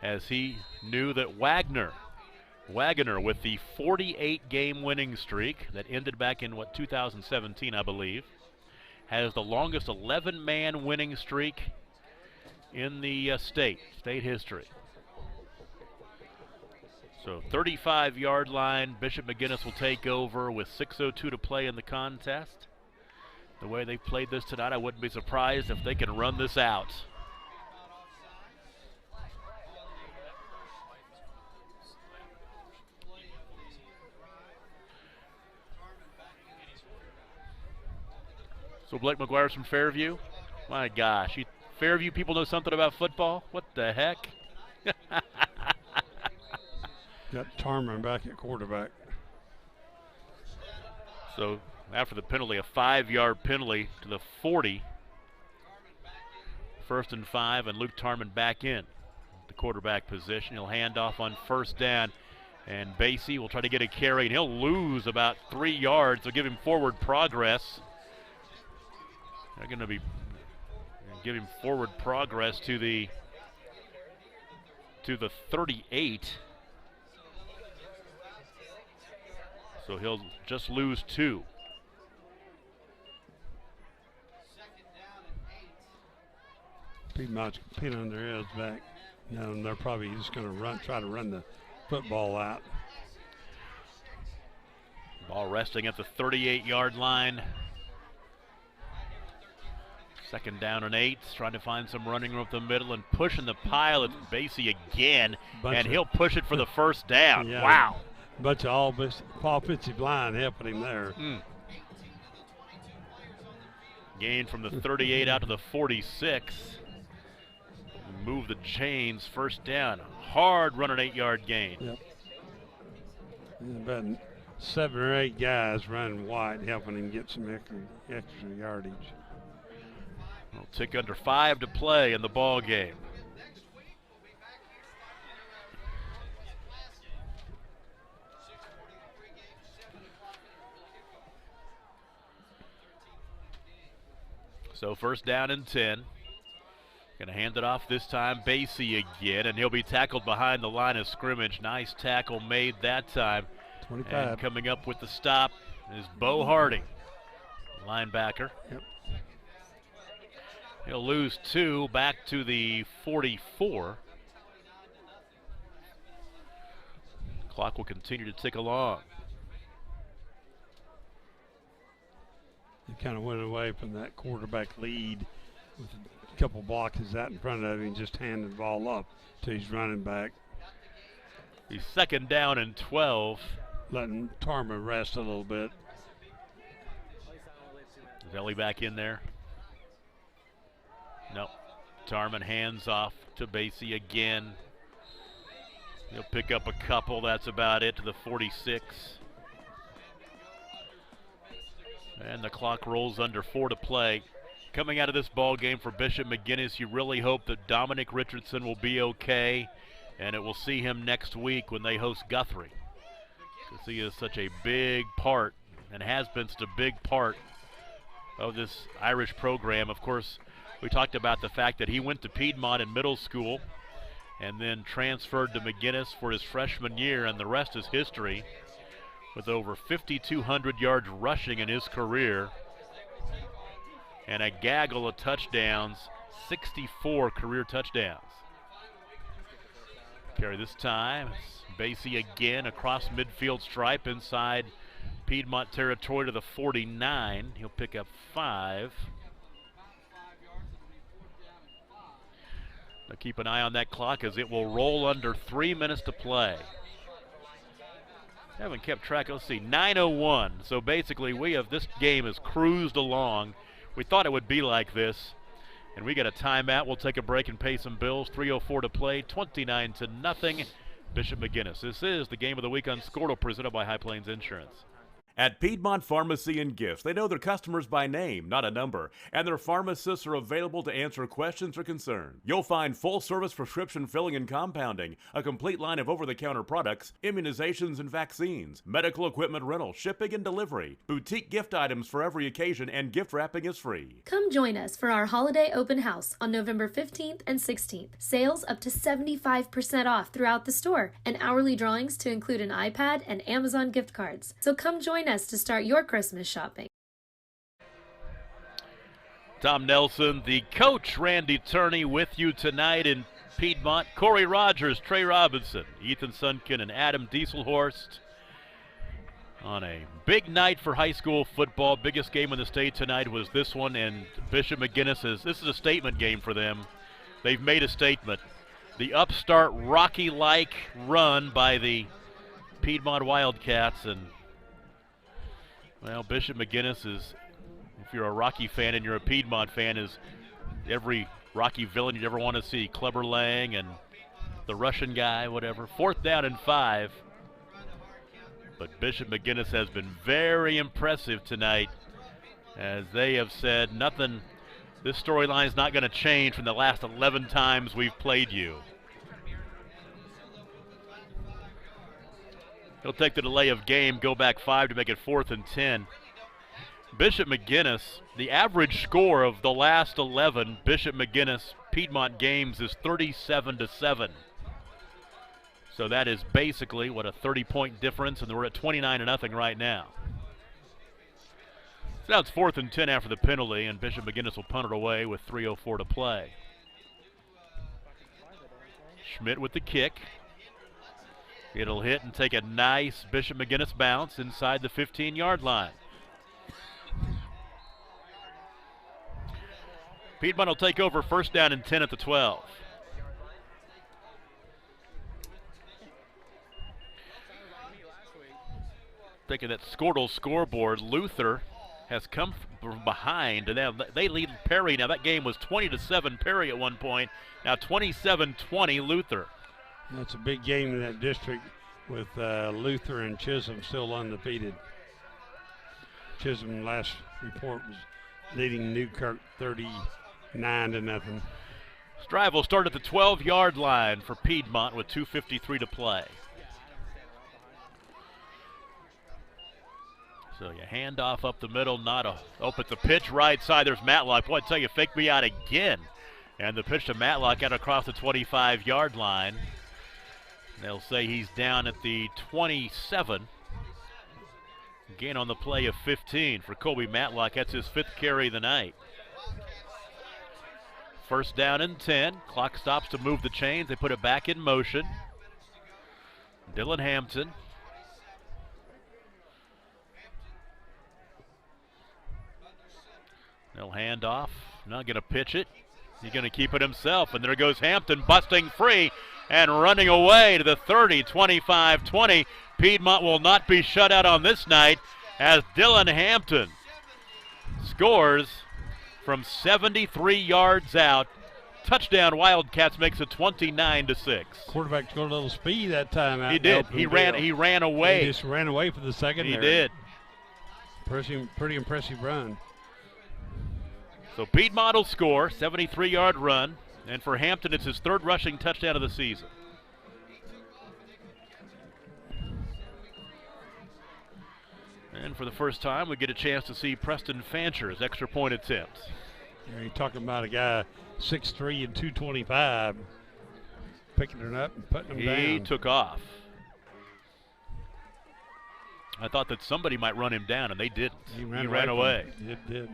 as he knew that Wagner with the 48-game winning streak that ended back in, 2017, I believe, has the longest 11-man winning streak in the state history. So 35-yard line, Bishop McGuinness will take over with 6:02 to play in the contest. The way they played this tonight, I wouldn't be surprised if they can run this out. So Blake McGuire's from Fairview? My gosh, Fairview people know something about football? What the heck? Got Tarman back at quarterback. So after the penalty, a 5-yard penalty to the 40. 1st and 5, and Luke Tarman back in the quarterback position. He'll hand off on 1st down, and Basie will try to get a carry, and he'll lose about 3 yards. They'll give him forward progress. They're going to give him forward progress to the 38. So he'll just lose 2. Piedmont's pinning their heads back. And they're probably just going to try to run the football out. Ball resting at the 38-yard line. 2nd down and 8, trying to find some running room up the middle and pushing the pile. It's Basie again, and he'll push it for the 1st down. Yeah, wow. Bunch of all offensive line helping him there. Gain from the 38 out to the 46. Move the chains, 1st down. Hard run, an 8-yard gain. Yep. About 7 or 8 guys running wide helping him get some extra yardage. We'll tick under 5 to play in the ball game. So 1st down and 10. Going to hand it off this time, Basie again, and he'll be tackled behind the line of scrimmage. Nice tackle made that time. 25. And coming up with the stop is Bo Harding, linebacker. Yep. He'll lose 2 back to the 44. Clock will continue to tick along. He kind of went away from that quarterback lead with a couple blockers out in front of him, just handing the ball up to his running back. He's 2nd down and 12. Letting Tarman rest a little bit. Is Ellie back in there? No. Tarman hands off to Basie again. He'll pick up a couple. That's about it to the 46. And the clock rolls under 4 to play. Coming out of this ball game for Bishop McGuinness, you really hope that Dominic Richardson will be okay, and it will see him next week when they host Guthrie. Because he is such a big part, and has been such a big part of this Irish program. Of course, we talked about the fact that he went to Piedmont in middle school and then transferred to McGuinness for his freshman year, and the rest is history, with over 5,200 yards rushing in his career and a gaggle of touchdowns, 64 career touchdowns. Carry this time, Basie again across midfield stripe inside Piedmont territory to the 49. He'll pick up 5. Now keep an eye on that clock as it will roll under 3 minutes to play. Haven't kept track. Let's see, 9:01. So basically, this game has cruised along. We thought it would be like this, and we got a timeout. We'll take a break and pay some bills. 3:04 to play, 29-0. Bishop McGuinness. This is the game of the week on Squirtle, presented by High Plains Insurance. At Piedmont Pharmacy and Gifts, they know their customers by name, not a number, and their pharmacists are available to answer questions or concerns. You'll find full-service prescription filling and compounding, a complete line of over-the-counter products, immunizations and vaccines, medical equipment rental, shipping and delivery, boutique gift items for every occasion, and gift wrapping is free. Come join us for our holiday open house on November 15th and 16th. Sales up to 75% off throughout the store, and hourly drawings to include an iPad and Amazon gift cards. So come join us to start your Christmas shopping. Tom Nelson, the coach, Randy Turney, with you tonight in Piedmont. Corey Rogers, Trey Robinson, Ethan Sunkin, and Adam Dieselhorst on a big night for high school football. Biggest game in the state tonight was this one, and Bishop McGuinness this is a statement game for them. They've made a statement. The upstart Rocky-like run by the Piedmont Wildcats, and well, Bishop McGuinness is, if you're a Rocky fan and you're a Piedmont fan, is every Rocky villain you'd ever want to see. Clubber Lang and the Russian guy, whatever. 4th down and 5. But Bishop McGuinness has been very impressive tonight, as they have said nothing. This storyline is not going to change from the last 11 times we've played you. He'll take the delay of game, go back 5 to make it 4th and 10. Bishop McGuinness, the average score of the last 11 Bishop McGuinness Piedmont games is 37-7. So that is basically, what, a 30-point difference, and we're at 29-0 right now. So now it's 4th and 10 after the penalty, and Bishop McGuinness will punt it away with 3:04 to play. Schmidt with the kick. It'll hit and take a nice Bishop McGuinness bounce inside the 15-yard line. Piedmont will take over 1st down and 10 at the 12. Taking that Squirtle scoreboard, Luther has come from behind, and they lead Perry. Now that game was 20-7 Perry at one point. Now 27-20 Luther. That's a big game in that district with Luther and Chisholm still undefeated. Chisholm last report was leading Newkirk 39-0. This drive will start at the 12-yard line for Piedmont with 2:53 to play. So you hand off up the middle, it's a pitch right side. There's Matlock. Boy, I tell you, fake me out again. And the pitch to Matlock out across the 25-yard line. They'll say he's down at the 27. Gain on the play of 15 for Colby Matlock. That's his 5th carry of the night. 1st down and 10. Clock stops to move the chains. They put it back in motion. Dylan Hampton. They'll hand off. Not going to pitch it. He's going to keep it himself. And there goes Hampton busting free and running away to the 30, 25-20. Piedmont will not be shut out on this night as Dylan Hampton scores from 73 yards out. Touchdown Wildcats makes it 29-6. Quarterback showed a little speed that time. He did. He ran away. He just ran away for the secondary. He did. Pretty impressive run. So Piedmont will score, 73-yard run, and for Hampton it's his 3rd rushing touchdown of the season. And for the first time, we get a chance to see Preston Fancher's extra point attempt. You're talking about a guy 6'3" and 225, picking it up and putting him down. He took off. I thought that somebody might run him down, and they didn't. He ran away. It did.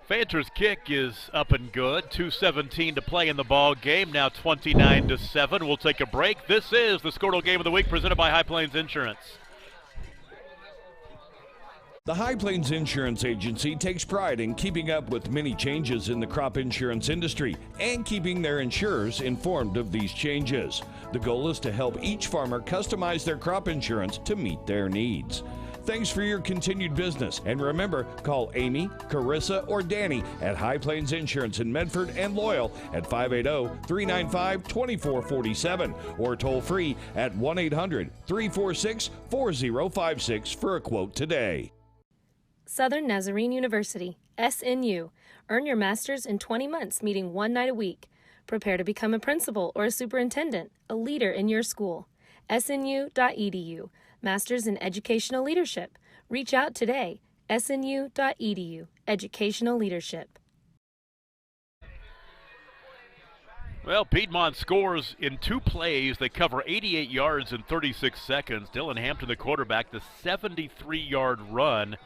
Fancher's kick is up and good. 2:17 to play in the ball game. Now 29-7. We'll take a break. This is the Squirtle Game of the Week presented by High Plains Insurance. The High Plains Insurance Agency takes pride in keeping up with many changes in the crop insurance industry and keeping their insurers informed of these changes. The goal is to help each farmer customize their crop insurance to meet their needs. Thanks for your continued business. And remember, call Amy, Carissa, or Danny at High Plains Insurance in Medford and Loyal at 580-395-2447 or toll free at 1-800-346-4056 for a quote today. Southern Nazarene University, SNU. Earn your master's in 20 months, meeting one night a week. Prepare to become a principal or a superintendent, a leader in your school. SNU.edu. Masters in Educational Leadership. Reach out today. SNU.edu. Educational Leadership. Well, Piedmont scores in 2 plays. They cover 88 yards in 36 seconds. Dylan Hampton, the quarterback, the 73-yard run.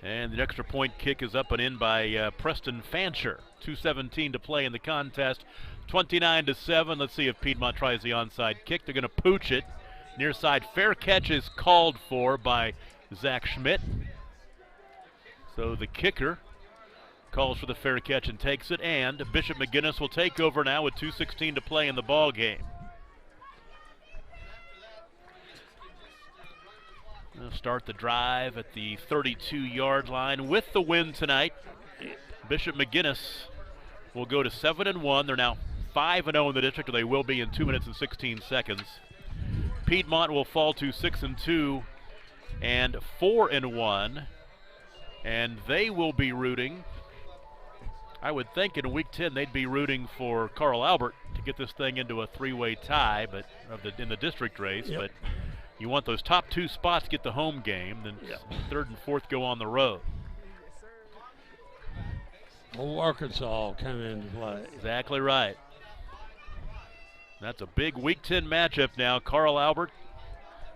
And the extra point kick is up and in by Preston Fancher. 2:17 to play in the contest. 29-7. Let's see if Piedmont tries the onside kick. They're going to pooch it. Near side, fair catch is called for by Zach Schmidt. So the kicker calls for the fair catch and takes it, and Bishop McGuinness will take over now with 2:16 to play in the ball game. They'll start the drive at the 32-yard line with the win tonight. Bishop McGuinness will go to 7-1. They're now 5-0 in the district, or they will be in 2 minutes and 16 seconds. Piedmont will fall to 6-2 and 4-1, and they will be rooting. I would think in week 10 they'd be rooting for Carl Albert to get this thing into a 3-way tie, but in the district race. Yep. But you want those top 2 spots to get the home game, then third and fourth go on the road. Old Arkansas come into play. Exactly right. That's a big week 10 matchup now. Carl Albert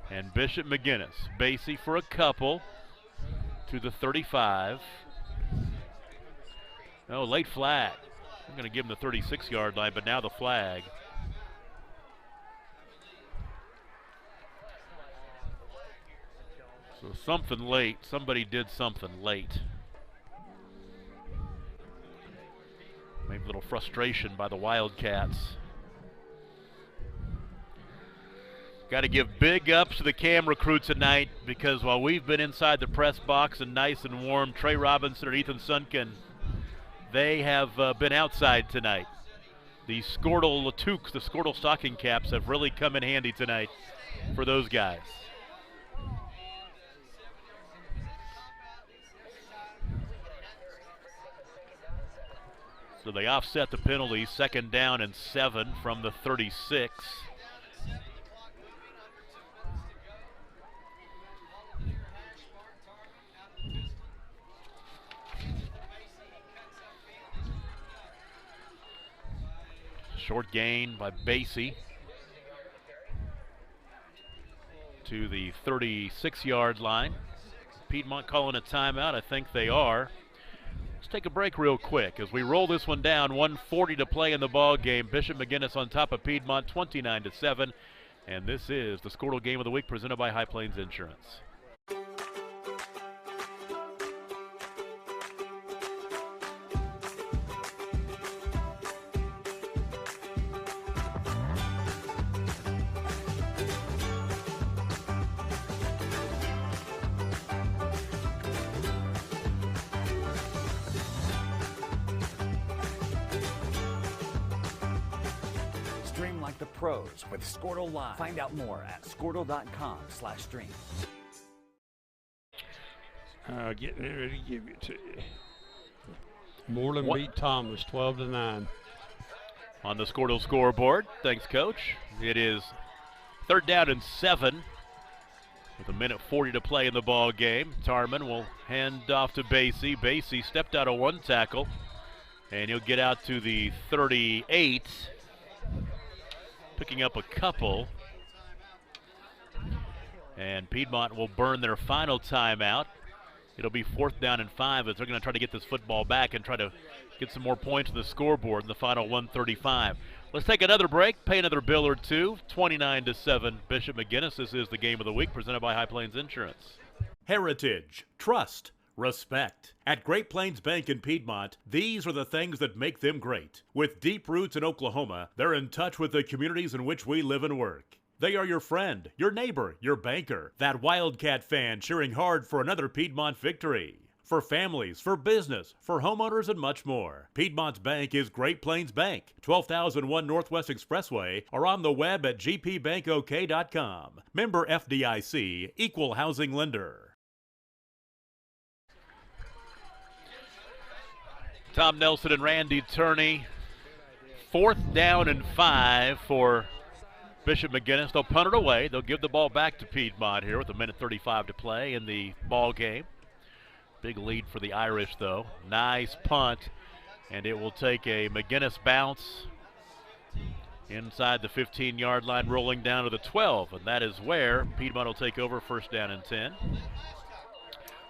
and Bishop McGuinness. Basie for a couple to the 35. Oh, late flag. I'm going to give him the 36-yard line, but now the flag. So something late. Somebody did something late. Maybe a little frustration by the Wildcats. Got to give big ups to the Cam recruits tonight, because while we've been inside the press box and nice and warm, Trey Robinson and Ethan Sunken, they have been outside tonight. The Squirtle Latoux, the Squirtle stocking caps, have really come in handy tonight for those guys. So they offset the penalty, 2nd down and 7 from the 36. Short gain by Basie to the 36-yard line. Piedmont calling a timeout. I think they are. Let's take a break real quick as we roll this one down. 1:40 to play in the ball game. Bishop McGuinness on top of Piedmont, 29-7. And this is the Squirtle Game of the Week presented by High Plains Insurance. Stream like the pros with Squirtle Live. Find out more at squirtle.com/stream. Getting ready to give it to you. Moreland beat Thomas 12-9. on the Squirtle scoreboard. Thanks, Coach. It is 3rd down and 7 with 1:40 to play in the ball game. Tarman will hand off to Basie. Basie stepped out of one tackle, and he'll get out to the 38, picking up a couple. And Piedmont will burn their final timeout. It'll be 4th down and 5 as they're going to try to get this football back and try to get some more points on the scoreboard in the final 1:35. Let's take another break, pay another bill or two. 29-7 Bishop McGuinness. This is the game of the week presented by High Plains Insurance. Heritage, trust, respect. At Great Plains Bank in Piedmont, these are the things that make them great. With deep roots in Oklahoma, they're in touch with the communities in which we live and work. They are your friend, your neighbor, your banker, that Wildcat fan cheering hard for another Piedmont victory. For families, for business, for homeowners, and much more. Piedmont's bank is Great Plains Bank, 12,001 Northwest Expressway, or on the web at gpbankok.com. Member FDIC, Equal Housing Lender. Tom Nelson and Randy Turney. 4th down and 5 for Bishop McGuinness. They'll punt it away. They'll give the ball back to Piedmont here with 1:35 to play in the ball game. Big lead for the Irish, though. Nice punt, and it will take a McGuinness bounce inside the 15-yard line, rolling down to the 12, and that is where Piedmont will take over 1st down and 10.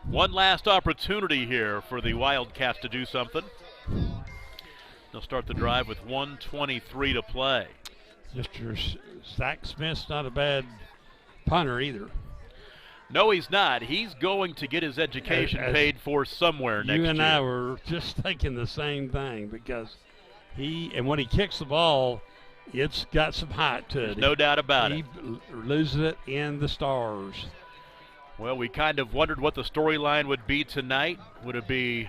One last opportunity here for the Wildcats to do something. They'll start the drive with 1:23 to play. Mr. Zach Smith's not a bad punter either. No, he's not. He's going to get his education paid for somewhere next year. You and I were just thinking the same thing, because when he kicks the ball, it's got some height to it. There's no doubt about it. He loses it in the stars. Well, we kind of wondered what the storyline would be tonight. Would it be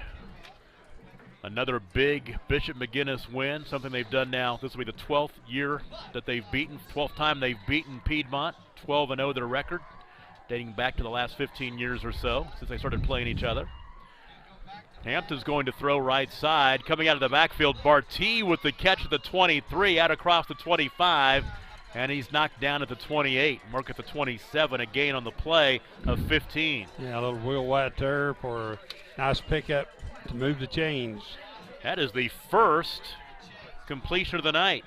another big Bishop McGuinness win, something they've done now? This will be the 12th year that they've beaten, 12th time they've beaten Piedmont, 12-0 their record, dating back to the last 15 years or so since they started playing each other. Hampton's going to throw right side. Coming out of the backfield, Bartee with the catch at the 23, out across the 25, and he's knocked down at the 28. Mark at the 27, a gain on the play of 15. Yeah, a little wheel wide turf or a nice pickup to move the chains. That is the first completion of the night.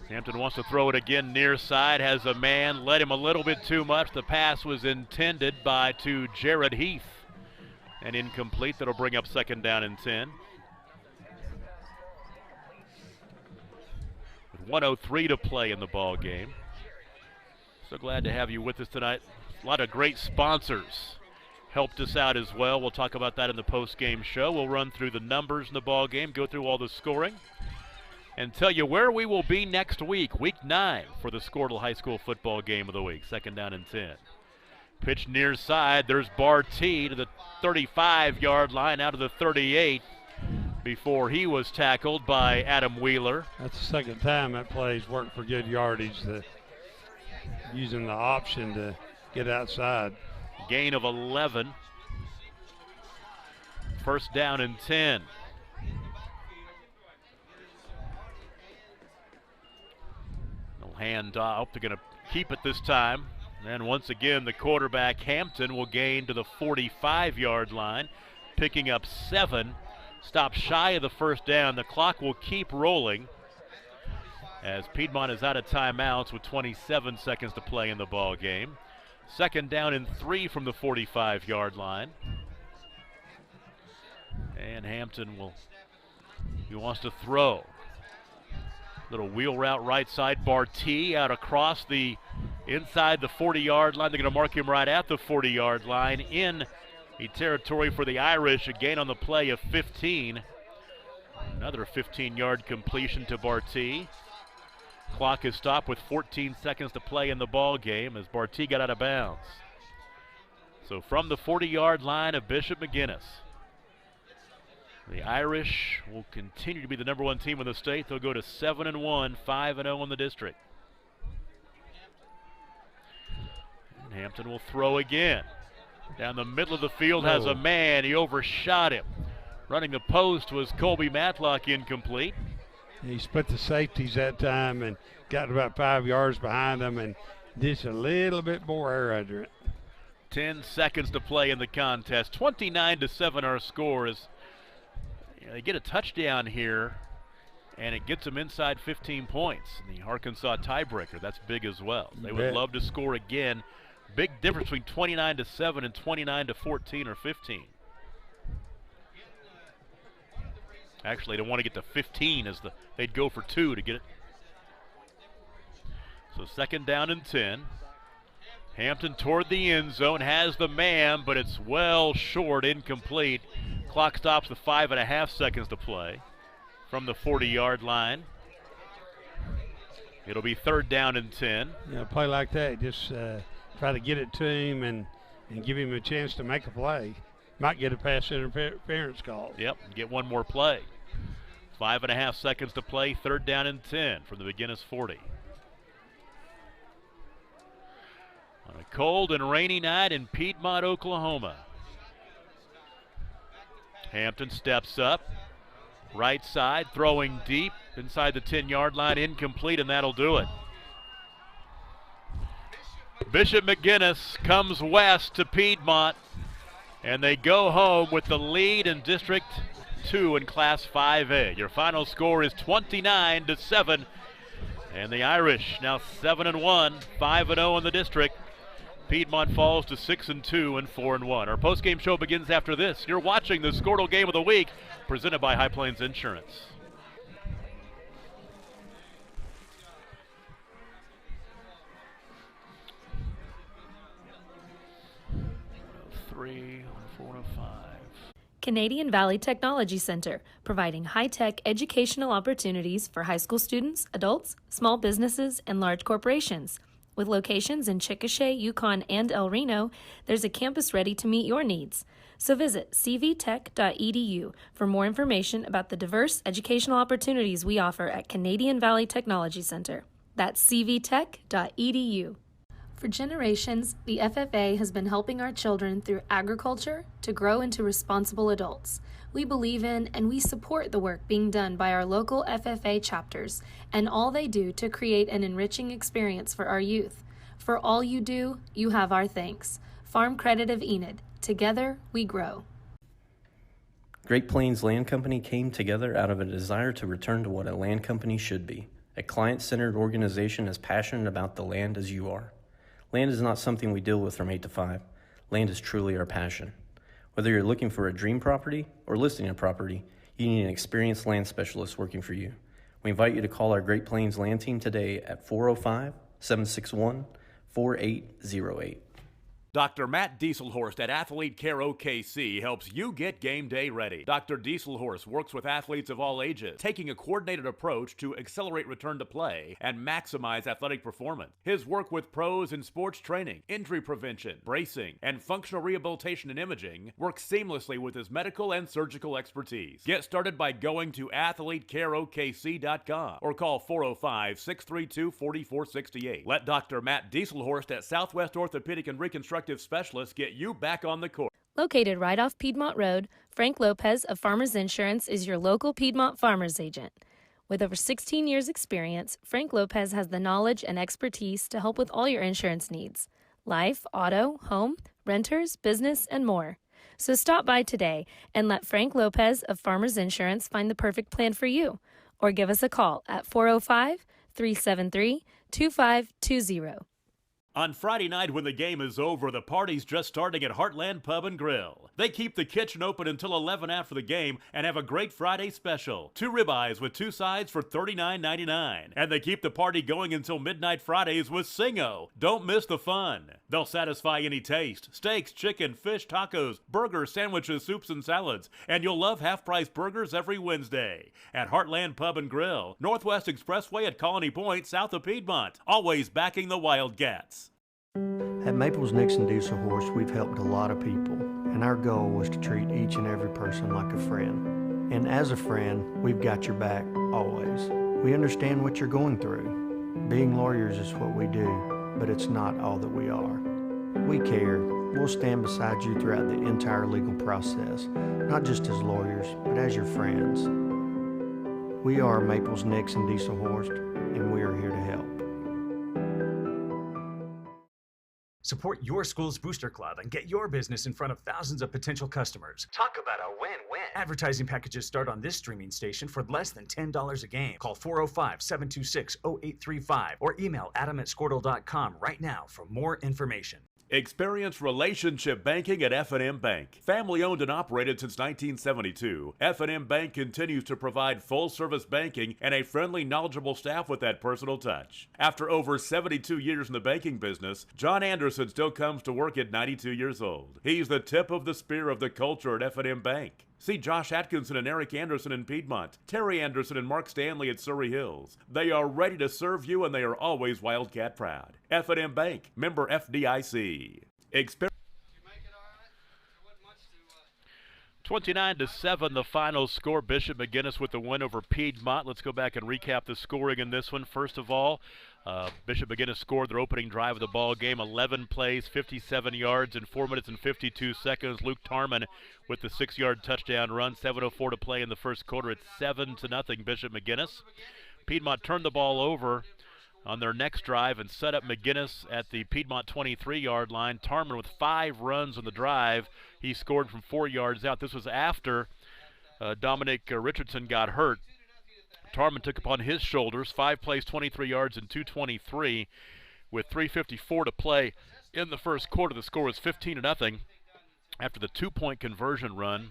Hampton wants to throw it again near side, has a man, led him a little bit too much. The pass was intended to Jared Heath, and incomplete. That'll bring up 2nd down and 10. With 1:03 to play in the ball game. So glad to have you with us tonight. A lot of great sponsors helped us out as well. We'll talk about that in the post-game show. We'll run through the numbers in the ball game, go through all the scoring, and tell you where we will be next week, week 9, for the Squirtle High School football game of the week, 2nd down and 10. Pitch near side, there's Bartee to the 35-yard line, out of the 38, before he was tackled by Adam Wheeler. That's the second time that play's worked for good yardage, using the option to get outside. Gain of 11. 1st down and 10. Hand off. They're going to keep it this time. And once again, the quarterback, Hampton, will gain to the 45-yard line, picking up 7. Stop shy of the 1st down. The clock will keep rolling as Piedmont is out of timeouts with 27 seconds to play in the ball game. 2nd down and 3 from the 45-yard line. And Hampton he wants to throw. Little wheel route right side. Bartee out across inside the 40-yard line. They're going to mark him right at the 40-yard line in the territory for the Irish. A gain on the play of 15. Another 15-yard completion to Bartee. Clock is stopped with 14 seconds to play in the ball game as Bartee got out of bounds. So from the 40-yard line of Bishop McGuinness, the Irish will continue to be the #1 team in the state. They'll go to 7-1, 5-0 in the district. Hampton will throw again. Down the middle of the field has a man. He overshot him. Running the post was Colby Matlock, incomplete. He split the safeties that time and got about 5 yards behind them and just a little bit more air under it. 10 seconds to play in the contest. 29-7 our score is. They get a touchdown here, and it gets them inside 15 points. And the Arkansas tiebreaker, that's big as well. They would love to score again. Big difference between 29-7 and 29-14 or 15. Actually, they want to get to 15 as they'd go for 2 to get it. So second down and 10. Hampton toward the end zone, has the man, but it's well short, incomplete. Clock stops with 5.5 seconds to play from the 40-yard line. It'll be third down and 10. Play like that, just try to get it to him and give him a chance to make a play. Might get a pass interference call. Yep, get one more play. 5.5 seconds to play, third down and 10 from the McGuinness 40. On a cold and rainy night in Piedmont, Oklahoma. Hampton steps up, right side, throwing deep inside the 10-yard line, incomplete, and that'll do it. Bishop McGuinness comes west to Piedmont, and they go home with the lead in District 2 in Class 5A. Your final score is 29-7, and the Irish now 7-1, 5-0 in the district. Piedmont falls to 6-2 and 4-1. Our postgame show begins after this. You're watching the Squirtle Game of the Week, presented by High Plains Insurance. Canadian Valley Technology Center, providing high-tech educational opportunities for high school students, adults, small businesses, and large corporations. With locations in Chickasha, Yukon, and El Reno, there's a campus ready to meet your needs. So visit cvtech.edu for more information about the diverse educational opportunities we offer at Canadian Valley Technology Center. That's cvtech.edu. For generations, the FFA has been helping our children through agriculture to grow into responsible adults. We believe in and we support the work being done by our local FFA chapters and all they do to create an enriching experience for our youth. For all you do, you have our thanks. Farm Credit of Enid. Together, we grow. Great Plains Land Company came together out of a desire to return to what a land company should be, a client-centered organization as passionate about the land as you are. Land is not something we deal with from 8 to 5. Land is truly our passion. Whether you're looking for a dream property or listing a property, you need an experienced land specialist working for you. We invite you to call our Great Plains Land Team today at 405-761-4808. Dr. Matt Dieselhorst at Athlete Care OKC helps you get game day ready. Dr. Dieselhorst works with athletes of all ages, taking a coordinated approach to accelerate return to play and maximize athletic performance. His work with pros in sports training, injury prevention, bracing, and functional rehabilitation and imaging works seamlessly with his medical and surgical expertise. Get started by going to athletecareokc.com or call 405-632-4468. Let Dr. Matt Dieselhorst at Southwest Orthopedic and Reconstructive Specialists get you back on the court. Located right off Piedmont Road, Frank Lopez of Farmers Insurance is your local Piedmont farmers agent. With over 16 years' experience, Frank Lopez has the knowledge and expertise to help with all your insurance needs: life, auto, home, renters, business, and more. So stop by today and let Frank Lopez of Farmers Insurance find the perfect plan for you, or give us a call at 405-373-2520. On Friday night when the game is over, the party's just starting at Heartland Pub and Grill. They keep the kitchen open until 11 after the game and have a great Friday special. 2 ribeyes with 2 sides for $39.99. And they keep the party going until midnight Fridays with Singo. Don't miss the fun. They'll satisfy any taste. Steaks, chicken, fish, tacos, burgers, sandwiches, soups, and salads. And you'll love half-price burgers every Wednesday. At Heartland Pub and Grill, Northwest Expressway at Colony Point, south of Piedmont. Always backing the Wildcats. At Maples Nixon Diesel Horse, we've helped a lot of people, and our goal was to treat each and every person like a friend. And as a friend, we've got your back, always. We understand what you're going through. Being lawyers is what we do, but it's not all that we are. We care, We'll stand beside you throughout the entire legal process, not just as lawyers, but as your friends. We are Maples, Nixon, Diesel Horst, and we are here to help. Support your school's booster club and get your business in front of thousands of potential customers. Talk about a win-win. Advertising packages start on this streaming station for less than $10 a game. Call 405-726-0835 or email adam@squirtle.com right now for more information. Experience relationship banking at F&M Bank. Family owned and operated since 1972, F&M Bank continues to provide full-service banking and a friendly, knowledgeable staff with that personal touch. After over 72 years in the banking business, John Anderson still comes to work at 92 years old. He's the tip of the spear of the culture at F&M Bank. See Josh Atkinson and Eric Anderson in Piedmont, Terry Anderson and Mark Stanley at Surrey Hills. They are ready to serve you, and they are always Wildcat proud. F&M Bank, member FDIC. 29-7, the final score. Bishop McGuinness with the win over Piedmont. Let's go back and recap the scoring in this one. First of all, Bishop McGuinness scored their opening drive of the ball game, 11 plays, 57 yards in 4 minutes and 52 seconds. Luke Tarman with the 6-yard touchdown run. 7:04 to play in the first quarter. It's 7-0 Bishop McGuinness. Piedmont turned the ball over on their next drive and set up McGuinness at the Piedmont 23-yard line. Tarman with 5 runs on the drive. He scored from 4 yards out. This was after Dominic Richardson got hurt. Tarman took upon his shoulders 5 plays, 23 yards, and 2:23 with 3:54 to play in the first quarter. The score was 15-0 after the 2-point conversion run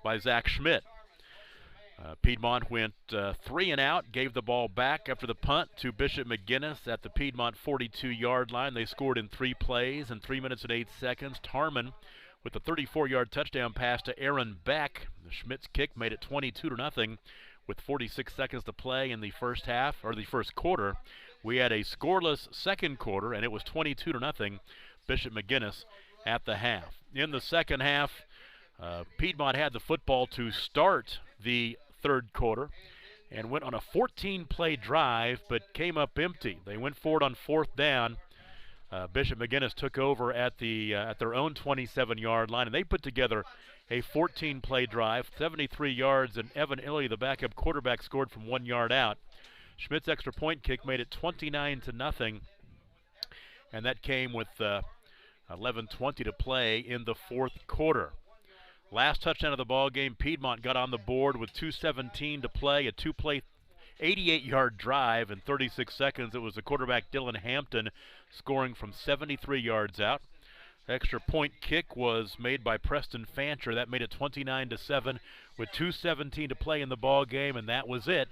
by Zach Schmidt. Piedmont went 3 and out, gave the ball back after the punt to Bishop McGuinness at the Piedmont 42-yard line. They scored in 3 plays in 3 minutes and 8 seconds. Tarman with a 34-yard touchdown pass to Aaron Beck. The Schmidt's kick made it 22-0 with 46 seconds to play in the first half, or the first quarter. We had a scoreless second quarter, and it was 22-0 Bishop McGuinness at the half. In the second half, Piedmont had the football to start the third quarter and went on a 14-play drive but came up empty. They went forward on 4th down. Bishop McGuinness took over at their own 27-yard line, and they put together a 14-play drive, 73 yards, and Evan Illey, the backup quarterback, scored from 1 yard out. Schmidt's extra point kick made it 29-0, and that came with 11:20 to play in the fourth quarter. Last touchdown of the ball game, Piedmont got on the board with 2:17 to play, a 2-play 88-yard drive in 36 seconds. It was the quarterback Dylan Hampton scoring from 73 yards out. Extra point kick was made by Preston Fancher. That made it 29-7 with 2:17 to play in the ball game, and that was it.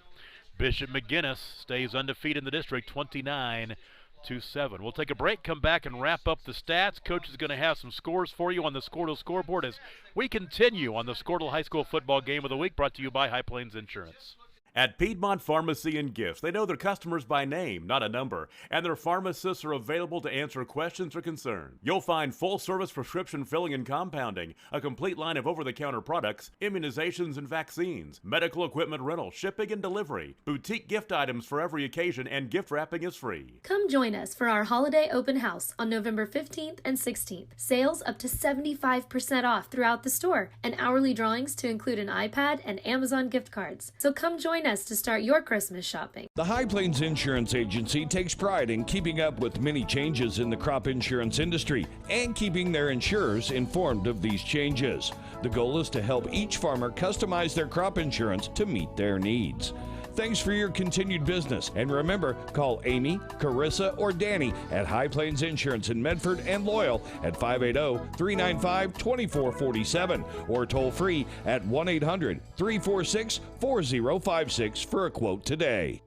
Bishop McGuinness stays undefeated in the district, 29-7. We'll take a break, come back, and wrap up the stats. Coach is going to have some scores for you on the Squirtle scoreboard as we continue on the Squirtle High School Football Game of the Week, brought to you by High Plains Insurance. At Piedmont Pharmacy and Gifts, they know their customers by name, not a number, and their pharmacists are available to answer questions or concerns. You'll find full-service prescription filling and compounding, a complete line of over-the-counter products, immunizations and vaccines, medical equipment rental, shipping and delivery, boutique gift items for every occasion, and gift wrapping is free. Come join us for our holiday open house on November 15th and 16th. Sales up to 75% off throughout the store, and hourly drawings to include an iPad and Amazon gift cards. So come join us to start your Christmas shopping. The High Plains Insurance Agency takes pride in keeping up with many changes in the crop insurance industry and keeping their insurers informed of these changes. The goal is to help each farmer customize their crop insurance to meet their needs. Thanks for your continued business, and remember, call Amy, Carissa, or Danny at High Plains Insurance in Medford and Loyal at 580-395-2447 or toll free at 1-800-346-4056 for a quote today.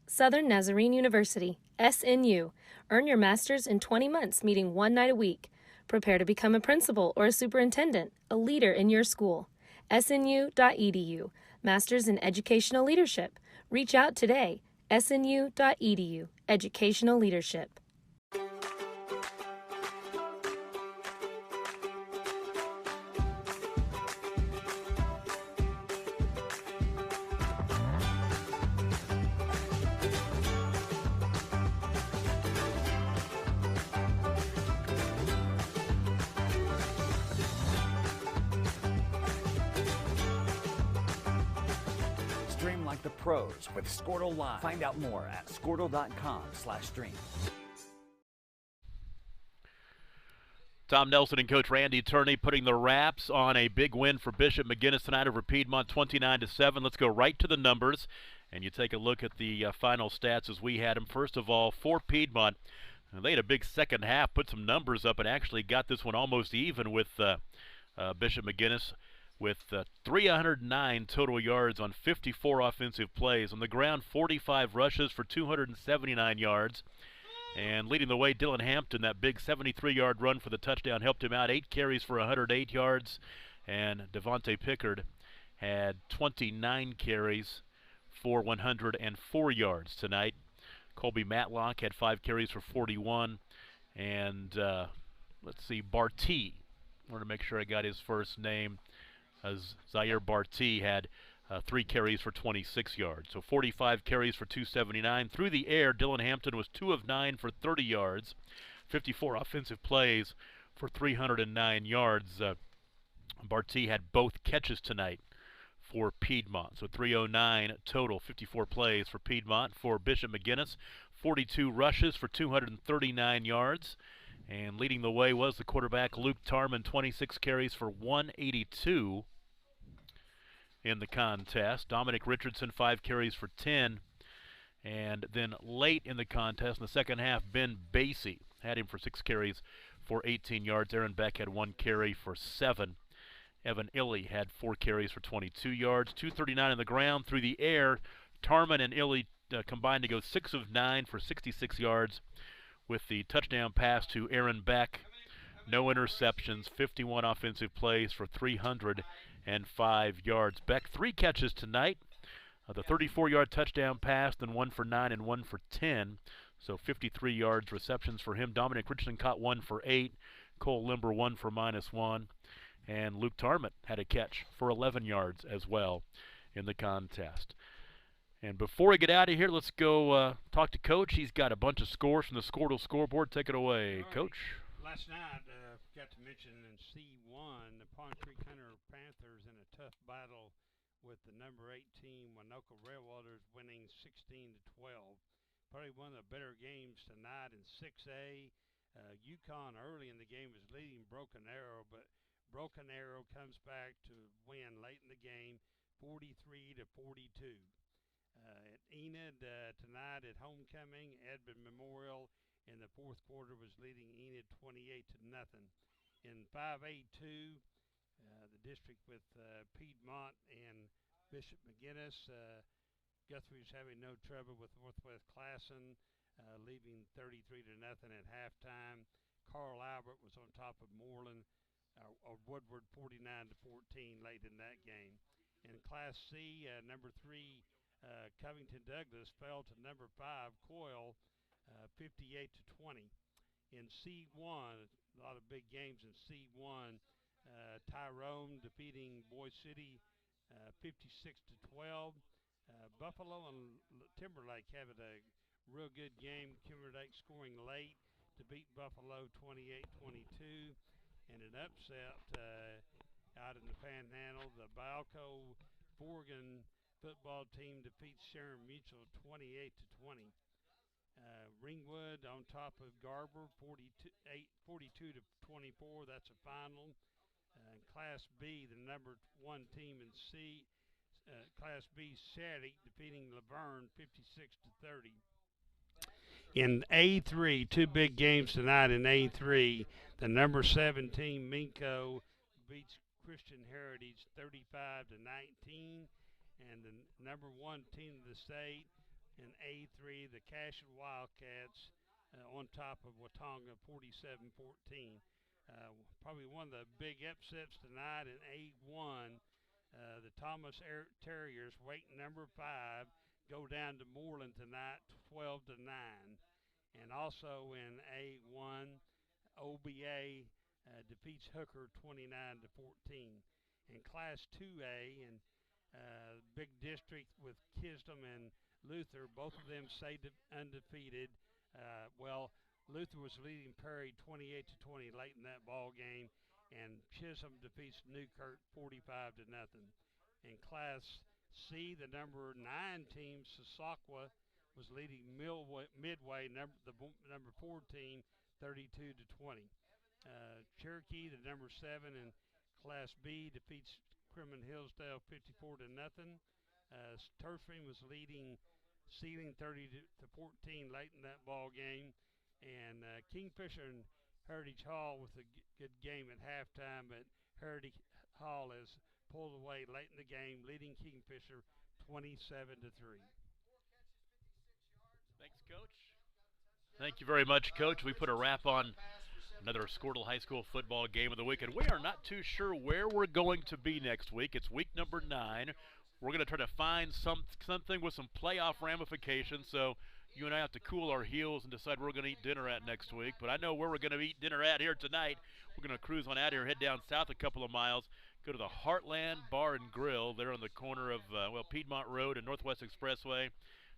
Southern Nazarene University, SNU. Earn your master's in 20 months, meeting 1 night a week. Prepare to become a principal or a superintendent, a leader in your school. SNU.edu. Masters in Educational Leadership. Reach out today. SNU.edu. Educational Leadership. like the pros with Squirtle Live. Find out more at squirtle.com/stream. Tom Nelson and Coach Randy Turney putting the wraps on a big win for Bishop McGuinness tonight over Piedmont, 29-7. Let's go right to the numbers, and you take a look at the final stats as we had them. First of all, for Piedmont, they had a big second half, put some numbers up, and actually got this one almost even with Bishop McGuinness with 309 total yards on 54 offensive plays. On the ground, 45 rushes for 279 yards. And leading the way, Dylan Hampton, that big 73-yard run for the touchdown helped him out. 8 carries for 108 yards. And Devontae Pickard had 29 carries for 104 yards tonight. Colby Matlock had 5 carries for 41. And let's see, Barty. I want to make sure I got his first name. Zaire Barty had 3 carries for 26 yards. So 45 carries for 279. Through the air, Dylan Hampton was 2 of 9 for 30 yards. 54 offensive plays for 309 yards. Barty had both catches tonight for Piedmont. So 309 total, 54 plays for Piedmont. For Bishop McGuinness, 42 rushes for 239 yards. And leading the way was the quarterback, Luke Tarman, 26 carries for 182 in the contest. Dominic Richardson, 5 carries for 10. And then late in the contest, in the second half, Ben Basie had him for 6 carries for 18 yards. Aaron Beck had 1 carry for 7. Evan Illy had 4 carries for 22 yards. 239 on the ground. Through the air, Tarman and Illy combined to go 6 of 9 for 66 yards with the touchdown pass to Aaron Beck. No interceptions, 51 offensive plays for 305 yards. Beck, 3 catches tonight. The 34-yard touchdown pass, then 1 for 9 and 1 for 10. So 53 yards receptions for him. Dominic Richardson caught 1 for 8. Cole Limber 1 for -1. And Luke Tarman had a catch for 11 yards as well in the contest. And before we get out of here, let's go talk to Coach. He's got a bunch of scores from the Squirtle scoreboard. Take it away, right, Coach. Last night, forgot to mention in C1, the Pond Creek Hunter Panthers in a tough battle with the number 8 team, Winoka Railwaters, winning 16-12. Probably one of the better games tonight in 6A. Yukon early in the game was leading Broken Arrow, but Broken Arrow comes back to win late in the game, 43-42. At Enid tonight at homecoming, Edmond Memorial in the fourth quarter was leading Enid 28-0. In 5A2, the district with Piedmont and Bishop McGuinness, Guthrie's having no trouble with Northwest Classen, leaving 33-0 at halftime. Carl Albert was on top of Moreland, or Woodward 49-14 late in that game. In Class C, number 3, Covington Douglas fell to number 5, Coyle, 58-20. In C1, a lot of big games in C1. Tyrone defeating Boise City 56-12. Buffalo and Timberlake having a real good game. Timberlake scoring late to beat Buffalo 28-22. And an upset out in the Panhandle. The Balco Forgan football team defeats Sharon Mutual 28-20. Ringwood on top of Garber 42-24. That's a final. In Class B, the number 1 team in C, Class B, Shattuck defeating Laverne 56-30. In A3, 2 big games tonight in A3. The number 7 team, Minco, beats Christian Heritage 35-19. And the number 1 team of the state in A3, the Cashin Wildcats, on top of Watonga 47-14. Probably one of the big upsets tonight in A1. The Thomas Terriers, weight number 5, go down to Moreland tonight 12-9. And also in A1, OBA defeats Hooker 29-14. In Class 2A, and big district with Kisdom and Luther, both of them stayed undefeated. Luther was leading Perry 28-20 late in that ball game, and Chisholm defeats Newkirk 45-0. In Class C, the number 9 team, Sassacua, was leading Midway, the number 4 team, 32-20. Cherokee, the number 7 in Class B, defeats Crimmon Hillsdale 54-0. Turfing was leading Sealing 30-14 late in that ball game, and Kingfisher and Heritage Hall with a good game at halftime, but Heritage Hall has pulled away late in the game, leading Kingfisher 27-3. Thanks, Coach. Thank you very much, Coach. We put a wrap on another Squirtle High School football game of the week, and we are not too sure where we're going to be next week. It's week number 9. We're going to try to find something with some playoff ramifications, so you and I have to cool our heels and decide where we're going to eat dinner at next week. But I know where we're going to eat dinner at here tonight. We're going to cruise on out here, head down south a couple of miles, go to the Heartland Bar and Grill. They're on the corner of Piedmont Road and Northwest Expressway.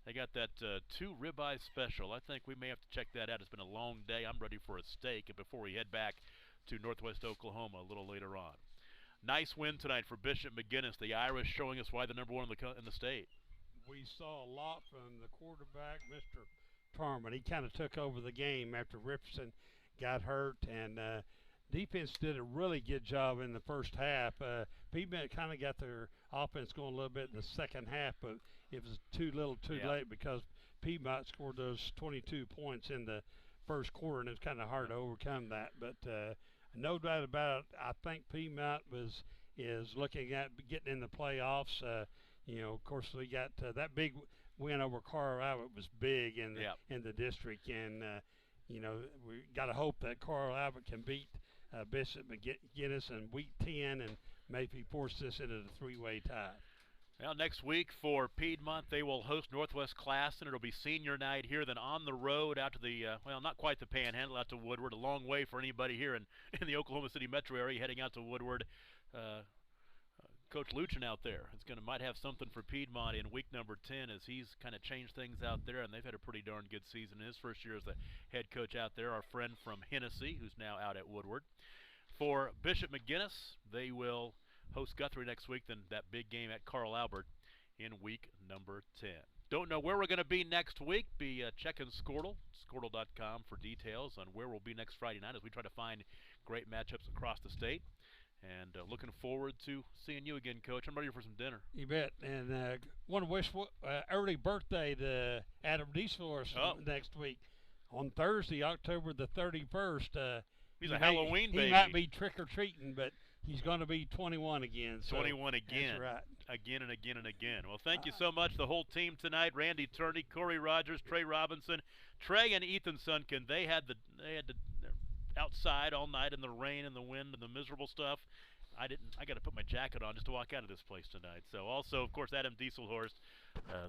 They got that 2 ribeye special. I think we may have to check that out. It's been a long day. I'm ready for a steak before we head back to Northwest Oklahoma a little later on. Nice win tonight for Bishop McGuinness. The Irish showing us why they're number 1 in the state. We saw a lot from the quarterback, Mr. Tarman. He kind of took over the game after Ripson got hurt, and defense did a really good job in the first half. Piedmont kind of got their offense going a little bit in the second half, but it was too late because Piedmont scored those 22 points in the first quarter, and it's kind of hard to overcome that. But no doubt about it, I think Piedmont is looking at getting in the playoffs. Of course, we got that big win over Carlisle. It was big in the district, and we got to hope that Carlisle can beat Bishop McGuinness in week 10 and maybe force this into the 3-way tie. Well, next week for Piedmont, they will host Northwest Class, and it'll be senior night here. Then on the road out to the, not quite the Panhandle, out to Woodward. A long way for anybody here in the Oklahoma City metro area heading out to Woodward. Coach Luchin out there might have something for Piedmont in week number 10 as he's kind of changed things out there, and they've had a pretty darn good season in his first year as the head coach out there. Our friend from Hennessy, who's now out at Woodward. For Bishop McGuinness, they will host Guthrie next week, then that big game at Carl Albert in week number 10. Don't know where we're going to be next week. Be checking Squirtle.com for details on where we'll be next Friday night as we try to find great matchups across the state. And looking forward to seeing you again, Coach. I'm ready for some dinner. You bet. And want to wish early birthday to Adam Diesel next week. On Thursday, October the 31st. He's a Halloween baby. He might be trick-or-treating, but he's going to be 21 again. So 21 again. That's right. Again and again and again. Well, thank you so much, the whole team tonight. Randy Turney, Corey Rogers, Trey Robinson, Trey and Ethan Sunkin. They had outside all night in the rain and the wind and the miserable stuff. I got to put my jacket on just to walk out of this place tonight. So also, of course, Adam Dieselhorst,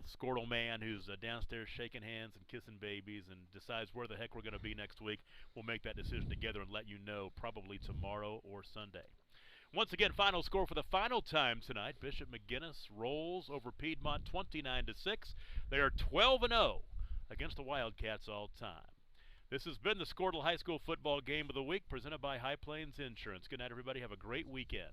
Squirtle man, who's downstairs shaking hands and kissing babies and decides where the heck we're going to be next week. We'll make that decision together and let you know probably tomorrow or Sunday. Once again, final score for the final time tonight. Bishop McGuinness rolls over Piedmont 29-6. They are 12-0 against the Wildcats all time. This has been the Squirtle High School Football Game of the Week presented by High Plains Insurance. Good night, everybody. Have a great weekend.